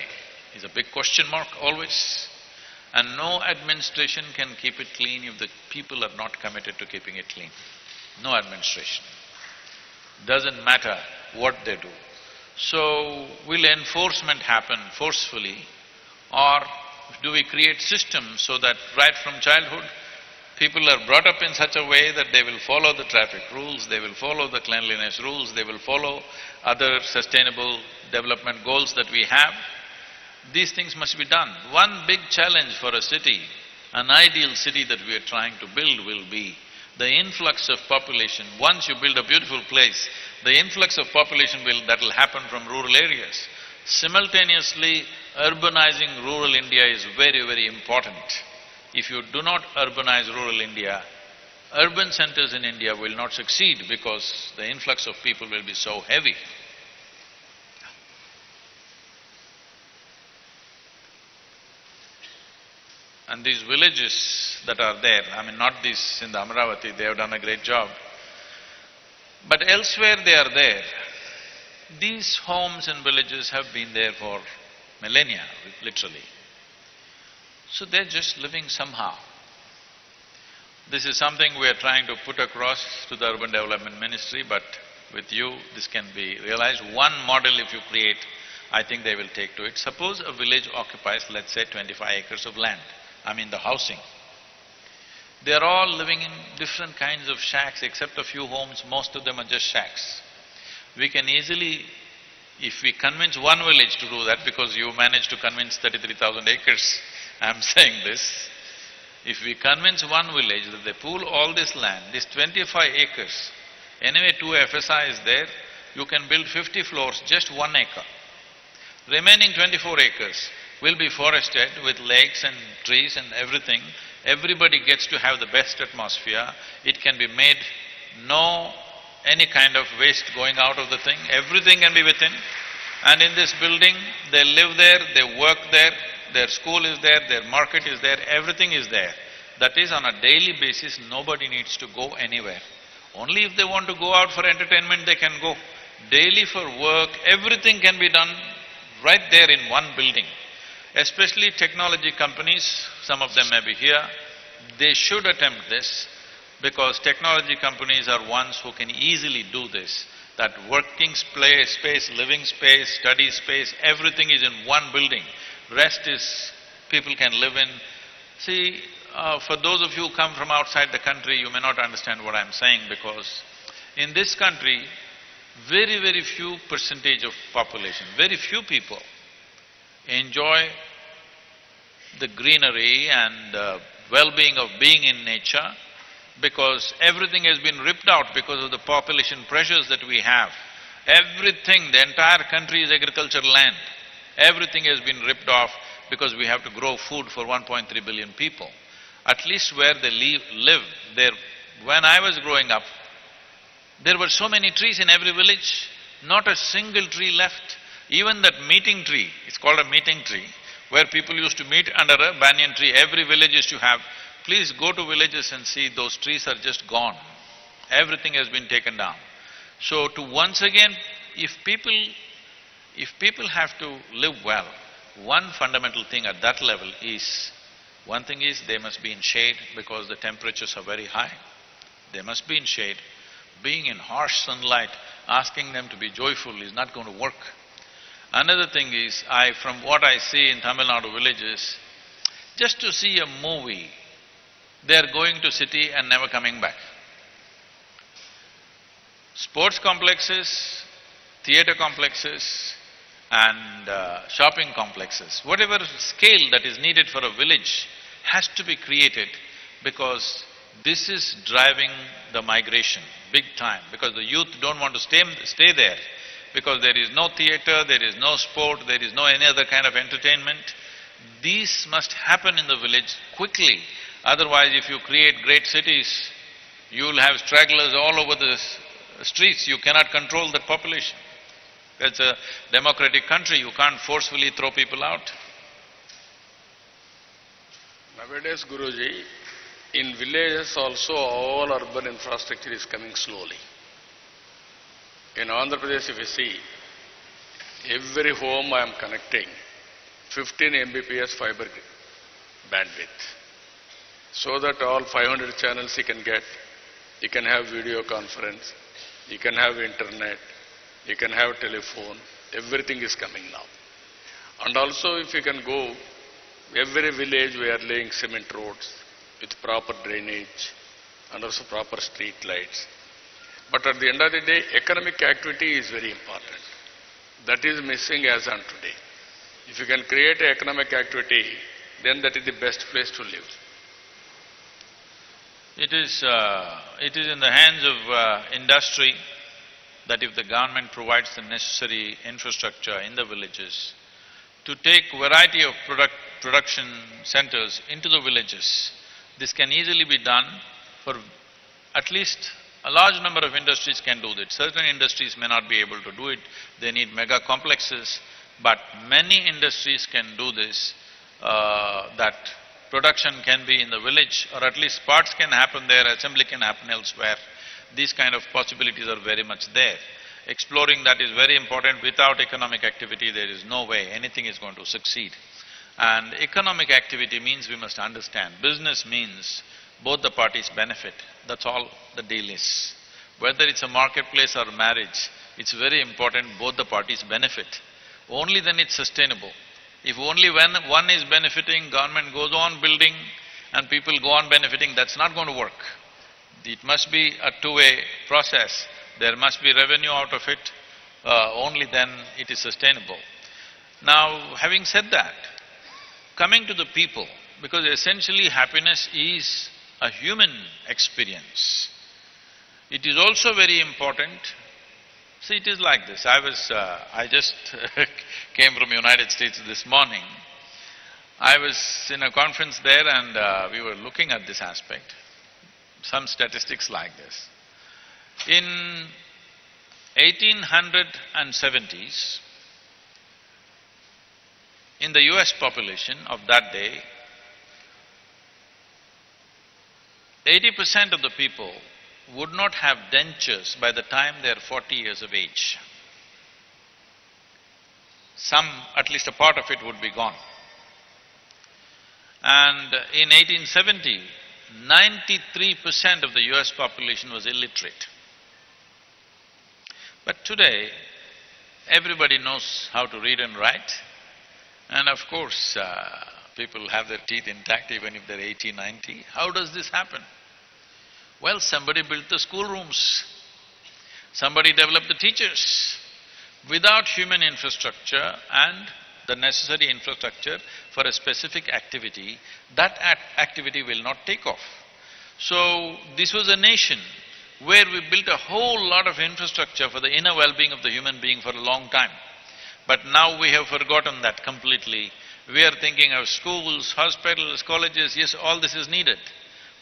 Is a big question mark always. And no administration can keep it clean if the people are not committed to keeping it clean. No administration. Doesn't matter what they do. So, will enforcement happen forcefully, or do we create systems so that right from childhood, people are brought up in such a way that they will follow the traffic rules, they will follow the cleanliness rules, they will follow other sustainable development goals that we have. These things must be done. One big challenge for a city, an ideal city that we are trying to build will be the influx of population. Once you build a beautiful place, the influx of population that'll happen from rural areas. Simultaneously, urbanizing rural India is very, very important. If you do not urbanize rural India, urban centers in India will not succeed because the influx of people will be so heavy. And these villages that are there, I mean, not these in the Amaravati, they have done a great job. But elsewhere they are there. These homes and villages have been there for millennia, literally. So they're just living somehow. This is something we are trying to put across to the Urban Development Ministry, but with you, this can be realized. One model if you create, I think they will take to it. Suppose a village occupies, let's say, 25 acres of land. I mean the housing. They are all living in different kinds of shacks, except a few homes, most of them are just shacks. We can easily, if we convince one village to do that, because you managed to convince 33,000 acres, I'm saying this, if we convince one village that they pool all this land, this 25 acres, anyway 2 FSI is there, you can build 50 floors, just 1 acre. Remaining 24 acres will be forested with lakes and trees and everything. Everybody gets to have the best atmosphere. It can be made no any kind of waste going out of the thing, everything can be within. And in this building, they live there, they work there, their school is there, their market is there, everything is there. That is, on a daily basis, nobody needs to go anywhere. Only if they want to go out for entertainment, they can go. Daily for work, everything can be done right there in one building. Especially technology companies, some of them may be here, they should attempt this, because technology companies are ones who can easily do this, that working space, living space, study space, everything is in one building. Rest is… people can live in. See, for those of you who come from outside the country, you may not understand what I'm saying, because in this country, very, very few percentage of population, very few people enjoy the greenery and well-being of being in nature, because everything has been ripped out because of the population pressures that we have. Everything, the entire country is agricultural land. Everything has been ripped off because we have to grow food for 1.3 billion people. At least where they live, there… when I was growing up, there were so many trees in every village, not a single tree left. Even that meeting tree, it's called a meeting tree, where people used to meet under a banyan tree, every village used to have. Please go to villages and see, those trees are just gone. Everything has been taken down. So to once again, if people have to live well, one fundamental thing at that level is, one thing is they must be in shade because the temperatures are very high. They must be in shade. Being in harsh sunlight, asking them to be joyful is not going to work. Another thing is, from what I see in Tamil Nadu villages, just to see a movie, they are going to city and never coming back. Sports complexes, theatre complexes and shopping complexes, whatever scale that is needed for a village has to be created, because this is driving the migration big time, because the youth don't want to stay there, because there is no theatre, there is no sport, there is no any other kind of entertainment. These must happen in the village quickly. Otherwise, if you create great cities, you'll have stragglers all over the streets. You cannot control that population. That's a democratic country, you can't forcefully throw people out. Nowadays, Guruji, in villages also all urban infrastructure is coming slowly. In Andhra Pradesh, if you see, every home I am connecting 15 Mbps fiber bandwidth, so that all 500 channels you can get. You can have video conference, you can have internet, you can have telephone, everything is coming now. And also if you can go Every village we are laying cement roads with proper drainage and also proper street lights. But at the end of the day, economic activity is very important. That is missing as on today. If you can create an economic activity, then that is the best place to live. It is in the hands of industry that if the government provides the necessary infrastructure in the villages, to take variety of production centers into the villages, this can easily be done for at least a large number of industries can do that. Certain industries may not be able to do it, they need mega complexes, but many industries can do this, that production can be in the village or at least parts can happen there, assembly can happen elsewhere. These kind of possibilities are very much there. Exploring that is very important. Without economic activity, there is no way anything is going to succeed. And economic activity means we must understand, business means both the parties benefit, that's all the deal is. Whether it's a marketplace or marriage, it's very important both the parties benefit. Only then it's sustainable. If only when one is benefiting, government goes on building and people go on benefiting, that's not going to work. It must be a two-way process. There must be revenue out of it, only then it is sustainable. Now, having said that, coming to the people, because essentially happiness is a human experience. It is also very important. See, it is like this. I just came from United States this morning. I was in a conference there and we were looking at this aspect. Some statistics like this. In 1870s, in the US population of that day, 80% of the people would not have dentures by the time they are 40 years of age. Some, at least a part of it would be gone. And in 1870, 93% of the US population was illiterate. But today, everybody knows how to read and write, and of course, people have their teeth intact even if they're 80, 90. How does this happen? Well, somebody built the schoolrooms, somebody developed the teachers. Without human infrastructure and the necessary infrastructure for a specific activity, that activity will not take off. So, this was a nation where we built a whole lot of infrastructure for the inner well-being of the human being for a long time. But now we have forgotten that completely. We are thinking of schools, hospitals, colleges, yes, all this is needed.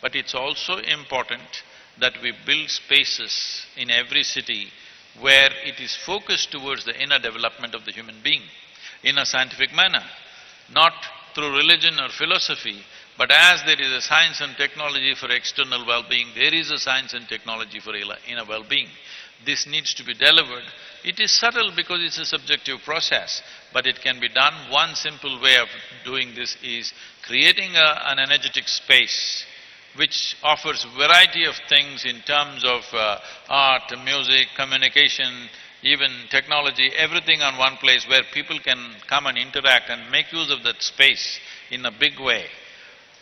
But it's also important that we build spaces in every city where it is focused towards the inner development of the human being in a scientific manner, not through religion or philosophy, but as there is a science and technology for external well-being, there is a science and technology for inner well-being. This needs to be delivered. It is subtle because it's a subjective process, but it can be done. One simple way of doing this is creating an energetic space which offers variety of things in terms of art, music, communication, even technology, everything on one place where people can come and interact and make use of that space in a big way.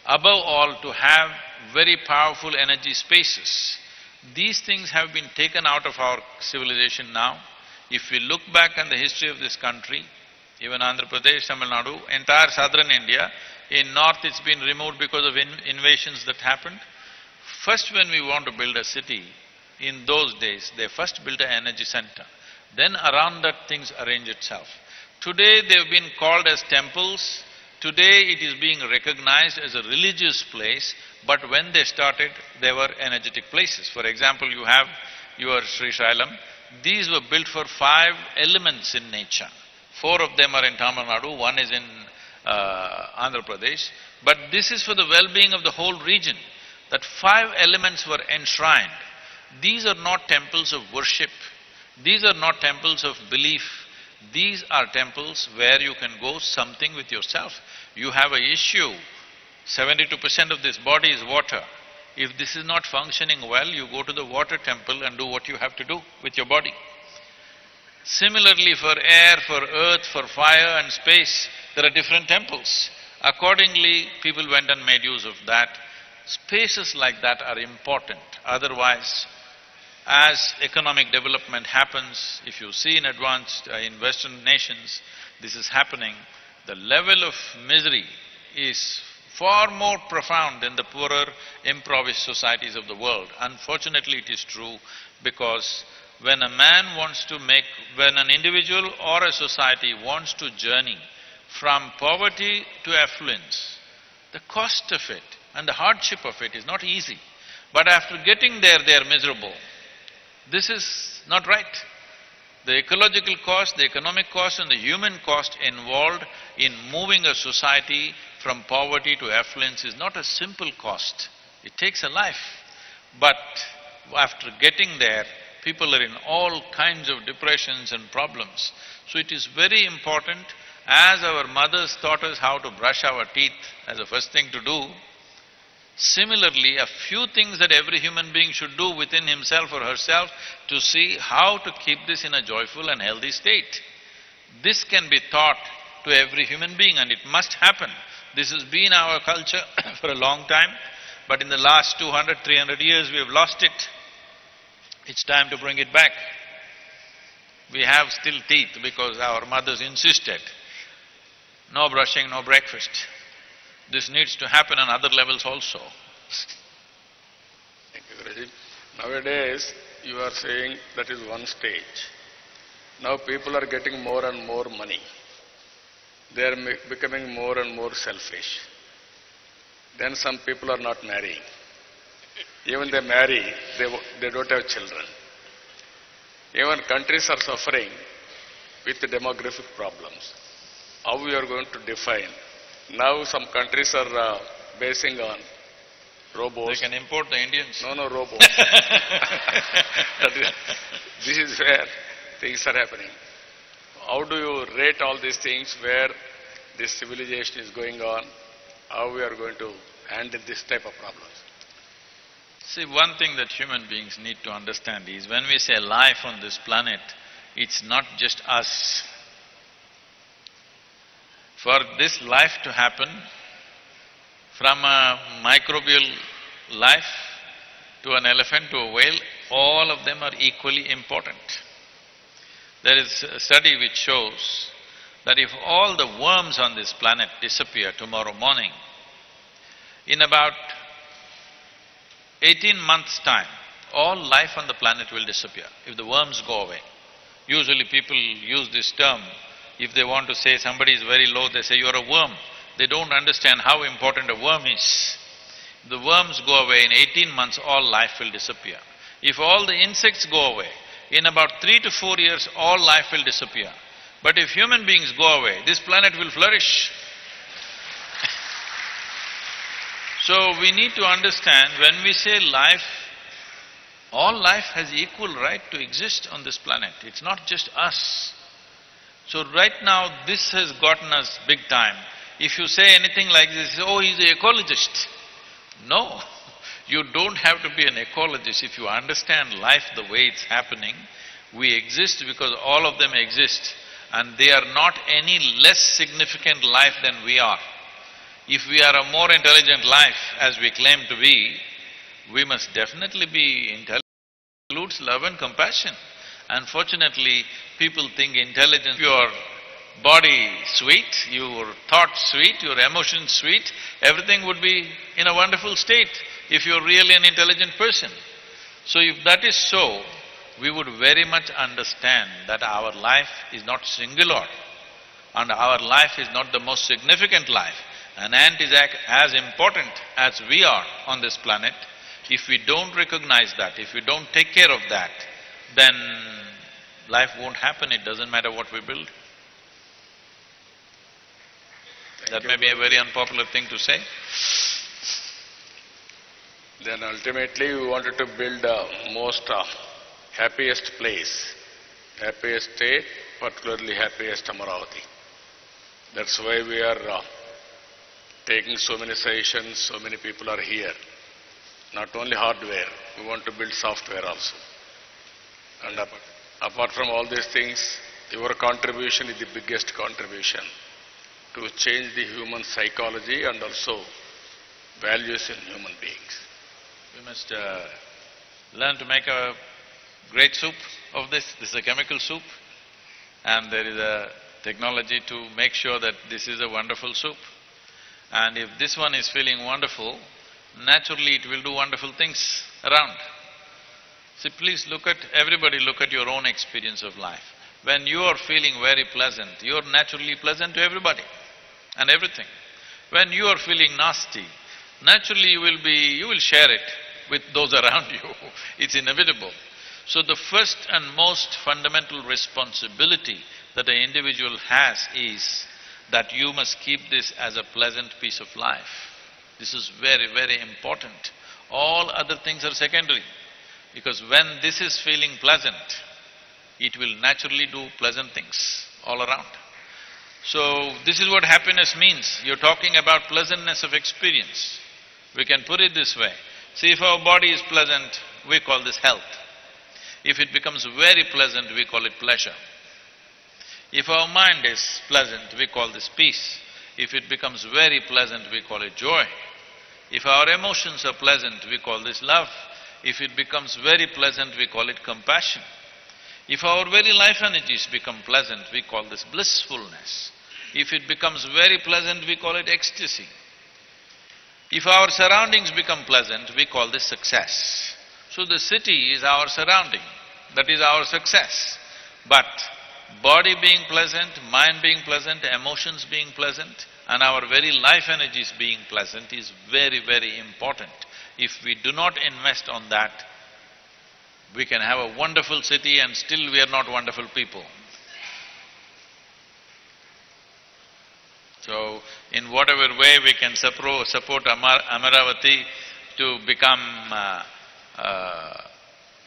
Above all, to have very powerful energy spaces. These things have been taken out of our civilization now. If we look back on the history of this country, even Andhra Pradesh, Tamil Nadu, entire southern India, in north it's been removed because of invasions that happened. First when we want to build a city, in those days, they first built an energy center. Then around that things arrange itself. Today they've been called as temples. Today it is being recognized as a religious place, but when they started, they were energetic places. For example, you have your Sri Shailam. These were built for 5 elements in nature. 4 of them are in Tamil Nadu, 1 is in Andhra Pradesh. But this is for the well-being of the whole region, that 5 elements were enshrined. These are not temples of worship. These are not temples of belief. These are temples where you can go something with yourself. You have an issue, 72% of this body is water. If this is not functioning well, you go to the water temple and do what you have to do with your body. Similarly, for air, for earth, for fire and space, there are different temples. Accordingly, people went and made use of that. Spaces like that are important. Otherwise, as economic development happens, if you see in in Western nations, this is happening, the level of misery is far more profound than the poorer, impoverished societies of the world. Unfortunately, it is true because when when an individual or a society wants to journey from poverty to affluence, the cost of it and the hardship of it is not easy. But after getting there, they are miserable. This is not right. The ecological cost, the economic cost and the human cost involved in moving a society from poverty to affluence is not a simple cost. It takes a life. But after getting there, people are in all kinds of depressions and problems. So it is very important, as our mothers taught us how to brush our teeth as the first thing to do, similarly, a few things that every human being should do within himself or herself to see how to keep this in a joyful and healthy state. This can be taught to every human being and it must happen. This has been our culture for a long time, but in the last 200, 300 years we have lost it. It's time to bring it back. We have still teeth because our mothers insisted. No brushing, no breakfast. This needs to happen on other levels also. Thank you, Guruji. Nowadays, you are saying that is one stage. Now people are getting more and more money. They are becoming more and more selfish. Then some people are not marrying. Even they marry, they don't have children. Even countries are suffering with the demographic problems. How we are going to define? Now some countries are basing on robots. They can import the Indians. No, robots. This is where things are happening. How do you rate all these things where this civilization is going on? How we are going to handle this type of problems? See, one thing that human beings need to understand is when we say life on this planet, it's not just us. For this life to happen, from a microbial life to an elephant to a whale, all of them are equally important. There is a study which shows that if all the worms on this planet disappear tomorrow morning, in about 18 months' time, all life on the planet will disappear if the worms go away. Usually people use this term, if they want to say somebody is very low, they say, "You're a worm." They don't understand how important a worm is. If the worms go away, in 18 months, all life will disappear. If all the insects go away, in about 3 to 4 years, all life will disappear. But if human beings go away, this planet will flourish. So we need to understand, when we say life, all life has equal right to exist on this planet. It's not just us. So right now, this has gotten us big time. If you say anything like this, "Oh, he's an ecologist." No, you don't have to be an ecologist. If you understand life the way it's happening, we exist because all of them exist, and they are not any less significant life than we are. If we are a more intelligent life, as we claim to be, we must definitely be intelligent. It includes love and compassion. Unfortunately, people think intelligence, your body sweet, your thoughts sweet, your emotions sweet, everything would be in a wonderful state if you're really an intelligent person. So if that is so, we would very much understand that our life is not singular and our life is not the most significant life. An ant is as important as we are on this planet. If we don't recognize that, if we don't take care of that, then life won't happen, it doesn't matter what we build. That may be a very unpopular thing to say. Then ultimately we wanted to build a most happiest place, happiest state, particularly happiest Amaravati. That's why we are taking so many sessions, so many people are here. Not only hardware, we want to build software also. And apart from all these things, your contribution is the biggest contribution. to change the human psychology and also values in human beings. We must learn to make a great soup of this. This is a chemical soup, and there is a technology to make sure that this is a wonderful soup. And if this one is feeling wonderful, naturally it will do wonderful things around. See, please everybody look at your own experience of life. When you are feeling very pleasant, you are naturally pleasant to everybody and everything. When you are feeling nasty, naturally you will share it with those around you. It's inevitable. So the first and most fundamental responsibility that an individual has is that you must keep this as a pleasant piece of life. This is very, very important. All other things are secondary, because when this is feeling pleasant, it will naturally do pleasant things all around. So this is what happiness means. You're talking about pleasantness of experience. We can put it this way. See, if our body is pleasant, we call this health. If it becomes very pleasant, we call it pleasure. If our mind is pleasant, we call this peace. If it becomes very pleasant, we call it joy. If our emotions are pleasant, we call this love. If it becomes very pleasant, we call it compassion. If our very life energies become pleasant, we call this blissfulness. If it becomes very pleasant, we call it ecstasy. If our surroundings become pleasant, we call this success. So the city is our surrounding, that is our success. But body being pleasant, mind being pleasant, emotions being pleasant, and our very life energies being pleasant is very, very important. If we do not invest on that, we can have a wonderful city and still we are not wonderful people. So, in whatever way we can support Amaravati to become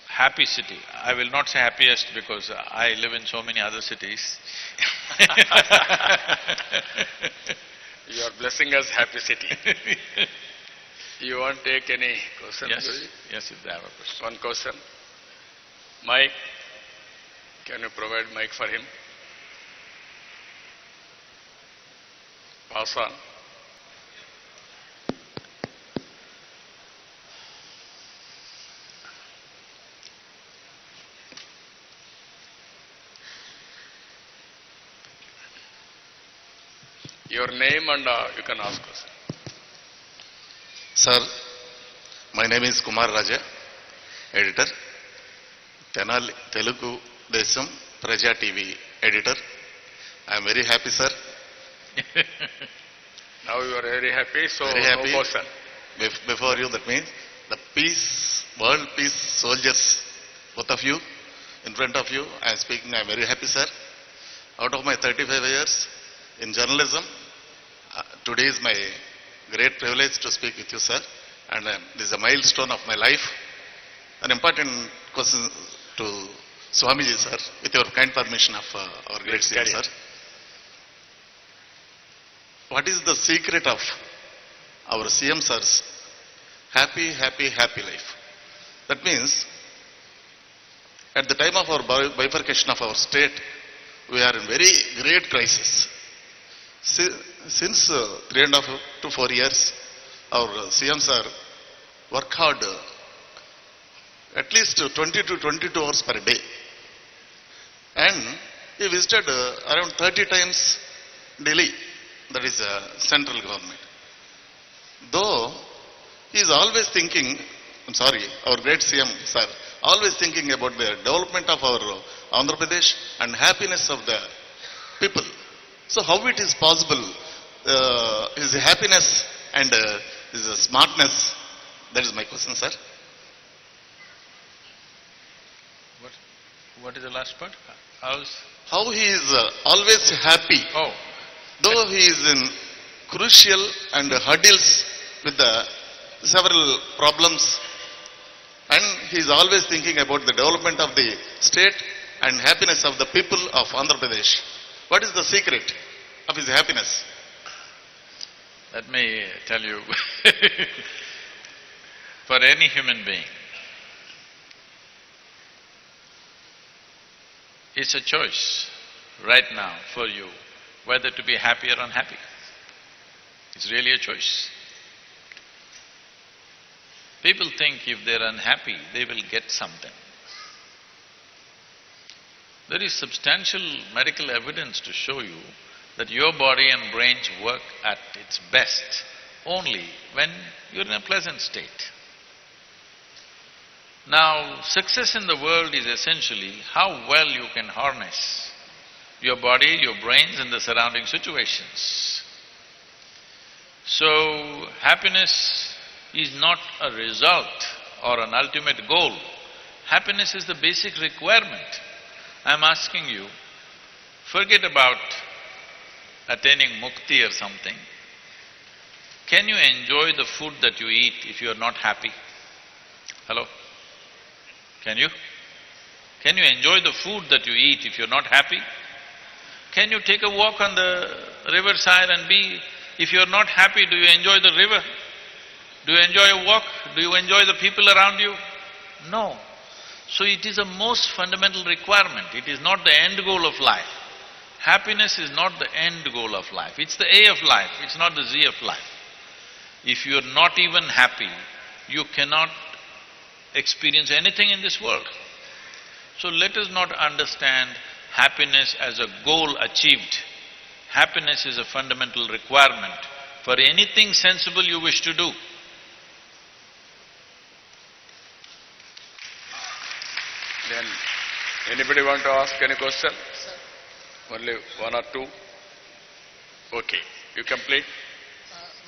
happy city. I will not say happiest because I live in so many other cities. You are blessing us happy city. You want to take any question? Yes, yes, if they have a question. One question. Mike, can you provide mic for him? Pass on. Your name and you can ask us. Sir, my name is Kumar Raja, editor, Telugu Desam Praja TV editor. I am very happy, sir. Now you are very happy, so very happy. No question. Before you, that means the peace, world peace soldiers, both of you, in front of you, I am speaking, I am very happy, sir. Out of my 35 years in journalism, today is my great privilege to speak with you, sir. And this is a milestone of my life. An important question to Swamiji, sir, with your kind permission of our great CM, sir. What is the secret of our CM, sir's happy, happy, happy life? That means, at the time of our bifurcation of our state, we are in very great crisis. Since 3.5 to 4 years, our CM sir work hard at least 20 to 22 hours per day. And he visited around 30 times Delhi, that is central government. Though he is always thinking, our great CM sir, always thinking about the development of our Andhra Pradesh and happiness of the people. So how it is possible, his happiness and his smartness? That is my question, sir. What is the last part? How he is always happy. Oh. Though he is in crucial and hurdles with the several problems, and he is always thinking about the development of the state and happiness of the people of Andhra Pradesh. What is the secret of his happiness? Let me tell you, for any human being, it's a choice right now for you whether to be happy or unhappy. It's really a choice. People think if they're unhappy, they will get something. There is substantial medical evidence to show you that your body and brains work at its best only when you're in a pleasant state. Now, success in the world is essentially how well you can harness your body, your brains and the surrounding situations. So, happiness is not a result or an ultimate goal. Happiness is the basic requirement. I'm asking you, forget about attaining mukti or something. Can you enjoy the food that you eat if you are not happy? Hello? Can you? Can you enjoy the food that you eat if you're not happy? Can you take a walk on the riverside and if you're not happy, do you enjoy the river? Do you enjoy a walk? Do you enjoy the people around you? No. So it is a most fundamental requirement. It is not the end goal of life. Happiness is not the end goal of life. It's the A of life, it's not the Z of life. If you're not even happy, you cannot experience anything in this world. So let us not understand happiness as a goal achieved. Happiness is a fundamental requirement for anything sensible you wish to do. Then, anybody want to ask any question? Sir. Only one or two? Okay, you complete.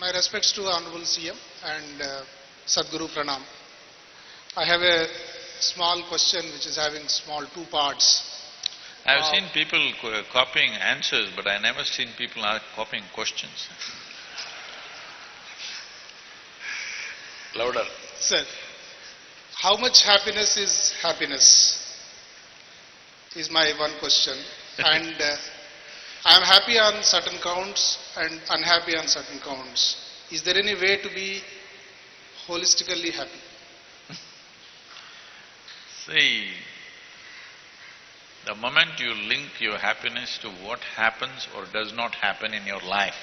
My respects to Honorable CM and Sadhguru Pranam. I have a small question which is having small two parts. I've seen people copying answers, but I never seen people copying questions. Louder. Sir, how much happiness is happiness? Is my one question. And I am happy on certain counts and unhappy on certain counts. Is there any way to be holistically happy? See, the moment you link your happiness to what happens or does not happen in your life,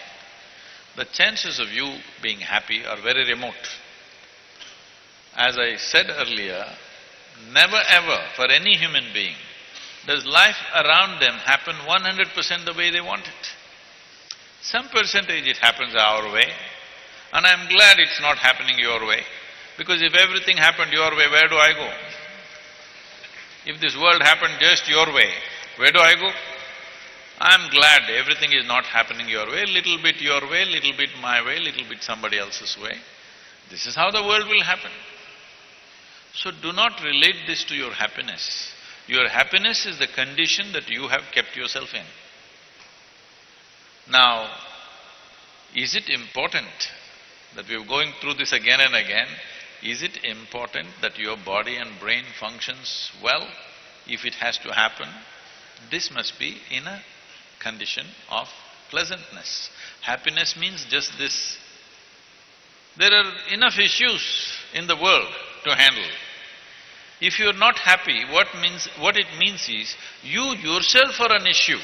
the chances of you being happy are very remote. As I said earlier, never ever for any human being does life around them happen 100% the way they want it. Some percentage it happens our way, and I'm glad it's not happening your way, because if everything happened your way, where do I go? If this world happened just your way, where do I go? I'm glad everything is not happening your way, little bit your way, little bit my way, little bit somebody else's way. This is how the world will happen. So do not relate this to your happiness. Your happiness is the condition that you have kept yourself in. Now, is it important that we're going through this again and again? Is it important that your body and brain functions well? If it has to happen, this must be in a condition of pleasantness. Happiness means just this. There are enough issues in the world to handle. If you're not happy, what it means is, you yourself are an issue.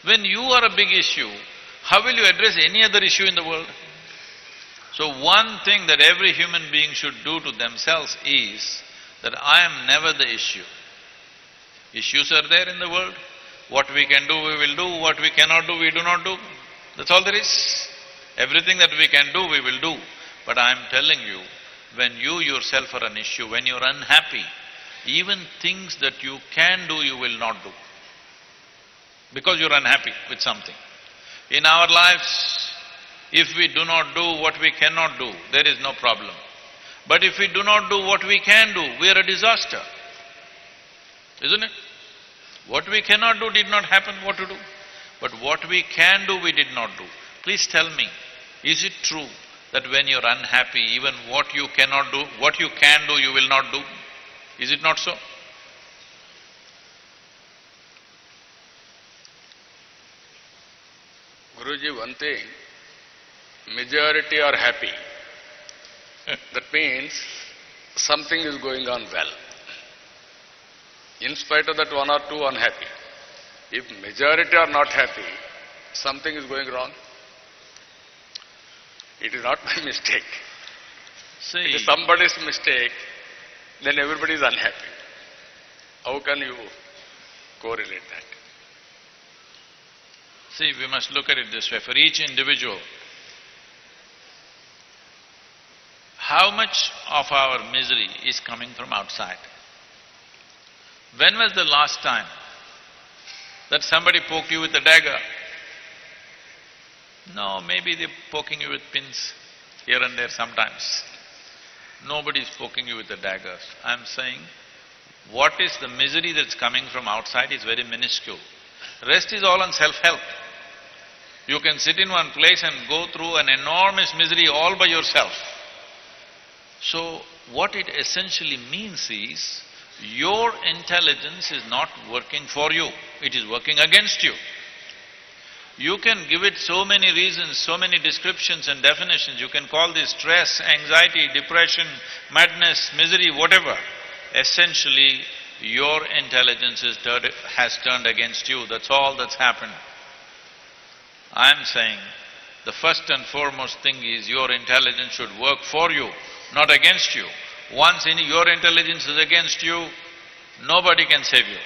When you are a big issue, how will you address any other issue in the world? So one thing that every human being should do to themselves is that I am never the issue. Issues are there in the world. What we can do, we will do. What we cannot do, we do not do. That's all there is. Everything that we can do, we will do. But I am telling you, when you yourself are an issue, when you're unhappy, even things that you can do, you will not do. Because you're unhappy with something. In our lives, if we do not do what we cannot do, there is no problem. But if we do not do what we can do, we are a disaster. Isn't it? What we cannot do did not happen, what to do? But what we can do, we did not do. Please tell me, is it true that when you're unhappy, even what you cannot do, what you can do, you will not do? Is it not so? Guruji, one thing, majority are happy. That means something is going on well. In spite of that, one or two unhappy. If majority are not happy, something is going wrong. It is not my mistake. See, it is somebody's mistake, then everybody is unhappy. How can you correlate that? see, we must look at it this way. For each individual, how much of our misery is coming from outside? When was the last time that somebody poked you with a dagger? No, maybe they're poking you with pins here and there sometimes. Nobody's poking you with the daggers. I'm saying, what is the misery that's coming from outside is very minuscule. Rest is all on self-help. You can sit in one place and go through an enormous misery all by yourself. So, what it essentially means is, your intelligence is not working for you, it is working against you. You can give it so many reasons, so many descriptions and definitions. You can call this stress, anxiety, depression, madness, misery, whatever. Essentially, your intelligence has turned against you, that's all that's happened. I'm saying, the first and foremost thing is your intelligence should work for you, not against you. Once your intelligence is against you, nobody can save you.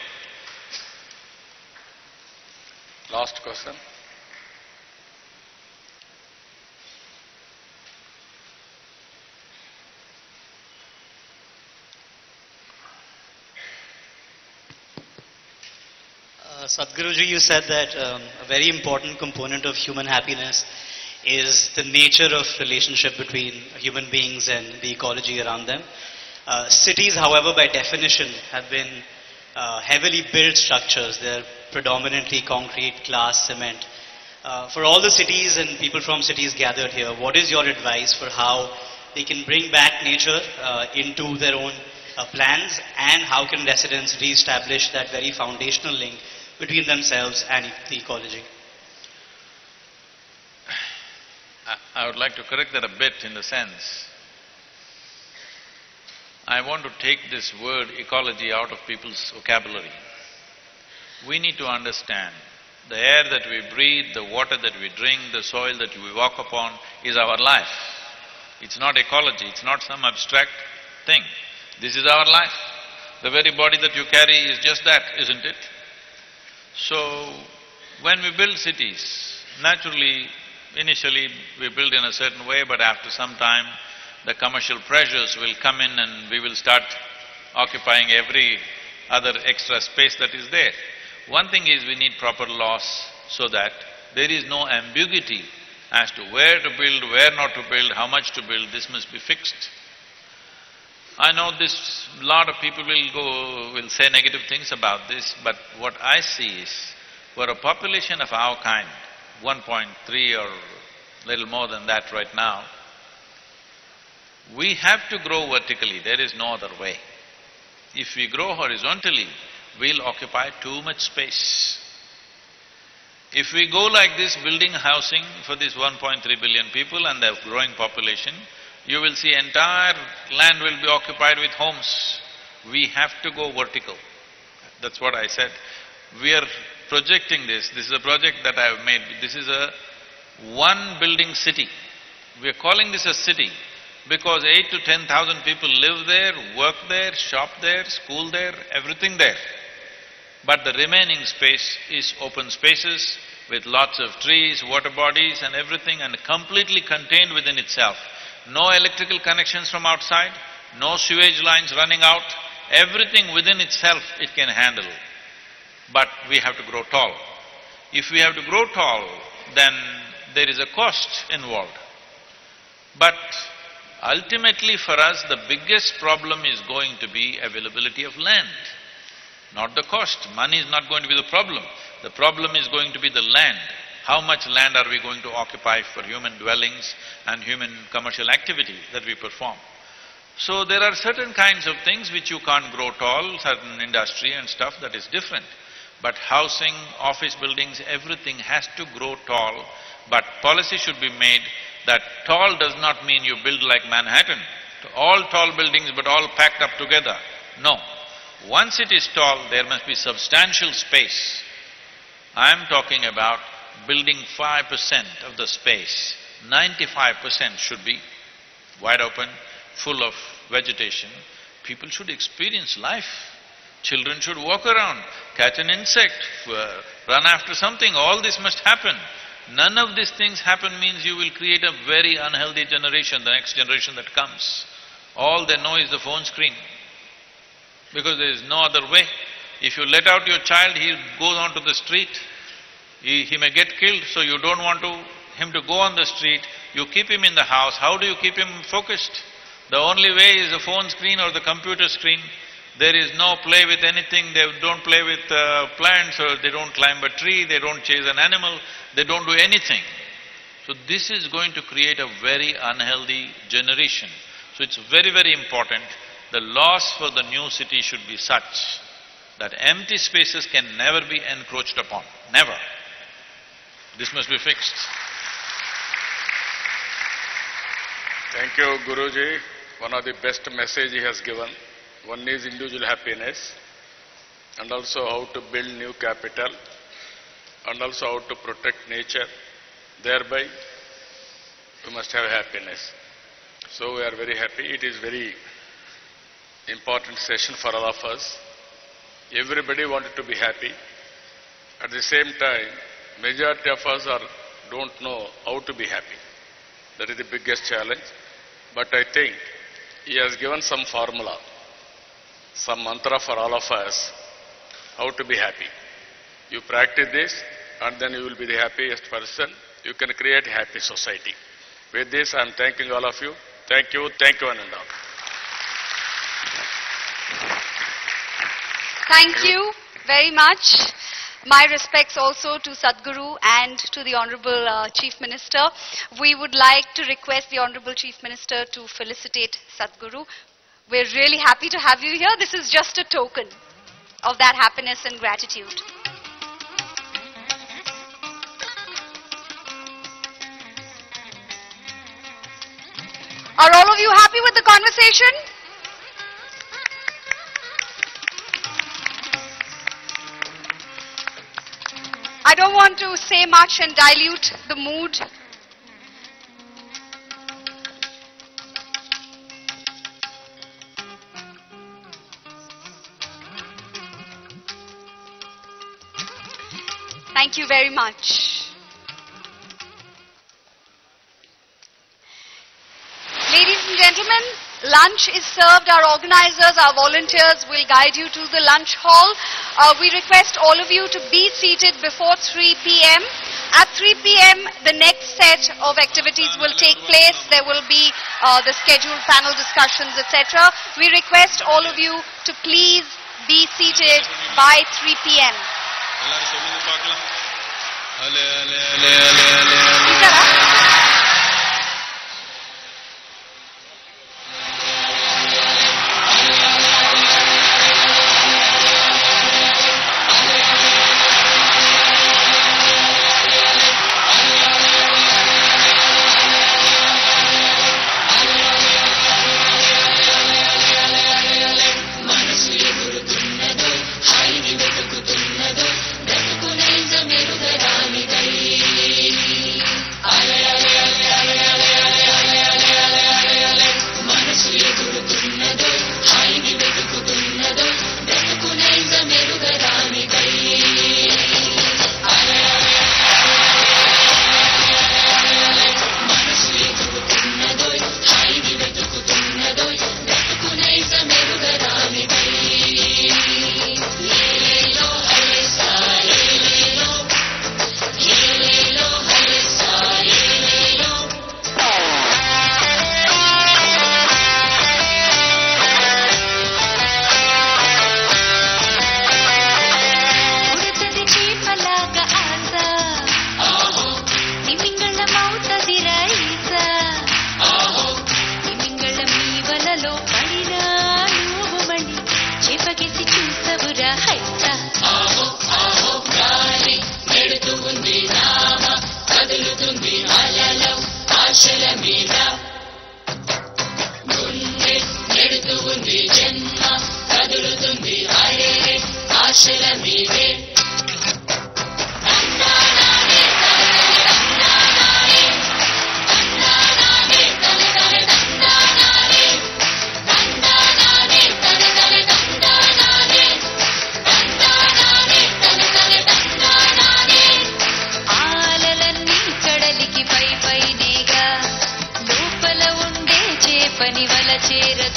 Last question. Sadhguruji, you said that a very important component of human happiness is the nature of relationship between human beings and the ecology around them. Cities, however, by definition, have been heavily built structures. They're predominantly concrete, glass, cement. For all the cities and people from cities gathered here, what is your advice for how they can bring back nature into their own plans, and how can residents re-establish that very foundational link between themselves and the ecology? I would like to correct that a bit in the sense, I want to take this word ecology out of people's vocabulary. We need to understand, the air that we breathe, the water that we drink, the soil that we walk upon is our life. It's not ecology, it's not some abstract thing. This is our life. The very body that you carry is just that, isn't it? So, when we build cities, naturally, initially we build in a certain way, but after some time, the commercial pressures will come in and we will start occupying every other extra space that is there. One thing is, we need proper laws so that there is no ambiguity as to where to build, where not to build, how much to build. This must be fixed. I know this, lot of people will say negative things about this, but what I see is, for a population of our kind, 1.3 or little more than that right now, we have to grow vertically, there is no other way. If we grow horizontally, we'll occupy too much space. If we go like this, building housing for this 1.3 billion people and their growing population, you will see entire land will be occupied with homes. We have to go vertical. That's what I said. We are projecting this is a project that I have made. This is a one building city. We are calling this a city because 8 to 10,000 people live there, work there, shop there, school there, everything there. But the remaining space is open spaces with lots of trees, water bodies and everything, and completely contained within itself. No electrical connections from outside, no sewage lines running out, everything within itself it can handle. But we have to grow tall. If we have to grow tall, then there is a cost involved. But ultimately for us, the biggest problem is going to be availability of land, not the cost. Money is not going to be the problem. The problem is going to be the land. How much land are we going to occupy for human dwellings and human commercial activity that we perform? So there are certain kinds of things which you can't grow tall, certain industry and stuff, that is different. But housing, office buildings, everything has to grow tall, but policy should be made that tall does not mean you build like Manhattan, all tall buildings but all packed up together. No. Once it is tall, there must be substantial space. I am talking about building 5% of the space. 95% should be wide open, full of vegetation. People should experience life. Children should walk around, catch an insect, run after something. All this must happen. None of these things happen means you will create a very unhealthy generation, the next generation that comes. All they know is the phone screen, because there is no other way. If you let out your child, he goes onto the street, he may get killed, so you don't want him to go on the street, you keep him in the house. How do you keep him focused? The only way is the phone screen or the computer screen. There is no play with anything, they don't play with plants, or they don't climb a tree, they don't chase an animal, they don't do anything. So this is going to create a very unhealthy generation. So it's very, very important. The laws for the new city should be such that empty spaces can never be encroached upon, never. This must be fixed. Thank you, Guruji. One of the best message he has given. One is individual happiness, and also how to build new capital, and also how to protect nature. Thereby, we must have happiness. So we are very happy. It is very important session for all of us. Everybody wanted to be happy. At the same time, majority of us don't know how to be happy. That is the biggest challenge. But I think he has given some formula, some mantra for all of us, how to be happy. You practice this, and then you will be the happiest person. You can create a happy society. With this, I am thanking all of you. Thank you, one and all. Thank you very much. My respects also to Sadhguru and to the Honorable Chief Minister. We would like to request the Honorable Chief Minister to felicitate Sadhguru. We're really happy to have you here. This is just a token of that happiness and gratitude. Are all of you happy with the conversation? I don't want to say much and dilute the mood. Thank you very much. Ladies and gentlemen, lunch is served. Our organizers, our volunteers will guide you to the lunch hall. We request all of you to be seated before 3 p.m. At 3 p.m., the next set of activities will take place. There will be the scheduled panel discussions, etc. We request all of you to please be seated by 3 p.m. హాయిని వెతుకుతున్నదో బ్రతుకు నైజమెరుగరానిదై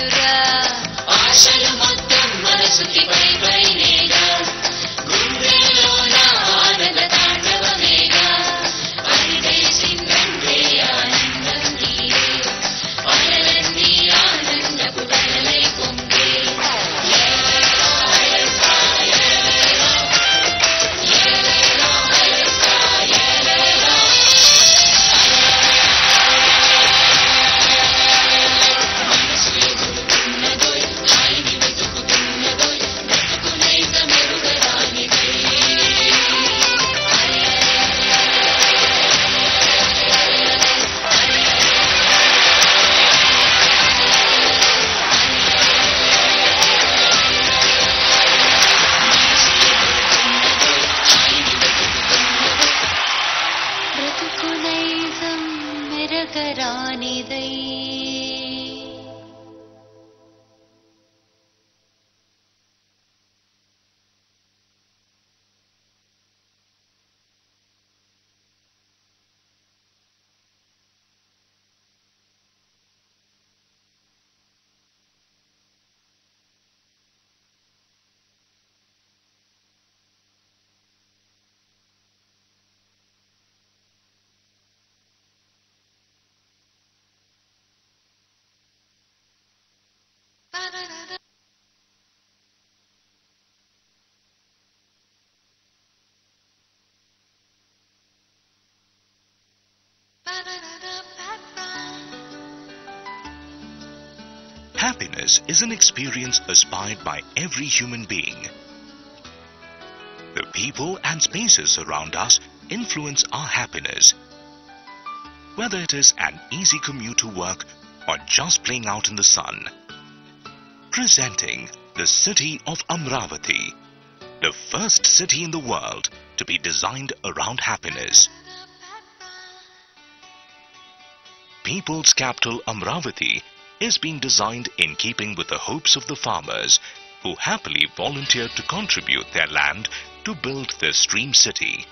మధురా ఆశలు మొత్తం మనసుకి పై పైనేగా గుండెలోన ఆనంద తాండవమేగా పరివేసిందంటే ఆనందం నీరే పరలన్నీ ఆనందపు కలలై పొంగే బ్రతుకునైజం మెరగరానిదై Happiness is an experience aspired by every human being. The people and spaces around us influence our happiness. Whether it is an easy commute to work or just playing out in the sun. Presenting the city of Amaravati, the first city in the world to be designed around happiness. People's capital Amaravati is being designed in keeping with the hopes of the farmers who happily volunteered to contribute their land to build this dream city.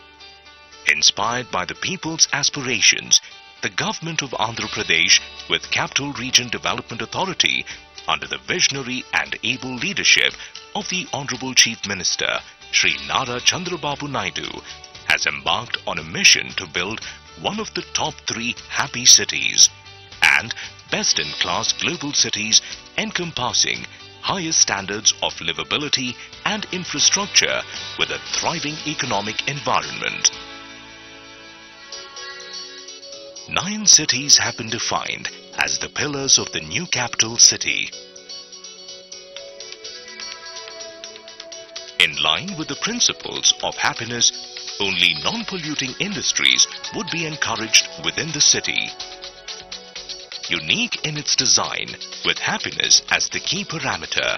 Inspired by the people's aspirations, the government of Andhra Pradesh with Capital Region Development Authority under the visionary and able leadership of the Honorable Chief Minister Shri Chandrababu Naidu has embarked on a mission to build one of the top 3 happy cities and best-in-class global cities encompassing highest standards of livability and infrastructure with a thriving economic environment. 9 cities have been defined as the pillars of the new capital city. In line with the principles of happiness, only non-polluting industries would be encouraged within the city. Unique in its design, with happiness as the key parameter,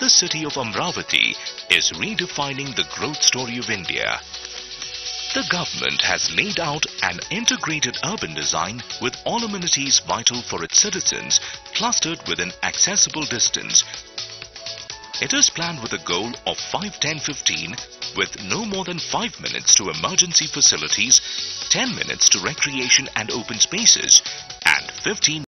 the city of Amaravati is redefining the growth story of India. The government has laid out an integrated urban design with all amenities vital for its citizens clustered within accessible distance. It is planned with a goal of 5-10-15 with no more than 5 minutes to emergency facilities, 10 minutes to recreation and open spaces, and 15